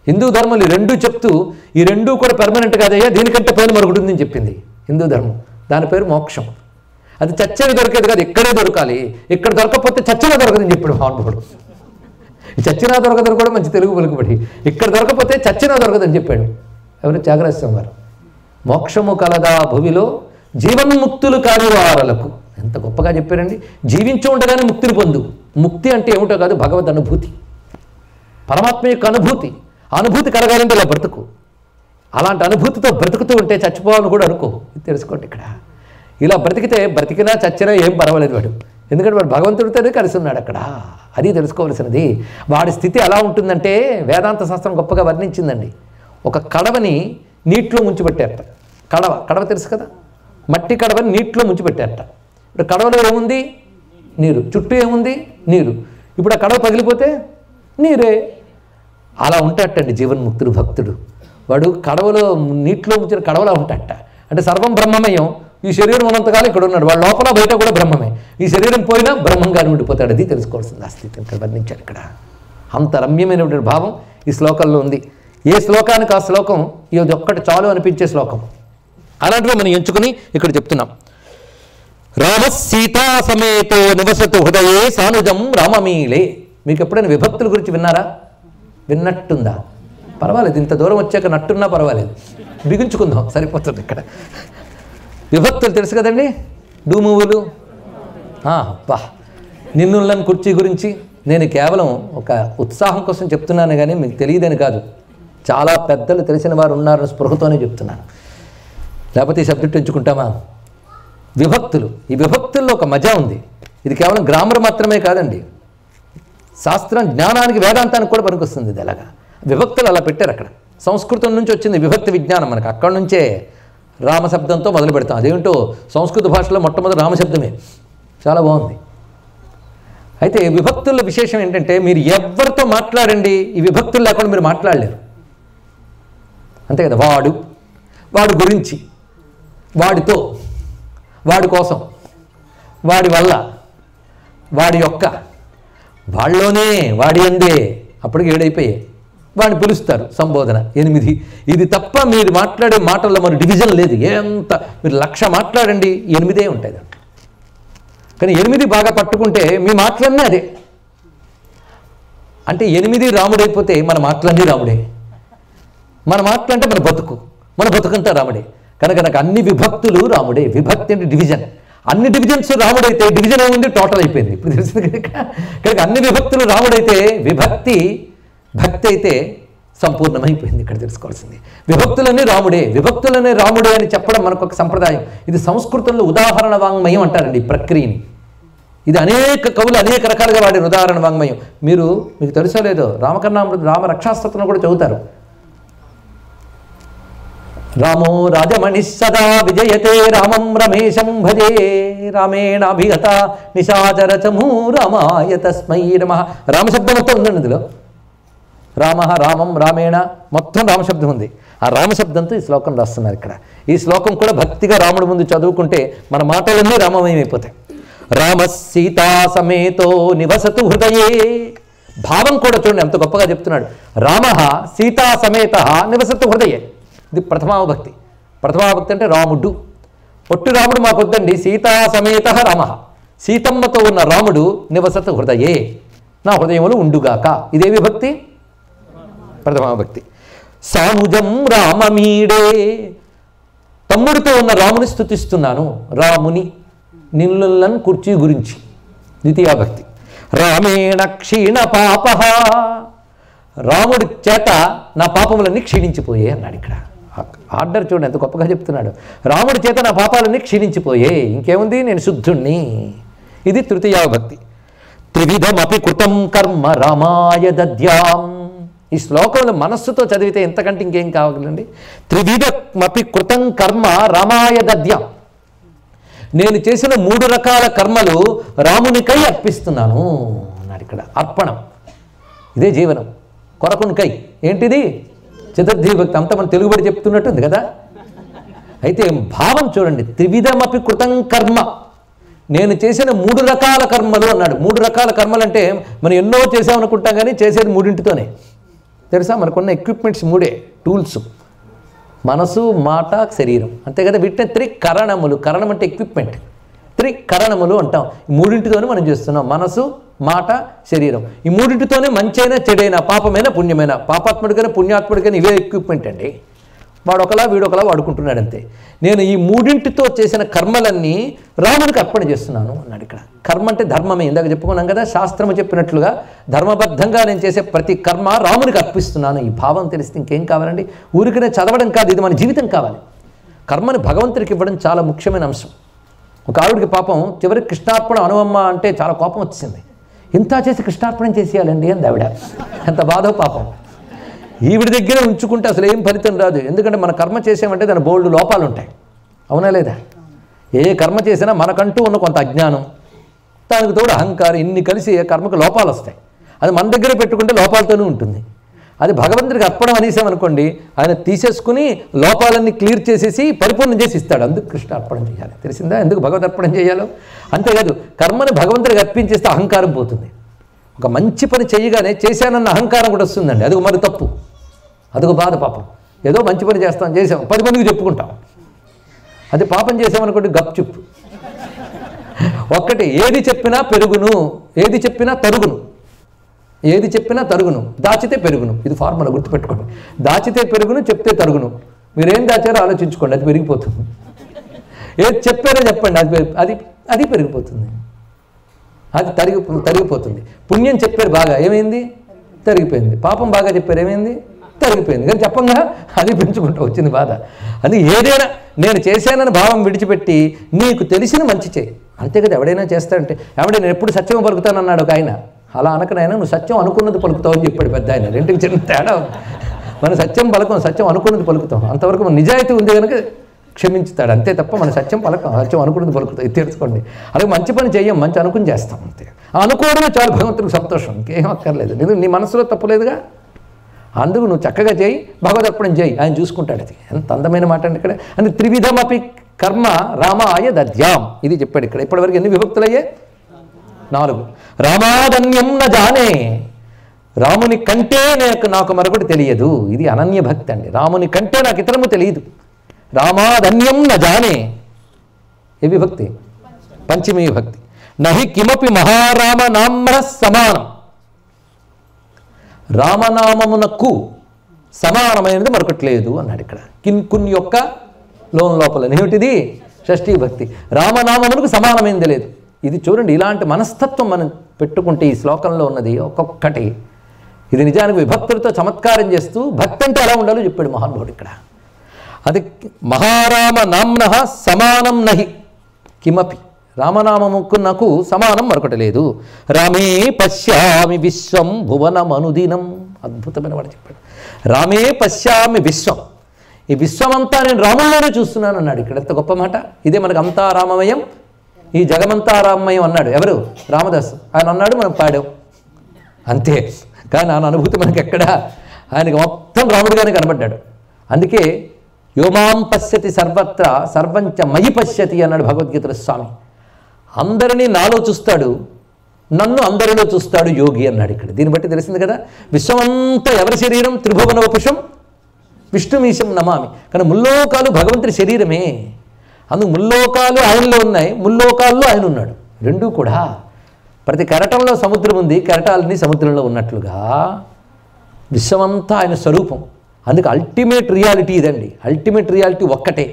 Speaker 1: హిందూ ధర్మం ఈ రెండూ చెప్తూ ఈ రెండూ కూడా పెర్మనెంట్ కాదయ్యా, దీనికంటే పైన మరొకటి ఉందని చెప్పింది హిందూ ధర్మం. దాని పేరు మోక్షం. అది చచ్చేది దొరికేది కాదు, ఇక్కడే దొరకాలి. ఇక్కడ దొరకకపోతే చచ్చినా దొరకదని చెప్పాడు మహానుభావుడు. చచ్చినా దొరకదని కూడా మంచి తెలుగు పలుకుబడి. ఇక్కడ దొరకపోతే చచ్చినా దొరకదని చెప్పాడు ఎవరు? త్యాగరాజస్వామి వారు. మోక్షము కలదా భువిలో జీవన్ముక్తులు కాని వారలకు. ఎంత గొప్పగా చెప్పారండి. జీవించి ఉండగానే ముక్తిని పొందు. ముక్తి అంటే ఏమిటో కాదు, భగవద్ అనుభూతి, పరమాత్మ యొక్క అనుభూతి. అనుభూతి కలగాలంటే ఇలా బ్రతుకు. అలాంటి అనుభూతితో బ్రతుకుతూ ఉంటే చచ్చిపోవాలని కూడా అనుకో. ఇది తెలుసుకోండి ఇక్కడ. ఇలా బ్రతికితే బ్రతికినా చచ్చినా ఏం పర్వాలేదు వాడు. ఎందుకంటే వాడు భగవంతుడితోనే కలిసి ఉన్నాడు అక్కడ. అది తెలుసుకోవాల్సినది. వాడి స్థితి ఎలా ఉంటుందంటే వేదాంత శాస్త్రం గొప్పగా వర్ణించిందండి. ఒక కడవని నీటిలో ముంచిపెట్టారట. కడవ తెలుసు కదా, మట్టి కడవని నీటిలో ముంచిపెట్టారట. ఇప్పుడు కడవలో ఏముంది? నీరు. చుట్టూ ఏముంది? నీరు. ఇప్పుడు ఆ కడవ పగిలిపోతే నీరే. అలా ఉంటాటండి జీవన్ముక్తుడు భక్తుడు. వాడు కడవలో నీటిలో ముంచిన కడవలా ఉంటాట. అంటే సర్వం బ్రహ్మమయం. ఈ శరీరం ఉన్నంతకాలం ఇక్కడ ఉన్నాడు. వాడు లోపల బయట కూడా బ్రహ్మమే. ఈ శరీరం పోయినా బ్రహ్మంగానే ఉండిపోతాడు. అది తెలుసుకోవాల్సింది. ఆ స్థితి ఇక్కడ వర్ణించాడు ఇక్కడ. అంత రమ్యమైనటువంటి భావం ఈ శ్లోకంలో ఉంది. ఏ శ్లోకానికి ఆ శ్లోకం ఇది ఒక్కటి చాలు అనిపించే శ్లోకం. అలాంటివి మనం ఎంచుకుని ఇక్కడ చెప్తున్నాం. రామ సీతా సమేతో నివసతు హృదయే సానుజం రామమీలే. మీకు ఎప్పుడైనా విభక్తుల గురించి విన్నారా? విన్నట్టుందా? పర్వాలేదు, ఇంత దూరం వచ్చాక నట్టున్నా పర్వాలేదు, బిగించుకుందాం సరిపోతుంది. ఇక్కడ విభక్తులు తెలుసు కదండి, డూమువులు. అబ్బా, నిన్నులను కుర్చీ గురించి నేను కేవలం ఒక ఉత్సాహం కోసం చెప్తున్నాను కానీ మీకు తెలియదని కాదు. చాలా పెద్దలు తెలిసిన వారు ఉన్నారని స్పృహతోనే చెప్తున్నాను, లేకపోతే ఈ సబ్జెక్ట్ ఎంచుకుంటామా. విభక్తులు, ఈ విభక్తుల్లో ఒక మజా ఉంది. ఇది కేవలం గ్రామర్ మాత్రమే కాదండి, శాస్త్రం జ్ఞానానికి వేదాంతానికి కూడా పనికొస్తుంది. ఇది ఎలాగా విభక్తులు అలా పెట్టారు. అక్కడ సంస్కృతం నుంచి వచ్చింది విభక్తి విజ్ఞానం. మనకు అక్కడి నుంచే రామశబ్దంతో మొదలు పెడతాం. అదేంటో సంస్కృత భాషలో మొట్టమొదటి రామశబ్దమే. చాలా బాగుంది. అయితే విభక్తుల విశేషం ఏంటంటే మీరు ఎవరితో మాట్లాడండి, ఈ విభక్తులు లేకుండా మీరు మాట్లాడలేరు. అంతే కదా. వాడు, వాడి గురించి, వాడితో, వాడి కోసం, వాడి వల్ల, వాడి యొక్క, వాళ్ళలోనే, వాడి అందే, అప్పటికి 7 అయిపోయాయి. వాడిని పిలుస్తారు, సంబోధన 8. ఇది తప్ప మీరు మాట్లాడే మాటల్లో మరి డివిజన్ లేదు. ఎంత మీరు 1,00,000 మాట్లాడండి, 8 ఉంటాయి దాంట్లో. కానీ 8 బాగా పట్టుకుంటే మీ మాటలన్నీ అదే. అంటే 8 రాముడైపోతే మన మాటలన్నీ రాముడే. మన మాటలంటే మన బతుకు, మన బతుకంతా రాముడే. కనుక నాకు అన్ని విభక్తులు రాముడే. విభక్తి అంటే డివిజన్. అన్ని డివిజన్స్ రాముడైతే డివిజన్ ఏముంది, టోటల్ అయిపోయింది. ఇప్పుడు తెలిసింది కనుక అన్ని విభక్తులు రాముడైతే విభక్తి భక్తి అయితే సంపూర్ణమైపోయింది. ఇక్కడ తెలుసుకోవాల్సింది విభక్తులన్నీ రాముడే. విభక్తులనే రాముడే అని చెప్పడం మనకు ఒక సంప్రదాయం. ఇది సంస్కృతంలో ఉదాహరణ వాంగ్మయం అంటారండి ఈ ప్రక్రియని. ఇది అనేక కవులు అనేక రకాలుగా వాడిన ఉదాహరణ వాంగ్మయం. మీకు తెలుసో లేదో, రామకర్ణామృత రామ రక్షాస్తోత్రం కూడా చదువుతారు. రామో రాజమణి సదా విజయతే రామం రమేశం భజే రామేణాభిగత నిశాచరచమూ రామాయ తస్మై నమః. రామశబ్దం మొత్తం ఉందండి ఇందులో. రామ, రామం, రామేణ మొత్తం రామశబ్దం ఉంది. ఆ రామశబ్దంతో ఈ శ్లోకం రాస్తున్నారు ఇక్కడ. ఈ శ్లోకం కూడా భక్తిగా రాముడి ముందు చదువుకుంటే మన మాటలన్నీ రామమయం అయిపోతాయి. రామ సీతా సమేతో నివసతు హృదయే. భావం కూడా చూడండి ఎంత గొప్పగా చెప్తున్నాడు. రామ సీతా సమేత నివసతు హృదయే. ఇది ప్రథమాభక్తి. ప్రథమాభక్తి అంటే రాముడు. ఒట్టి రాముడు మాకొద్దండి. సీతా సమేత రామ, సీతమ్మతో ఉన్న రాముడు నివసతు హృదయే, నా హృదయములు ఉండుగాక. ఇదే విభక్తి, ప్రథమాభక్తి. సానుజం రామమీడే, తమ్ముడితో ఉన్న రాముని స్తుతిస్తున్నాను. రాముని నిన్నులను కుర్చీ గురించి, ద్వితీయాభక్తి. రామేణ క్షీణ పాప, రాముడి చేత నా పాపములన్నీ క్షీణించిపోయే అన్నాడు. ఇక్కడ ఆర్డర్ చూడండి ఎంత గొప్పగా చెప్తున్నాడు. రాముడి చేత నా పాపాలన్నీ క్షీణించిపోయే, ఇంకేముంది, నేను శుద్ధుణ్ణి. ఇది తృతీయాభక్తి. త్రివిధమపి కృతం కర్మ రామాయ దద్యాం. ఈ శ్లోకంలో మనస్సుతో చదివితే ఎంతకంటే ఇంకేం కావాలండి. త్రివిధమపి కృతం కర్మ రామాయ దద్యాం. నేను చేసిన 3 రకాల కర్మలు రామునికై అర్పిస్తున్నాను అన్నాడు ఇక్కడ. అర్పణం, ఇదే జీవనం. కొరకునికై ఏంటిది, చతుర్థీ భక్తి. అంతా మనం తెలుగుబడి చెప్తున్నట్టుంది కదా. అయితే భావం చూడండి. త్రివిధమపి కృతం కర్మ, నేను చేసిన 3 రకాల కర్మలు అన్నాడు. 3 రకాల కర్మలు అంటే మనం ఎన్నో చేసామనుకుంటాం కానీ చేసేది 3 తెలుసా. మనకున్న ఎక్విప్మెంట్స్ 3 టూల్స్, మనసు, మాట, శరీరం, అంతే కదా. వీటిని త్రికరణములు. కరణం అంటే ఎక్విప్మెంట్. త్రికరణములు అంటాం. ఈ 3 మనం చేస్తున్నాం. మనసు, మాట, శరీరం. ఈ 3 మంచైనా చెడైనా, పాపమైనా పుణ్యమైనా, పాపాత్ముడికైనా పుణ్యాత్ముడికైనా ఇవే ఎక్విప్మెంట్ అండి. వాడొకలా వీడొకలా వాడుకుంటున్నాడు అంతే. నేను ఈ 3 చేసిన కర్మలన్నీ రామునికి అర్పణ చేస్తున్నాను అన్నాడు ఇక్కడ. కర్మ అంటే ధర్మమే. ఇందాక చెప్పుకున్నాం కదా, శాస్త్రము చెప్పినట్లుగా ధర్మబద్ధంగా నేను చేసే ప్రతి కర్మ రామునికి అర్పిస్తున్నాను. ఈ భావం తెలిస్తే ఇంకేం కావాలండి. ఊరికనే చదవడం కాదు, ఇది మన జీవితం కావాలి. కర్మని భగవంతుడికి ఇవ్వడం చాలా ముఖ్యమైన అంశం. ఒక ఆవిడికి పాపం చివరికి కృష్ణార్పణ అనువమ్మ అంటే చాలా కోపం వచ్చింది. ఇంత చేసి కృష్ణార్పణం చేసేయాలండి అంది ఆవిడ. ఎంత బాధో పాపం. ఈవిడి దగ్గర ఉంచుకుంటే అసలు ఏం ఫలితం రాదు. ఎందుకంటే మన కర్మ చేసామంటే దాని బోల్డ్ లోపాలు ఉంటాయి. అవునా లేదా. ఏ కర్మ చేసినా మనకంటూ ఉన్న కొంత అజ్ఞానం, దానికి తోడు అహంకారం, ఇన్ని కలిసి కర్మకు లోపాలు వస్తాయి. అది మన దగ్గర పెట్టుకుంటే లోపాలతోనే ఉంటుంది. అది భగవంతుడికి అర్పణం అనేసామనుకోండి, ఆయన తీసేసుకుని లోపాలన్నీ క్లియర్ చేసేసి పరిపూర్ణం చేసి ఇస్తాడు. అందుకు కృష్ణ అర్పణం చేయాలి. తెలిసిందా ఎందుకు భగవద్ అర్పణం చేయాలో. అంతేకాదు, కర్మని భగవంతుడికి అర్పించేస్తే అహంకారం పోతుంది. ఒక మంచి పని చేయగానే చేశానన్న అహంకారం కూడా వస్తుందండి. అది మరి తప్పు, అదొక బాధ. పాపం ఏదో మంచి పని చేస్తాం, చేసాం, 10 మందికి చెప్పుకుంటాం. అది పాపం చేసామనుకోండి గప్చుప్. ఒక్కటి, ఏది చెప్పినా పెరుగును, ఏది చెప్పినా తరుగును. ఏది చెప్పినా తరుగును, దాచితే పెరుగును. ఇది ఫార్ములా గుర్తుపెట్టుకోండి. దాచితే పెరుగును, చెప్తే తరుగును. మీరేం దాచారో ఆలోచించుకోండి, అది పెరిగిపోతుంది. ఏది చెప్పారో చెప్పండి, అది పెరిగిపోతుంది, అది తరిగిపోతుంది. పుణ్యం చెప్పారు బాగా, ఏమైంది? తరిగిపోయింది. పాపం బాగా చెప్పారు, ఏమైంది? తరిగిపోయింది. కానీ చెప్పంగా అది పెంచుకుంటూ వచ్చింది బాధ. అది ఏదైనా నేను చేశానని భావం విడిచిపెట్టి నీకు తెలిసిన మంచి చేయి, అంతే కదా. ఎవడైనా చేస్తాడంటే ఎవడే నేను ఎప్పుడు సత్యం పలుకుతానన్నాడు ఒక ఆయన. అలా అనకనైనా నువ్వు సత్యం అనుకున్నది పలుకుతావు అని చెప్పాడు పెద్ద ఆయన. రెండుకి చిన్న తేడా. మన సత్యం పలకం, సత్యం అనుకున్నది పలుకుతాం. అంతవరకు మన నిజాయితీ ఉంది కనుక క్షమించుతాడు, అంతే తప్ప మన సత్యం పలకం, సత్యం అనుకున్నది పలుకుతాం. ఇది తెలుసుకోండి. అలాగే మంచి పని చెయ్యం, మంచి అనుకుని చేస్తాం, అంతే. అనుకోవడమే చాలా భగవంతుడికి సంతోషం, ఇంకేం అక్కర్లేదు. ఎందుకు నీ మనసులో తప్పులేదుగా, అందుకు నువ్వు చక్కగా చేయి, భగవదర్పణం చేయి, ఆయన చూసుకుంటాడు. అది ఎంత అందమైన మాట అండి ఇక్కడ. అంటే త్రివిధమపి కర్మ రామాయ దద్యాం, ఇది చెప్పాడు ఇక్కడ. ఇప్పటివరకు ఎన్ని విభక్తులయ్యాయి? 4. రామాదన్యం న జానే, రాముని కంటే నాకు మరొకటి తెలియదు. ఇది అనన్య భక్తి అండి. రాముని కంటే నాకు ఇతరము తెలియదు. రామాదన్యం న జానే, ఏ విభక్తి? పంచమీ విభక్తి. నహి కిమపి మహారామ నామ్న సమానం, రామనామమునకు సమానమైనది మరొకటి లేదు అన్నాడు ఇక్కడ. కున్ యొక్క లోపల ఏమిటిది? షష్ఠీ భక్తి. రామనామమునకు సమానమైనది లేదు. ఇది చూడండి, ఇలాంటి మనస్తత్వం మనం పెట్టుకుంటే ఈ శ్లోకంలో ఉన్నది ఒక్కొక్కటి. ఇది నిజానికి విభక్తులతో చమత్కారం చేస్తూ భక్తి అంటే ఎలా ఉండాలో చెప్పాడు మహానుభావుడు ఇక్కడ. అది మహారామ నామ్న సమానం నహి కిమపి, రామనామముకు నాకు సమానం మరొకటి లేదు. రామే పశ్యామి విశ్వం భువనమనుదినం, అద్భుతమైన వాడు చెప్పాడు. రామే పశ్యామి విశ్వం, ఈ విశ్వమంతా నేను రాముల్లోనే చూస్తున్నాను అన్నాడు ఇక్కడ. ఎంత గొప్ప మాట. ఇదే మనకు అంతా రామమయం, ఈ జగమంతా రామమయం అన్నాడు ఎవరు? రామదాసు. ఆయన అన్నాడు, మనం పాడాం, అంతే. కానీ ఆయన అనుభూతి మనకి ఎక్కడా, ఆయనకి మొత్తం రాముడిగానే కనబడ్డాడు. అందుకే యోమాం పశ్యతి సర్వత్ర సర్వంచ మయి పశ్యతి అన్నాడు భగవద్గీతలో స్వామి. అందరినీ నాలో చూస్తాడు, నన్ను అందరిలో చూస్తాడు యోగి అన్నాడు ఇక్కడ. దీన్ని బట్టి తెలిసింది కదా, విశ్వమంతా ఎవరి శరీరం? త్రిభువన వపుషం విష్ణుమీశం నమామి. కానీ ముల్లోకాలు భగవంతుడి శరీరమే. అందుకు ముల్లోకాలు ఆయనలో ఉన్నాయి, ముల్లోకాల్లో ఆయన ఉన్నాడు. రెండూ కూడా. ప్రతి కెరటంలో సముద్రం ఉంది, కెరటాలన్నీ సముద్రంలో ఉన్నట్లుగా విశ్వమంతా ఆయన స్వరూపం. అందుకే అల్టిమేట్ రియాలిటీ ఇదండి. అల్టిమేట్ రియాలిటీ ఒక్కటే,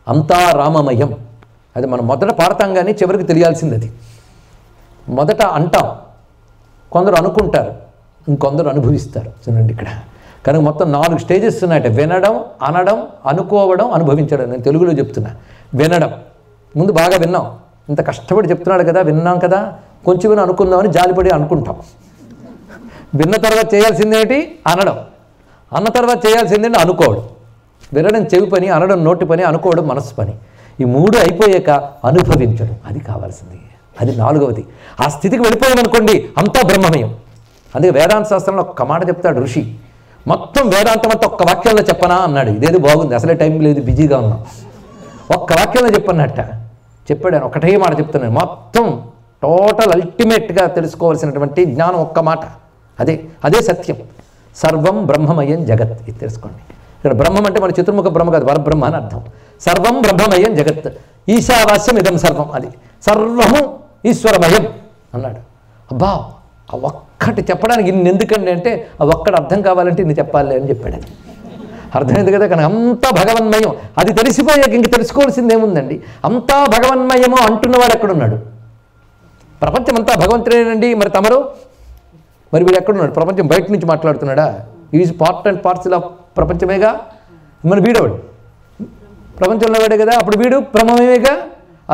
Speaker 1: అంతా రామమయం. అది మనం మొదట పాడతాం కానీ చివరికి తెలియాల్సింది అది. మొదట అంటాం, కొందరు అనుకుంటారు, ఇంకొందరు అనుభవిస్తారు. చూడండి ఇక్కడ. కనుక మొత్తం 4 స్టేజెస్ ఉన్నాయట. వినడం, అనడం, అనుకోవడం, అనుభవించడం. నేను తెలుగులో చెప్తున్నా. వినడం, ముందు బాగా విన్నాం, ఇంత కష్టపడి చెప్తున్నాడు కదా, విన్నాం కదా, కొంచెం విని అనుకుందామని జాలిపడి అనుకుంటాం. విన్న తర్వాత చేయాల్సిందేంటి? అనడం. అన్న తర్వాత చేయాల్సిందేంటి? అనుకోవడం. వినడం చెవి పని, అనడం నోటి పని, అనుకోవడం మనస్సు పని. ఈ 3 అయిపోయాక అనుభవించడం, అది కావాల్సింది. అది 4వది. ఆ స్థితికి వెళ్ళిపోయామనుకోండి, అంతా బ్రహ్మమయం. అందుకే వేదాంత శాస్త్రంలో ఒక్క మాట చెప్తాడు ఋషి. మొత్తం వేదాంతం అంతా ఒక్క వాక్యంలో చెప్పనా అన్నాడు. ఇదేదో బాగుంది, అసలే టైం లేదు, బిజీగా ఉన్నాం, ఒక్క వాక్యంలో చెప్పన్నట్ట చెప్పాడు. ఒకటే మాట చెప్తున్నాను, మొత్తం టోటల్ అల్టిమేట్గా తెలుసుకోవాల్సినటువంటి జ్ఞానం ఒక్క మాట. అదే సత్యం. సర్వం బ్రహ్మమయం జగత్, ఇది తెలుసుకోండి. ఇక్కడ బ్రహ్మం అంటే మన చతుర్ముఖ బ్రహ్మ కాదు, పరబ్రహ్మ అని అర్థం. సర్వం బ్రహ్మమయం జగత్, ఈశావాస్యం ఇదం సర్వం. అది సర్వము ఈశ్వరమయం అన్నాడు. అబ్బా, ఆ ఒక్కటి చెప్పడానికి ఇన్ని ఎందుకండి అంటే, ఆ ఒక్కటి అర్థం కావాలంటే ఇన్ని చెప్పాలి అని చెప్పాడు. అది అర్థమైంది కదా. కానీ అంతా భగవన్మయం. అది తెలిసిపోయాక ఇంక తెలుసుకోవాల్సింది ఏముందండి? అంతా భగవన్మయమో అంటున్నవాడు ఎక్కడున్నాడు? ప్రపంచం అంతా భగవంతుడేనండి. మరి తమరు, మరి వీడు ఎక్కడున్నాడు? ప్రపంచం బయట నుంచి మాట్లాడుతున్నాడా? Is part and parcel of ప్రపంచమేగా. మరి వీడవాడు ప్రపంచంలో వాడే కదా, అప్పుడు వీడు బ్రహ్మమేగా.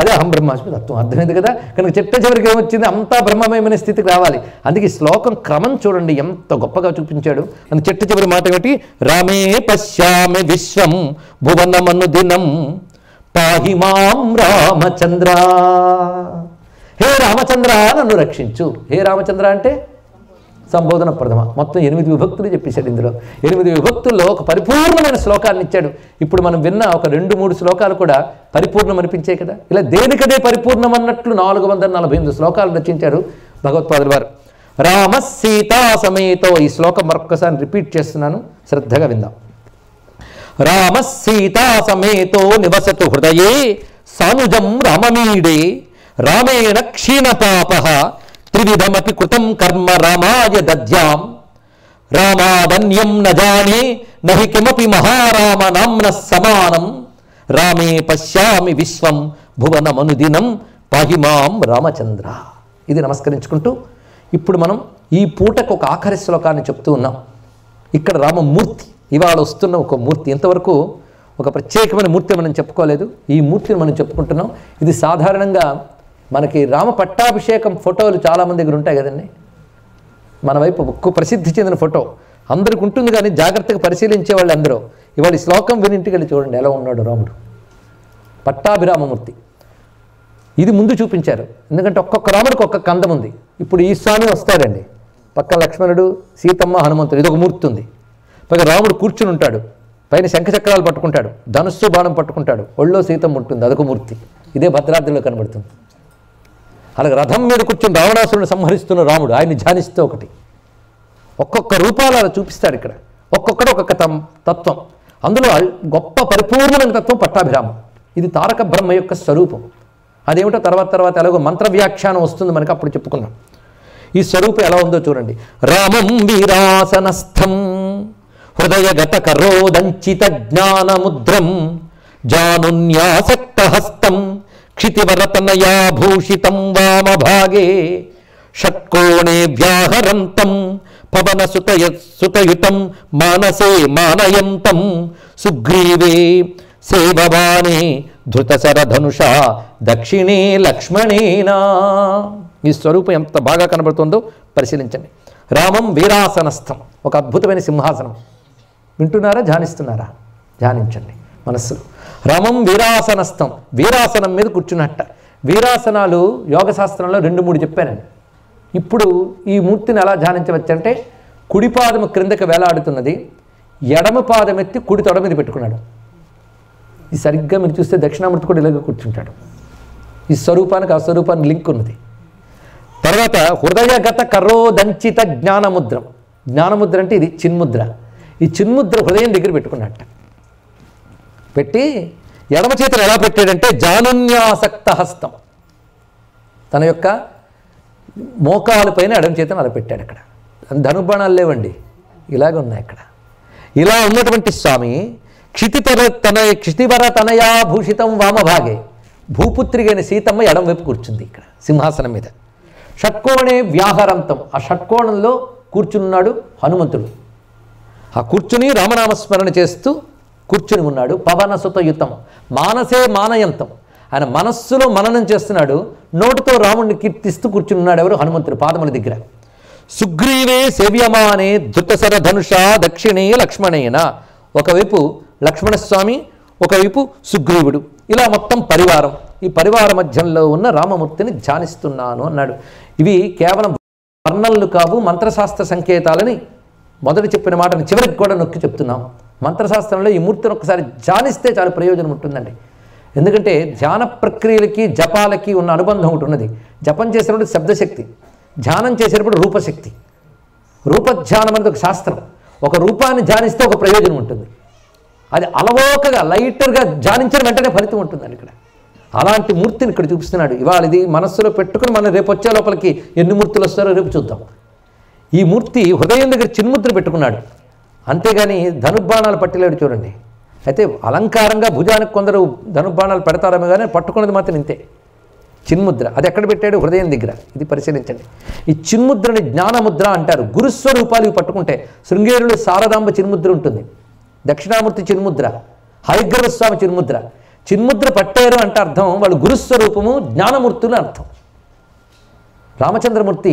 Speaker 1: అదే అహం బ్రహ్మాస్మి తత్వం. అర్థమైంది కదా. కనుక చివరికి ఏమొచ్చింది? అంతా బ్రహ్మమయమైన స్థితికి రావాలి. అందుకే శ్లోకం క్రమం చూడండి ఎంత గొప్పగా చూపించాడు. అని చివరి మాట ఏమిటి? రామే పశ్యామి విశ్వం భువనమను దినం పాహి మాం రామచంద్ర. హే రామచంద్ర, నన్ను రక్షించు. హే రామచంద్ర అంటే సంబోధన ప్రథమ. మొత్తం 8 విభక్తులు చెప్పేశాడు ఇందులో. 8 విభక్తుల్లో ఒక పరిపూర్ణమైన శ్లోకాన్ని ఇచ్చాడు. ఇప్పుడు మనం విన్న ఒక 2-3 శ్లోకాలు కూడా పరిపూర్ణం అనిపించాయి కదా. ఇలా దేనికదే పరిపూర్ణం అన్నట్లు 448 శ్లోకాలు రచించారు భగవత్పాదుల వారు. రామ సీతా సమేతో, ఈ శ్లోకం మరొక్కసారి రిపీట్ చేస్తున్నాను, శ్రద్ధగా విందాం. రామ సీతా సమేతో నివసతు హృదయే సానుజం రామమీడే రామేణ క్షీణపాపః త్రివిధమపి కృతం కర్మ రామాయ దద్యాం రామాదన్యం న జానే నహి కిమపి మహారామ నామ్న సమానం రామే పశ్యామి విశ్వం భువనమనుదినం పాహిమాం రామచంద్ర. ఇది నమస్కరించుకుంటూ ఇప్పుడు మనం ఈ పూటకు ఒక ఆఖరి శ్లోకాన్ని చెప్తూ ఉన్నాం. ఇక్కడ రామమూర్తి ఇవాళ వస్తున్న ఒక మూర్తి. ఇంతవరకు ఒక ప్రత్యేకమైన మూర్తి మనం చెప్పుకోలేదు. ఈ మూర్తిని మనం చెప్పుకుంటున్నాం. ఇది సాధారణంగా మనకి రామ పట్టాభిషేకం ఫోటోలు చాలామంది దగ్గర ఉంటాయి కదండి. మన వైపు ఒక్క ప్రసిద్ధి చెందిన ఫోటో అందరికి ఉంటుంది, కానీ జాగ్రత్తగా పరిశీలించే వాళ్ళు అందరూ ఇవాళ ఈ శ్లోకం వినింటికి వెళ్ళి చూడండి ఎలా ఉన్నాడు రాముడు. పట్టాభిరామమూర్తి ఇది ముందు చూపించారు. ఎందుకంటే ఒక్కొక్క రాముడికి ఒక్కొక్క కందం ఉంది. ఇప్పుడు ఈ స్వామి వస్తాడండి, పక్కన లక్ష్మణుడు, సీతమ్మ, హనుమంతుడు, ఇదొక మూర్తి ఉంది. పైగా రాముడు కూర్చుని ఉంటాడు, పైన శంఖచక్రాలు పట్టుకుంటాడు, ధనుస్సు బాణం పట్టుకుంటాడు, ఒళ్ళో సీతమ్మ ఉంటుంది, అదొక మూర్తి. ఇదే భద్రాద్రిలో కనబడుతుంది. అలాగే రథం మీద కూర్చొని రావణాసురుని సంహరిస్తున్న రాముడు, ఆయన్ని ధ్యానిస్తూ ఒకటి. ఒక్కొక్క రూపాలు అలా చూపిస్తాడు ఇక్కడ. ఒక్కొక్కడు ఒక్కొక్క తత్వం. అందులో గొప్ప పరిపూర్ణమైన తత్వం పట్టాభిరామం. ఇది తారక బ్రహ్మ యొక్క స్వరూపం. అదేమిటో తర్వాత ఎలాగో మంత్ర వ్యాఖ్యానం వస్తుంది మనకి, అప్పుడు చెప్పుకున్నాం. ఈ స్వరూపం ఎలా ఉందో చూడండి. రామం వీరాసనస్థం హృదయగత కరోదంచిత జ్ఞానముద్రం జానున్యాసక్తహస్తం క్షితివరతనయాభూషితం వామభాగే షట్కోణే వ్యాహరంతం పవనసుతయుతం మానసే మానయంతం సుగ్రీవే సేవవానే ధృతశరధనుషా దక్షిణే లక్ష్మణేనా. ఈ స్వరూపం ఎంత బాగా కనబడుతుందో పరిశీలించండి. రామం వీరాసనస్థం, ఒక అద్భుతమైన సింహాసనం. వింటున్నారా, ధ్యానిస్తున్నారా? ధ్యానించండి మనస్సులో. రామం వీరాసనస్థం, వీరాసనం మీద కూర్చున్నట్ట. వీరాసనాలు యోగశాస్త్రంలో 2-3 చెప్పానండి. ఇప్పుడు ఈ మూర్తిని ఎలా ధ్యానించవచ్చంటే, కుడి పాదము క్రిందకి వేలాడుతున్నది, ఎడమ పాదం ఎత్తి కుడి తొడ మీద పెట్టుకున్నాడు. ఈ సరిగ్గా మీరు చూస్తే దక్షిణామూర్తి కూడా ఇలాగ కూర్చుంటాడు. ఈ స్వరూపానికి ఆ స్వరూపానికి లింక్ ఉన్నది. తర్వాత హృదయగత కరోదంచిత జ్ఞానముద్రం. జ్ఞానముద్ర అంటే ఇది చిన్ముద్ర. ఈ చిన్ముద్ర హృదయం దగ్గర పెట్టుకున్నట్ట. పెట్టి ఎడమ చేతులు ఎలా పెట్టాడంటే జానున్యాసక్త హస్తం, తన యొక్క మోకాలు పైన ఎడమ చేతను అలా పెట్టాడు. అక్కడ ధనుబాణాలు లేవండి, ఇలాగ ఉన్నాయి అక్కడ. ఇలా ఉన్నటువంటి స్వామి క్షితివర తనయా భూషితం వామభాగే, భూపుత్రిగైన సీతమ్మ ఎడం వైపు కూర్చుంది ఇక్కడ సింహాసనం మీద. షట్కోణే వ్యాహరంతం, ఆ షట్కోణంలో కూర్చున్నాడు హనుమంతుడు. ఆ కూర్చుని రామనామస్మరణ చేస్తూ కూర్చుని ఉన్నాడు. పవనసుతయుతం మానసే మానయంతం, ఆయన మనస్సులో మననం చేస్తున్నాడు, నోటితో రాముడిని కీర్తిస్తూ కూర్చుని ఉన్నాడు. ఎవరు? హనుమంతుడు పాదముల దగ్గర. సుగ్రీవే సేవ్యమానే ధృతశర ధనుషా దక్షిణే లక్ష్మణేన, ఒకవైపు లక్ష్మణస్వామి, ఒకవైపు సుగ్రీవుడు, ఇలా మొత్తం పరివారం. ఈ పరివార మధ్యంలో ఉన్న రామమూర్తిని ధ్యానిస్తున్నాను అన్నాడు. ఇవి కేవలం వర్ణనలు కావు, మంత్రశాస్త్ర సంకేతాలని మొదటి చెప్పిన మాటను చివరికి కూడా నొక్కి చెప్తున్నాం. మంత్రశాస్త్రంలో ఈ మూర్తిని ఒకసారి ధ్యానిస్తే చాలా ప్రయోజనం ఉంటుందండి. ఎందుకంటే ధ్యాన ప్రక్రియలకి జపాలకి ఉన్న అనుబంధం ఒకటి ఉన్నది. జపం చేసేటప్పుడు శబ్దశక్తి, ధ్యానం చేసేటప్పుడు రూపశక్తి. రూపధ్యానం అనేది ఒక శాస్త్రం. ఒక రూపాన్ని ధ్యానిస్తే ఒక ప్రయోజనం ఉంటుంది. అది అలవోకగా లైటర్గా ధ్యానించిన వెంటనే ఫలితం ఉంటుందండి. ఇక్కడ అలాంటి మూర్తిని ఇక్కడ చూపిస్తున్నాడు. ఇవాళ ఇది మనస్సులో పెట్టుకుని మనం రేపు వచ్చే లోపలికి ఎన్ని మూర్తులు వస్తారో రేపు చూద్దాం. ఈ మూర్తి హృదయం దగ్గర చిన్ముద్ర పెట్టుకున్నాడు, అంతేగాని ధనుర్బాణాలు పట్టిలేడు చూడండి. అయితే అలంకారంగా భుజానికి కొందరు ధనుర్బాణాలు పెడతారేమో కానీ పట్టుకున్నది మాత్రం ఇంతే చిన్ముద్ర. అది ఎక్కడ పెట్టాడు? హృదయం దగ్గర. ఇది పరిశీలించండి. ఈ చిన్ముద్రని జ్ఞానముద్ర అంటారు. గురుస్వరూపాలు ఇవి పట్టుకుంటే శృంగేరులో శారదాంబ చిన్ముద్ర ఉంటుంది, దక్షిణామూర్తి చిన్ముద్ర, హరిగ్రవస్వామి చిన్ముద్ర. చిన్ముద్ర పట్టారు అంటే అర్థం వాళ్ళు గురుస్వరూపము, జ్ఞానమూర్తులు అర్థం. రామచంద్రమూర్తి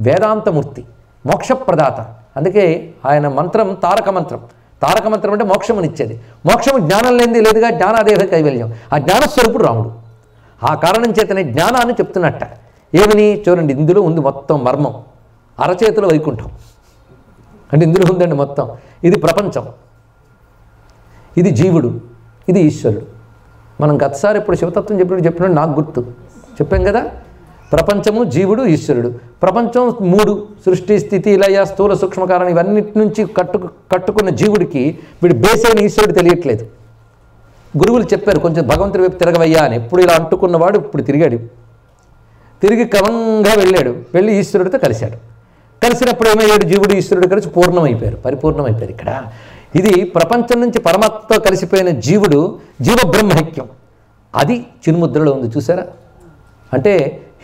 Speaker 1: వేదాంతమూర్తి, మోక్షప్రదాత. అందుకే ఆయన మంత్రం తారక మంత్రం. తారక మంత్రం అంటే మోక్షమునిచ్చేది. మోక్షము జ్ఞానం లేనిది లేదుగా, జ్ఞానాదేహ కైవల్యం. ఆ జ్ఞానస్వరూపుడు రాముడు. ఆ కారణం చేతనే జ్ఞానాన్ని చెప్తున్నట్ట. ఏమని చూడండి, ఇందులో ఉంది మొత్తం మర్మం. అరచేతుల వైకుంఠం అంటే ఇందులో ఉందండి మొత్తం. ఇది ప్రపంచం, ఇది జీవుడు, ఇది ఈశ్వరుడు. మనం గతసారి ఇప్పుడు శివతత్వం చెప్పినప్పుడు నాకు గుర్తు చెప్పాం కదా. ప్రపంచము, జీవుడు, ఈశ్వరుడు. ప్రపంచం 3: సృష్టి, స్థితి, లయ, స్థూల, సూక్ష్మ కారణం. ఇవన్నిటి నుంచి కట్టుకున్న జీవుడికి వీడు బేస్ అయిన ఈశ్వరుడు తెలియట్లేదు. గురువులు చెప్పారు కొంచెం భగవంతుడి వైపు తిరగవయ్యా అని. ఎప్పుడు ఇలా అంటుకున్నవాడు ఇప్పుడు తిరిగాడు. తిరిగి క్రమంగా వెళ్ళి ఈశ్వరుడితో కలిసినప్పుడు ఏమయ్యాడు? జీవుడు ఈశ్వరుడు కలిసి పరిపూర్ణమైపోయారు. ఇక్కడ ఇది ప్రపంచం నుంచి పరమాత్మతో కలిసిపోయిన జీవుడు జీవబ్రహ్మైక్యం. అది చిన్ముద్రలో ఉంది, చూసారా? అంటే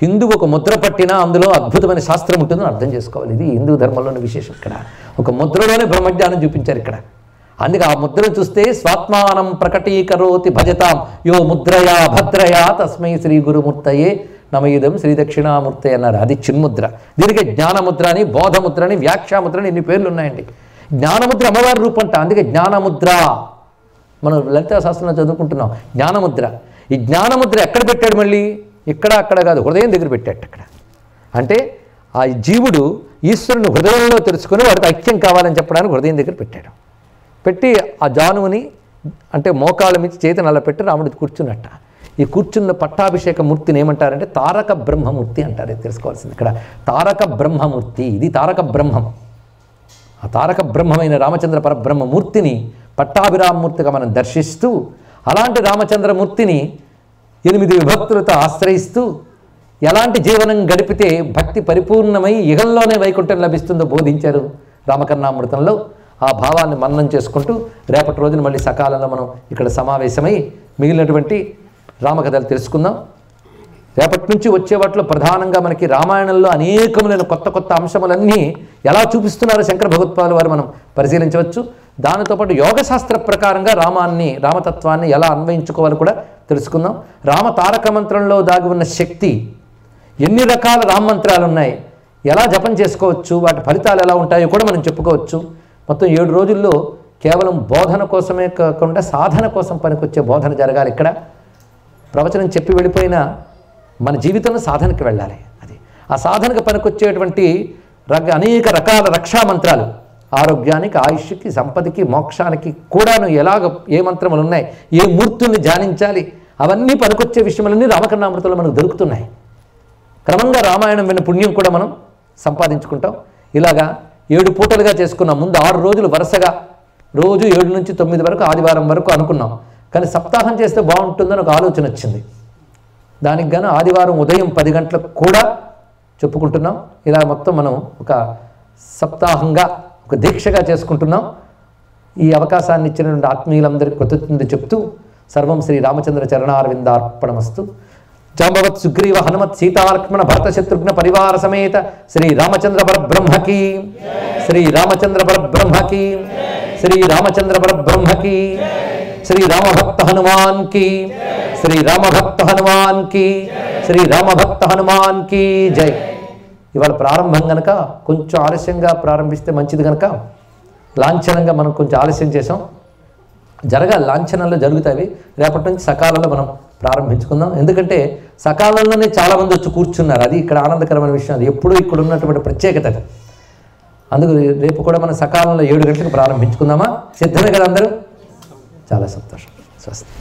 Speaker 1: హిందువు ఒక ముద్ర పట్టినా అందులో అద్భుతమైన శాస్త్రం ఉంటుందని అర్థం చేసుకోవాలి. ఇది హిందూ ధర్మంలోని విశేషం. ఇక్కడ ఒక ముద్రలోనే బ్రహ్మజ్ఞానం చూపించారు ఇక్కడ. అందుకే ఆ ముద్రను చూస్తే స్వాత్మానం ప్రకటీకరోతి భజతాం యో ముద్రయా భద్రయా తస్మై శ్రీ గురుమూర్తయే నమయుదం శ్రీ దక్షిణామూర్తి అన్నారు. అది చిన్ముద్ర. దీనికి జ్ఞానముద్ర అని, బోధముద్ర అని, వ్యాఖ్యాముద్ర అని ఇన్ని పేర్లు ఉన్నాయండి. జ్ఞానముద్ర అమ్మవారి రూపంట, అందుకే జ్ఞానముద్ర. మనం లలితా శాస్త్రంలో చదువుకుంటున్నాం జ్ఞానముద్ర. ఈ జ్ఞానముద్ర ఎక్కడ పెట్టాడు? మళ్ళీ ఇక్కడ అక్కడ కాదు, హృదయం దగ్గర పెట్టాడు అక్కడ. అంటే ఆ జీవుడు ఈశ్వరుని హృదయంలో తెలుసుకుని వాడికి ఐక్యం కావాలని చెప్పడానికి హృదయం దగ్గర పెట్టి ఆ జానువుని అంటే మోకాళ్ళ మీద చేతిని అలా పెట్టి రాముడికి కూర్చున్నట్ట. ఈ కూర్చున్న పట్టాభిషేక మూర్తిని ఏమంటారంటే తారక బ్రహ్మమూర్తి అంటారు. తెలుసుకోవాల్సింది ఇక్కడ తారక బ్రహ్మమూర్తి. ఇది తారక బ్రహ్మం. ఆ తారక బ్రహ్మమైన రామచంద్ర పరబ్రహ్మమూర్తిని పట్టాభిరామమూర్తిగా మనం దర్శిస్తూ, అలాంటి రామచంద్రమూర్తిని 8 విభక్తులతో ఆశ్రయిస్తూ ఎలాంటి జీవనం గడిపితే భక్తి పరిపూర్ణమై ఇహంలోనే వైకుంఠం లభిస్తుందో బోధించారు రామకర్ణామృతంలో. ఆ భావాన్ని మననం చేసుకుంటూ రేపటి రోజున మళ్ళీ సకాలంలో మనం ఇక్కడ సమావేశమై మిగిలినటువంటి రామకథలు తెలుసుకుందాం. రేపటి నుంచి వచ్చే వాటిలో ప్రధానంగా మనకి రామాయణంలో అనేకములైన కొత్త అంశములన్నీ ఎలా చూపిస్తున్నారో శంకర భగవత్పాదుల వారు మనం పరిశీలించవచ్చు. దానితోపాటు యోగశాస్త్ర ప్రకారంగా రామతత్వాన్ని ఎలా అన్వయించుకోవాలో కూడా తెలుసుకుందాం. రామ తారక మంత్రంలో దాగి ఉన్న శక్తి, ఎన్ని రకాల రామమంత్రాలు ఉన్నాయి, ఎలా జపం చేసుకోవచ్చు, వాటి ఫలితాలు ఎలా ఉంటాయో కూడా మనం చెప్పుకోవచ్చు. మొత్తం 7 రోజుల్లో కేవలం బోధన కోసమే కాకుండా సాధన కోసం పనికొచ్చే బోధన జరగాలి. ఇక్కడ ప్రవచనం చెప్పి వెళ్ళిపోయిన మన జీవితంలో సాధనకి వెళ్ళాలి. అది ఆ సాధనకు పనికొచ్చేటువంటి అనేక రకాల రక్షా మంత్రాలు, ఆరోగ్యానికి, ఆయుష్కి, సంపదకి, మోక్షానికి కూడాను ఎలాగ ఏ మంత్రములు ఉన్నాయి, ఏ మూర్తుల్ని ధ్యానించాలి, అవన్నీ పనికొచ్చే విషయములన్నీ రామకర్ణామృతంలో మనకు దొరుకుతున్నాయి. క్రమంగా రామాయణం విన్న పుణ్యం కూడా మనం సంపాదించుకుంటాం. ఇలాగా 7 పూటలుగా చేసుకున్నాం. ముందు 6 రోజులు వరుసగా రోజు 7 నుంచి 9 వరకు ఆదివారం వరకు అనుకున్నాం. కానీ సప్తాహం చేస్తే బాగుంటుందని ఒక ఆలోచన వచ్చింది. దానికి గాను ఆదివారం ఉదయం 10 గంటలకు కూడా చెప్పుకుంటున్నాం. ఇలా మొత్తం మనం ఒక సప్తాహంగా ఒక దీక్షగా చేసుకుంటున్నాం. ఈ అవకాశాన్ని ఇచ్చినటువంటి ఆత్మీయులందరికీ కృతజ్ఞత చెప్తూ సర్వం శ్రీ రామచంద్ర చరణారవిందార్పణమస్తు. జాంబవత్ సుగ్రీవ హనుమత్ సీతాలక్ష్మణ భరత శత్రుఘ్న పరివార సమేత శ్రీ రామచంద్ర పరబ్రహ్మకి, శ్రీ రామచంద్ర పరబ్రహ్మకి, శ్రీ రామచంద్ర పరబ్రహ్మకి, శ్రీ రామభక్త హనుమాన్ కి, శ్రీ రామభక్త హనుమాన్ కి, శ్రీ రామభక్త హనుమాన్ కి జై. ఇవాళ ప్రారంభం కనుక కొంచెం ఆలస్యంగా ప్రారంభిస్తే మంచిది కనుక లాంఛనంగా మనం కొంచెం ఆలస్యం చేసాం. జరగాలి, లాంఛనంలో జరుగుతాయి. రేపటి నుంచి సకాలంలో మనం ప్రారంభించుకుందాం. ఎందుకంటే సకాలంలోనే చాలామంది వచ్చి కూర్చున్నారు. అది ఇక్కడ ఆనందకరమైన విషయం. అది ఎప్పుడూ ఇక్కడ ఉన్నటువంటి ప్రత్యేకత. అందుకు రేపు కూడా మనం సకాలంలో 7 గంటలకు ప్రారంభించుకుందామా? సిద్ధమే కదా అందరూ? చాలా సంతోషం. స్వస్తి.